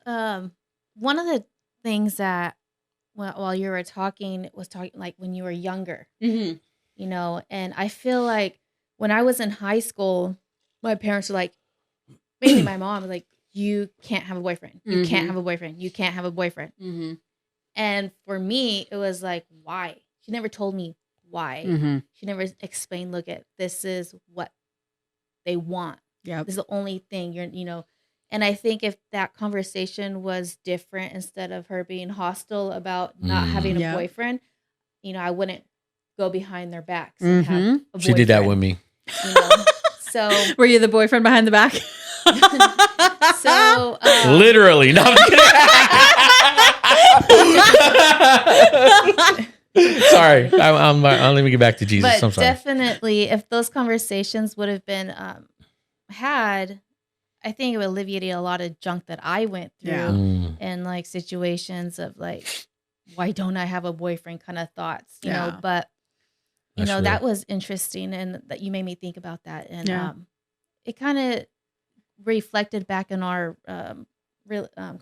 one of the things that while you were talking like when you were younger, and I feel like when I was in high school, my parents were like, mainly my mom was like, you can't have a boyfriend. You can't have a boyfriend. You can't have a boyfriend. Mm-hmm. And for me, it was like, why? She never told me why. Mm-hmm. She never explained, look, this is what they want. Yeah. This is the only thing and I think if that conversation was different, instead of her being hostile about not having a boyfriend, I wouldn't go behind their backs and have a boyfriend. She did that with me. So were you the boyfriend behind the back? So literally, no. Sorry, let me get back to Jesus. But I'm sorry. Definitely, if those conversations would have been had, I think it would alleviate a lot of junk that I went through and like situations of like, why don't I have a boyfriend kind of thoughts, you know? But that was interesting, and that you made me think about that, and it kind of reflected back in our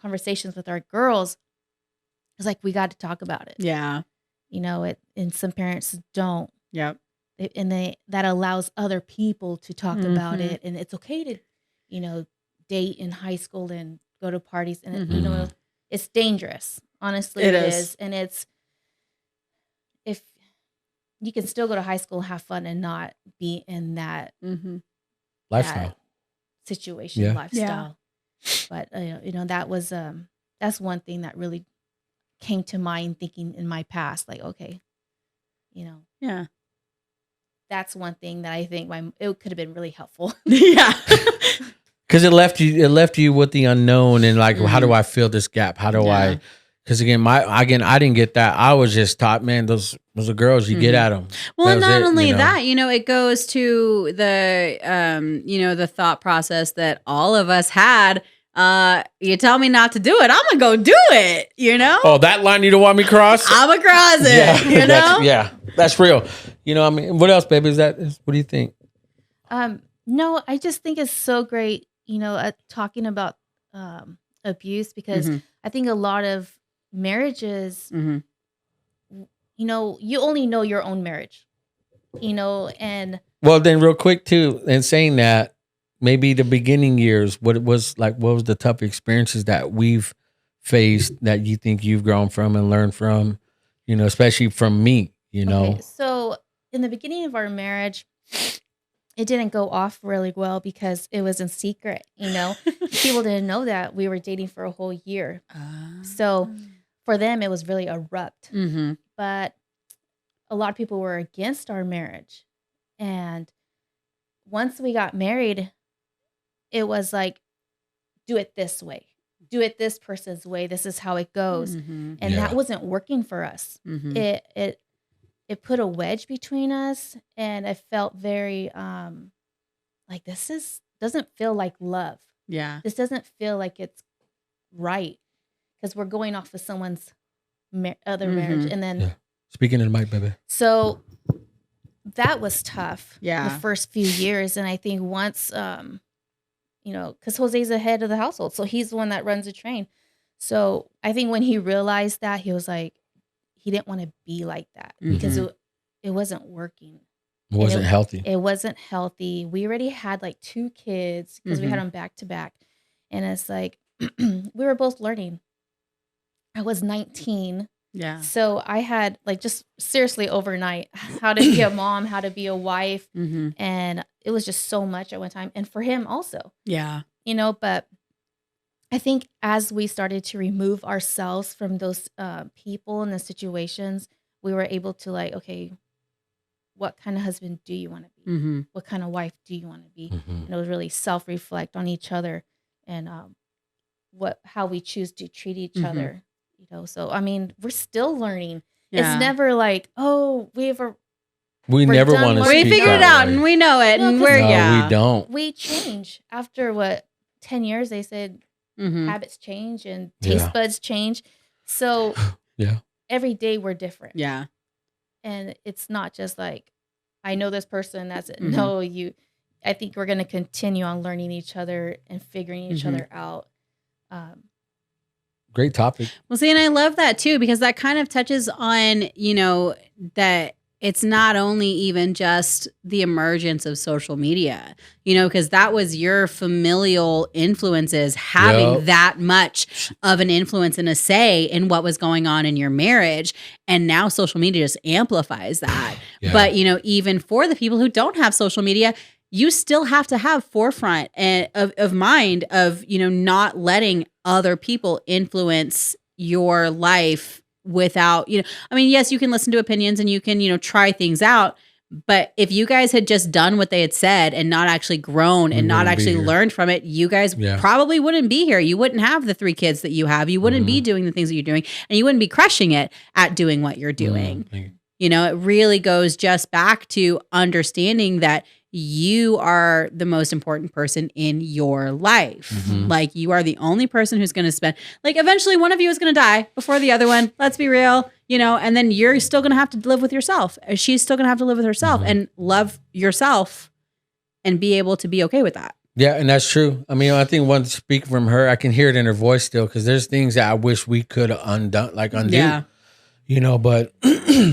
conversations with our girls. It's like, we got to talk about it. Yeah. And some parents don't. Yep. And that allows other people to talk about it. And it's okay to, date in high school and go to parties. And, it's dangerous. Honestly, it is. And if you can still go to high school and have fun and not be in that lifestyle situation, lifestyle. But, that was, that's one thing that really came to mind thinking in my past, like, okay, that's one thing that I think it could have been really helpful. Yeah. Because it left you with the unknown, and like, how do I fill this gap? How do I? Because again, I didn't get that. I was just taught, man, those are girls. You get at them. Well, not only that, it goes to the the thought process that all of us had. You tell me not to do it, I'm gonna go do it. Oh, that line you don't want me to cross? I'm gonna cross it. That's real. I mean, what else, baby? What do you think? No, I just think it's so great, talking about abuse, because I think a lot of marriages, you only know your own marriage, and well, then real quick too, and saying that, maybe the beginning years, what was the tough experiences that we've faced that you think you've grown from and learned from, especially from me, Okay, so in the beginning of our marriage, it didn't go off really well because it was in secret, People didn't know that we were dating for a whole year. So for them, it was really abrupt. But a lot of people were against our marriage. And once we got married, it was like, do it this way. Do it this person's way. This is how it goes. And that wasn't working for us. It put a wedge between us, and I felt very like doesn't feel like love. Yeah. This doesn't feel like it's right, because we're going off of someone's other marriage. And then speaking in the mic, baby. So that was tough. Yeah. The first few years. And I think once because Jose's the head of the household, so he's the one that runs the train. So I think when he realized that, he was like, he didn't want to be like that, because it wasn't working. It wasn't healthy. It wasn't healthy. We already had like 2 kids because we had them back to back. And it's like, we were both learning. I was 19. Yeah. So I had like just seriously overnight how to be a mom, how to be a wife. And it was just so much at one time. And for him also. Yeah. But I think as we started to remove ourselves from those people and the situations, we were able to like, okay, what kind of husband do you want to be? Mm-hmm. What kind of wife do you want to be? Mhm. And it was really self-reflect on each other and how we choose to treat each Mhm. other. You know, so I mean, we're still learning. Yeah. It's never like, oh, We We're never done want to learning. We speak figured it that out way. and we know it No, and 'cause- we're, No, yeah. we don't. we change after what 10 years. They said Mhm. habits change and taste Yeah. buds change. So Yeah. every day we're different. Yeah. And it's not just like, I know this person, that's it. Mhm. No, I think we're going to continue on learning each other and figuring each Mhm. other out. Great topic. Well, see, and I love that too, because that kind of touches on, that it's not only even just the emergence of social media, because that was your familial influences having Yep. that much of an influence and a say in what was going on in your marriage. And now social media just amplifies that. Yeah. But, even for the people who don't have social media, you still have to have forefront of mind of, not letting other people influence your life without, yes, you can listen to opinions and you can, try things out. But if you guys had just done what they had said and not actually grown We and not wouldn't be actually here. learned from it, you guys Yeah. probably wouldn't be here. You wouldn't have the 3 kids that you have. You wouldn't be doing the things that you're doing, and you wouldn't be crushing it at doing what you're doing. Thank you. It really goes just back to understanding that you are the most important person in your life. Mhm. Like, you are the only person who's going to spend, like, eventually one of you is going to die before the other one. Let's be real, and then you're still going to have to live with yourself. She's still going to have to live with herself and love yourself and be able to be okay with that. Yeah, and that's true. I mean, I think once speaking from her, I can hear it in her voice still, because there's things that I wish we could have undo. Yeah. But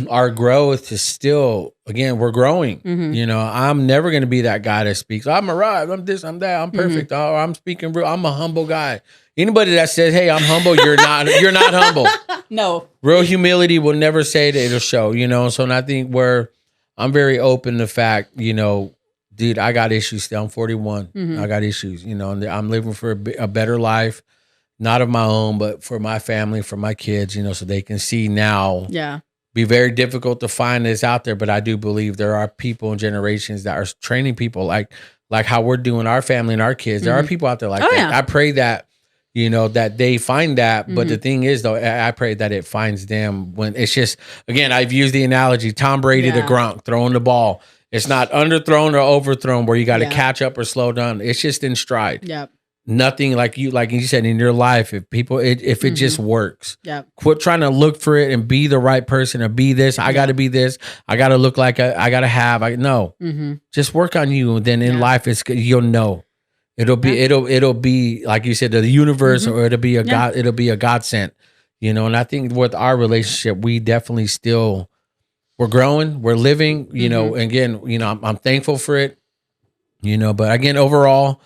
our growth is still, again, we're growing. Mhm. I'm never going to be that guy that speaks, I'm arrived, I'm this, I'm that, I'm perfect. Oh, I'm speaking real. I'm a humble guy. Anybody that says, hey, I'm humble, you're not humble. No. Real humility will never say that, it'll show, So, and I think I'm very open to the fact, dude, I got issues still. I'm 41. Mhm. I got issues, and I'm living for a better life. Not of my own, but for my family, for my kids, so they can see now. Yeah. Be very difficult to find this out there, but I do believe there are people and generations that are training people like how we're doing our family and our kids. There are people out there like Oh, that. yeah. I pray that, that they find that. But the thing is, though, I pray that it finds them when it's just, again, I've used the analogy, Tom Brady, the Yeah. Gronk, throwing the ball. It's not underthrown or overthrown where you got to Yeah. catch up or slow down. It's just in stride. Yep. Nothing like you said in your life. If it just works, Yep. quit trying to look for it and be the right person or be this. I got to be this. I got to look like I got to have. No, Mhm. just work on you. And then in Yeah. life, you'll know. It'll be it'll be like you said, the universe, or it'll be a God. It'll be a godsend. And I think with our relationship, we definitely still we're growing, we're living. Again, I'm thankful for it. But again, overall.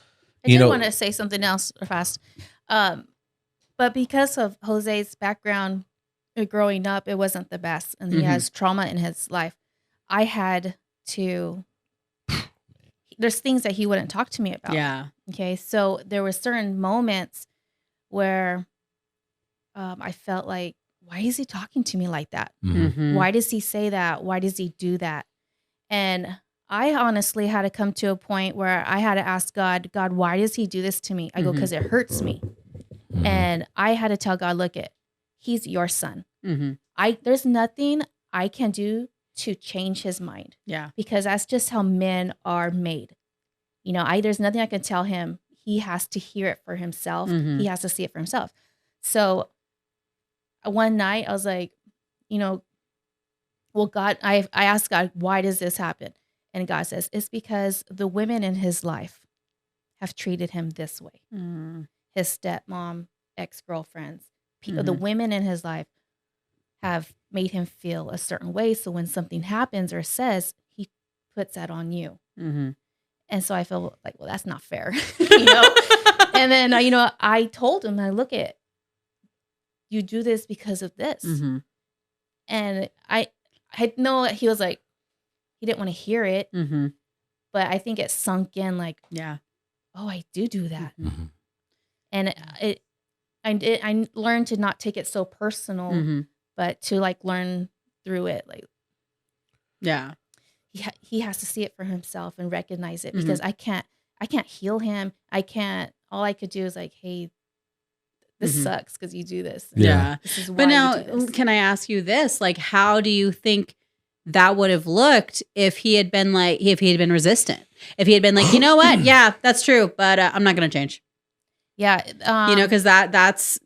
I did want to say something else fast. But because of Jose's background growing up, it wasn't the best. And he has trauma in his life. I had to, there's things that he wouldn't talk to me about. Yeah. Okay. So there were certain moments where I felt like, why is he talking to me like that? Mhm. Why does he say that? Why does he do that? And I honestly had to come to a point where I had to ask God, why does he do this to me? I go, because it hurts me. And I had to tell God, look, he's your son. Mhm. There's nothing I can do to change his mind, Yeah. because that's just how men are made. There's nothing I can tell him. He has to hear it for himself. Mhm. He has to see it for himself. So one night I was like, well, God, I asked God, why does this happen? And God says, it's because the women in his life have treated him this way. Mm. His stepmom, ex-girlfriends, the women in his life have made him feel a certain way. So when something happens or says, he puts that on you. Mhm. And so I feel like, well, that's not fair. And then, I told him, you do this because of this. Mhm. And I know he was like, he didn't want to hear it, Mhm. but I think it sunk in like, Yeah. oh, I do that. Mhm. And I learned to not take it so personal, Mhm. but to like learn through it. Like, Yeah. he has to see it for himself and recognize it, Mhm. because I can't heal him. All I could do is like, hey, this Mhm. sucks because you do this. Yeah. This is why But now, you do this. can I ask you this? Like, how do you think that would have looked if he had been resistant? If he had been like, you know what? Yeah, that's true, but I'm not going to change. Yeah. Because that's,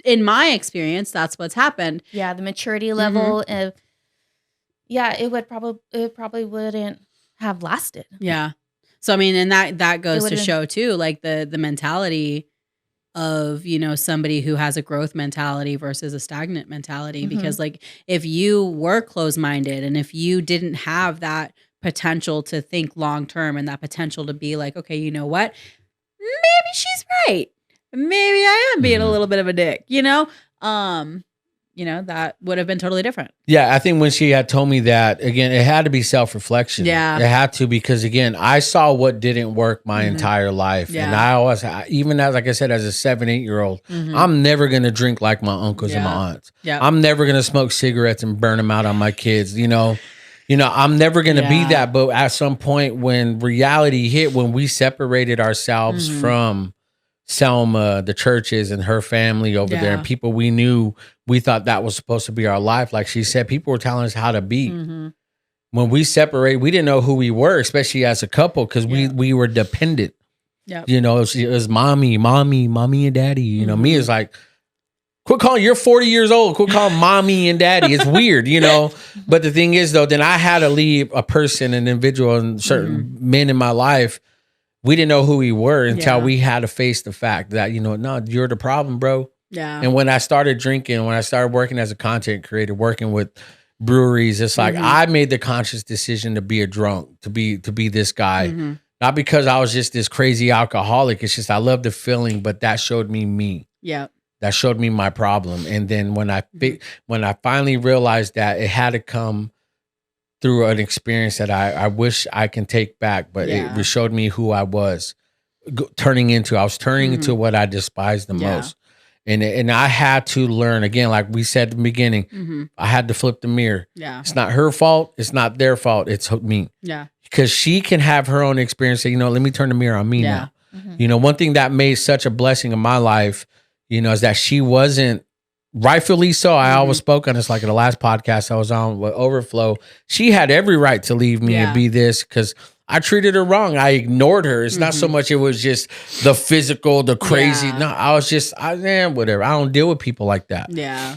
in my experience, that's what's happened. Yeah, the maturity level of, it probably wouldn't have lasted. Yeah. So, I mean, and that goes to would've show too, like the mentality of, somebody who has a growth mentality versus a stagnant mentality. Mhm. Because like, if you were closed-minded and if you didn't have that potential to think long-term and that potential to be like, okay, you know what? Maybe she's right. Maybe I am being a little bit of a dick, that would have been totally different. Yeah, I think when she had told me that, again, it had to be self-reflection. Yeah. It had to, because again, I saw what didn't work my Mhm. entire life. Yeah. And I always, even as, like I said, as a 7-8-year-old, Mhm. I'm never going to drink like my uncles and my Yeah. aunts. Yeah. I'm never going to smoke cigarettes and burn them out on my kids. I'm never going to be Yeah. that. But at some point when reality hit, when we separated ourselves Mhm. from Selma, the churches and her family over there, Yeah. and people we knew, we thought that was supposed to be our life. Like she said, people were telling us how to be. Mhm. When we separated, we didn't know who we were, especially as a couple, because Yeah. we were dependent. Yep. It was mommy, and daddy. Me is like, quit calling, you're 40 years old. Quit calling mommy and daddy. It's weird, But the thing is, though, then I had to leave a person, an individual, and certain men in my life. We didn't know who we were until we had to face the fact that, no, you're the problem, bro. Yeah. And when I started drinking, when I started working as a content creator, working with breweries, it's like I made the conscious decision to be a drunk, to be this guy. Mhm. Not because I was just this crazy alcoholic. It's just I love the feeling, but that showed me. Yeah. That showed me my problem. And then when I finally realized that, it had to come through an experience that I wish I can take back, but it showed me who I was turning into. I was turning into what I despised the most. And I had to learn, again, like we said at the beginning, I had to flip the mirror. Yeah. It's not her fault. It's not their fault. It's me. Yeah. Because she can have her own experience. Say, let me turn the mirror on me now. One thing that made such a blessing in my life, is that she wasn't, rightfully so. I always spoke on this, like in the last podcast I was on with Overflow. She had every right to leave me and be this, because I treated her wrong. I ignored her. It's not so much it was just the physical, the crazy. Yeah. No, I was just, whatever. I don't deal with people like that. Yeah.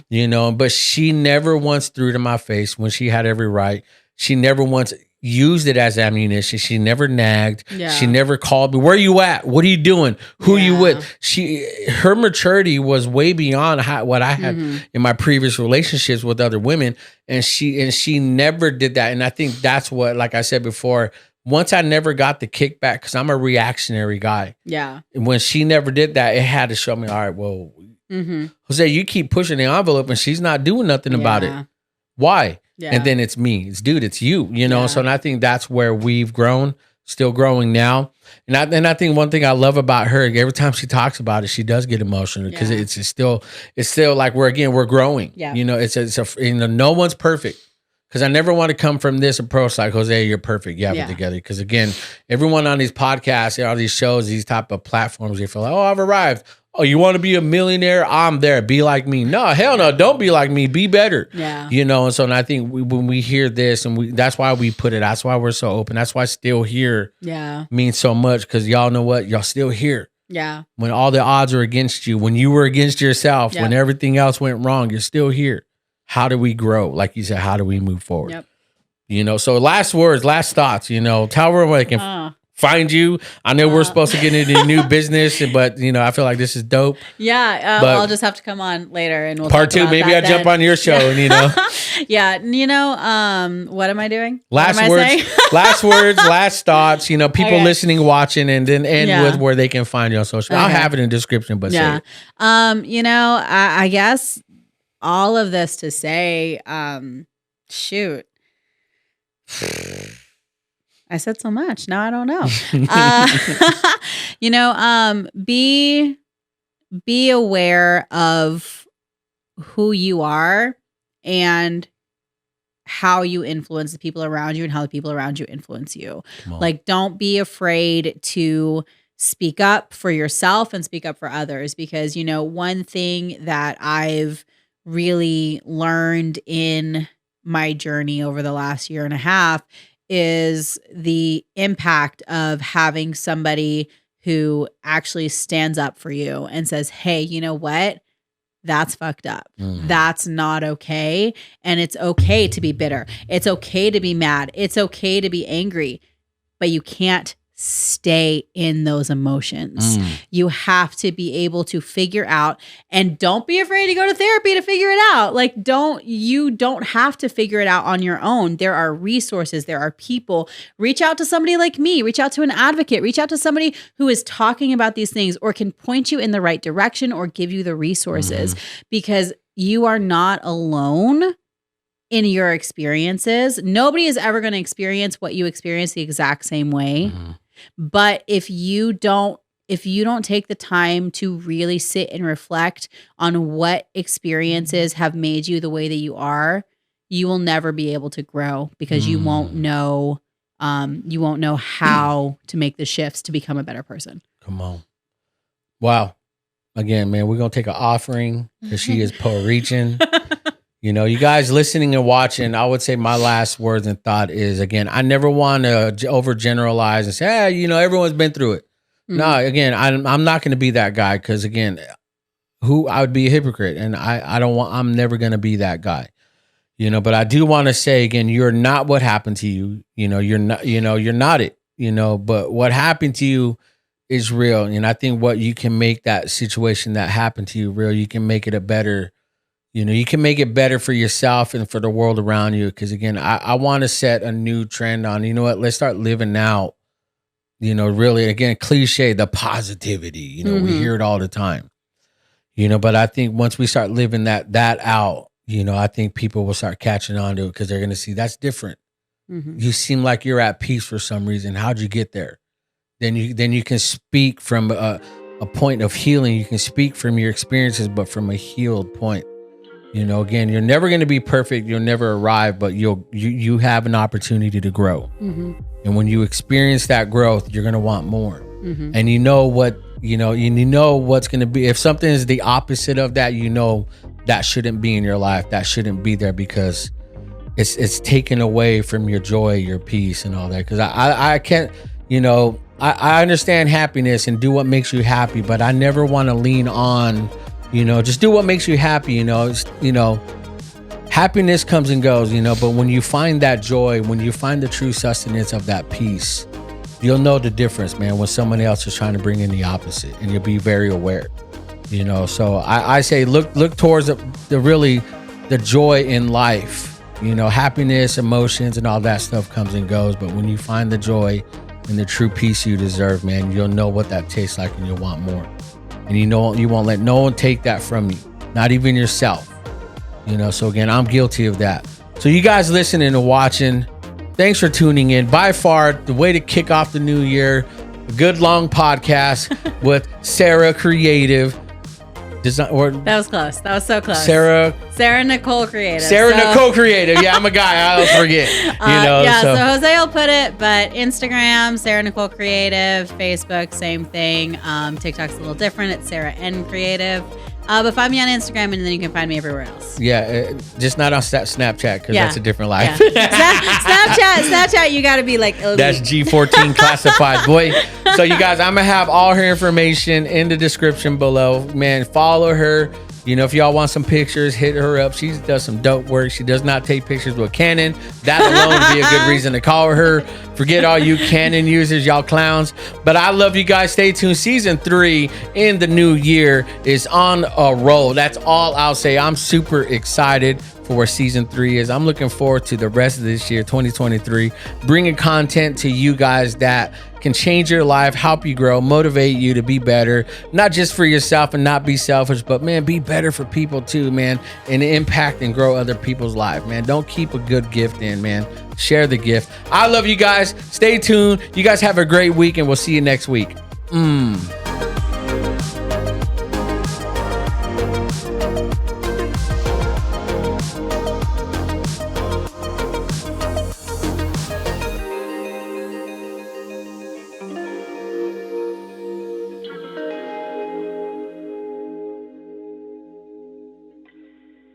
But she never once threw it in my face when she had every right. She never once used it as ammunition. She never nagged. Yeah. She never called me, where you at? What are you doing? Who are you with? Her maturity was way beyond what I had in my previous relationships with other women. And she never did that. And I think that's what, like I said before, once I never got the kickback, because I'm a reactionary guy. Yeah. And when she never did that, it had to show me, all right, well, Jose, you keep pushing the envelope and she's not doing nothing about it. Why? Yeah. And then it's me. It's it's you, Yeah. So and I think that's where we've grown, still growing now. And I think one thing I love about her, every time she talks about it, she does get emotional, because it's still like we're growing. Yeah. No one's perfect. Because I never want to come from this approach like, Jose, you're perfect. You have it together. Because again, everyone on these podcasts, all these shows, these type of platforms, they feel like, oh, I've arrived. Oh, you want to be a millionaire? I'm there. Be like me. No, hell no. Don't be like me. Be better. Yeah. And so, and I think when we hear this, and that's why we put it, that's why we're so open. That's why still here means so much, because y'all know what? Y'all still here. Yeah. When all the odds are against you, when you were against yourself, when everything else went wrong, you're still here. How do we grow? Like you said, how do we move forward? Yep. So last words, last thoughts, tell everyone where they can find you. I know we're supposed to get into new business, but I feel like this is dope. Yeah. But I'll just have to come on later and we'll part talk two. about Maybe that I jump on your show and yeah. What am I doing? Last words, last words, last thoughts, people listening, watching, and then end with where they can find you on social media. I'll have it in the description, but say it. I guess all of this to say, shoot. I said so much. Now I don't know. Be aware of who you are and how you influence the people around you and how the people around you influence you. Like, don't be afraid to speak up for yourself and speak up for others, because, you know, one thing that I've really learned in my journey over the last year and a half is the impact of having somebody who actually stands up for you and says, hey, you know what? That's fucked up. That's not okay. And it's okay to be bitter. It's okay to be mad. It's okay to be angry, but you can't stay in those emotions. You have to be able to figure out, and don't be afraid to go to therapy to figure it out. Like, you don't have to figure it out on your own. There are resources, there are people. Reach out to somebody like me, reach out to an advocate, reach out to somebody who is talking about these things or can point you in the right direction or give you the resources, because you are not alone in your experiences. Nobody is ever going to experience what you experience the exact same way. But if you don't take the time to really sit and reflect on what experiences have made you the way that you are, you will never be able to grow, because you won't know how to make the shifts to become a better person. Come on. Wow. Again, man, we're going to take an offering because she is reaching. You know, you guys listening and watching, I would say my last words and thought is, again, I never want to overgeneralize and say, hey, you know, everyone's been through it. No, again, I'm not going to be that guy, because, again, I would be a hypocrite, and I'm never going to be that guy. You know, but I do want to say, again, you're not what happened to you. You know, you're not it, you know, but what happened to you is real. And I think what you can make that situation that happened to you real, you can make it a better. You know, you can make it better for yourself and for the world around you. Because, again, I want to set a new trend on, you know what, let's start living out, you know, really, again, cliche, the positivity. You know, we hear it all the time, you know, but I think once we start living that out, you know, I think people will start catching on to it, because they're going to see that's different. You seem like you're at peace for some reason. How'd you get there? Then you can speak from a point of healing. You can speak from your experiences, but from a healed point. You know, again, you're never going to be perfect. You'll never arrive, but you have an opportunity to grow. And when you experience that growth, you're going to want more. And you know what's going to be. If something is the opposite of that, you know that shouldn't be in your life. That shouldn't be there, because it's taken away from your joy, your peace, and all that. Because I can't, you know, I understand happiness and do what makes you happy, but I never want to lean on. You know, just do what makes you happy. You know, happiness comes and goes, you know, but when you find that joy, when you find the true sustenance of that peace, you'll know the difference, man, when someone else is trying to bring in the opposite, and you'll be very aware, you know. So I say, look towards the joy in life, you know, happiness, emotions, and all that stuff comes and goes. But when you find the joy and the true peace you deserve, man, you'll know what that tastes like, and you'll want more. And you know, you won't let no one take that from you, not even yourself. You know, so again, I'm guilty of that. So you guys listening and watching, thanks for tuning in. By far, the way to kick off the new year, a good long podcast with Sarah Creative. That was close. That was so close. Sarah Nicole Creative. Nicole Creative. Yeah, I'm a guy. I always forget. So Jose will put it, but Instagram, Sarah Nicole Creative. Facebook, same thing. TikTok's a little different. It's Sarah N Creative. But find me on Instagram, and then you can find me everywhere else. Yeah, just not on Snapchat, because that's a different life. Yeah. Snapchat, you got to be like elite. That's G14 classified, boy. So you guys, I'm going to have all her information in the description below. Man, follow her. You know, if y'all want some pictures, hit her up. She does some dope work. She does not take pictures with Canon. That alone would be a good reason to call her. Forget all you Canon users, y'all clowns. But I love you guys. Stay tuned. Season 3 in the new year is on a roll. That's all I'll say. I'm super excited for where season 3 is. I'm looking forward to the rest of this year, 2023, bringing content to you guys that can change your life, help you grow, motivate you to be better, not just for yourself and not be selfish, but man, be better for people too, man, and impact and grow other people's lives, man. Don't keep a good gift in, man. Share the gift. I love you guys. Stay tuned. You guys have a great week, and we'll see you next week.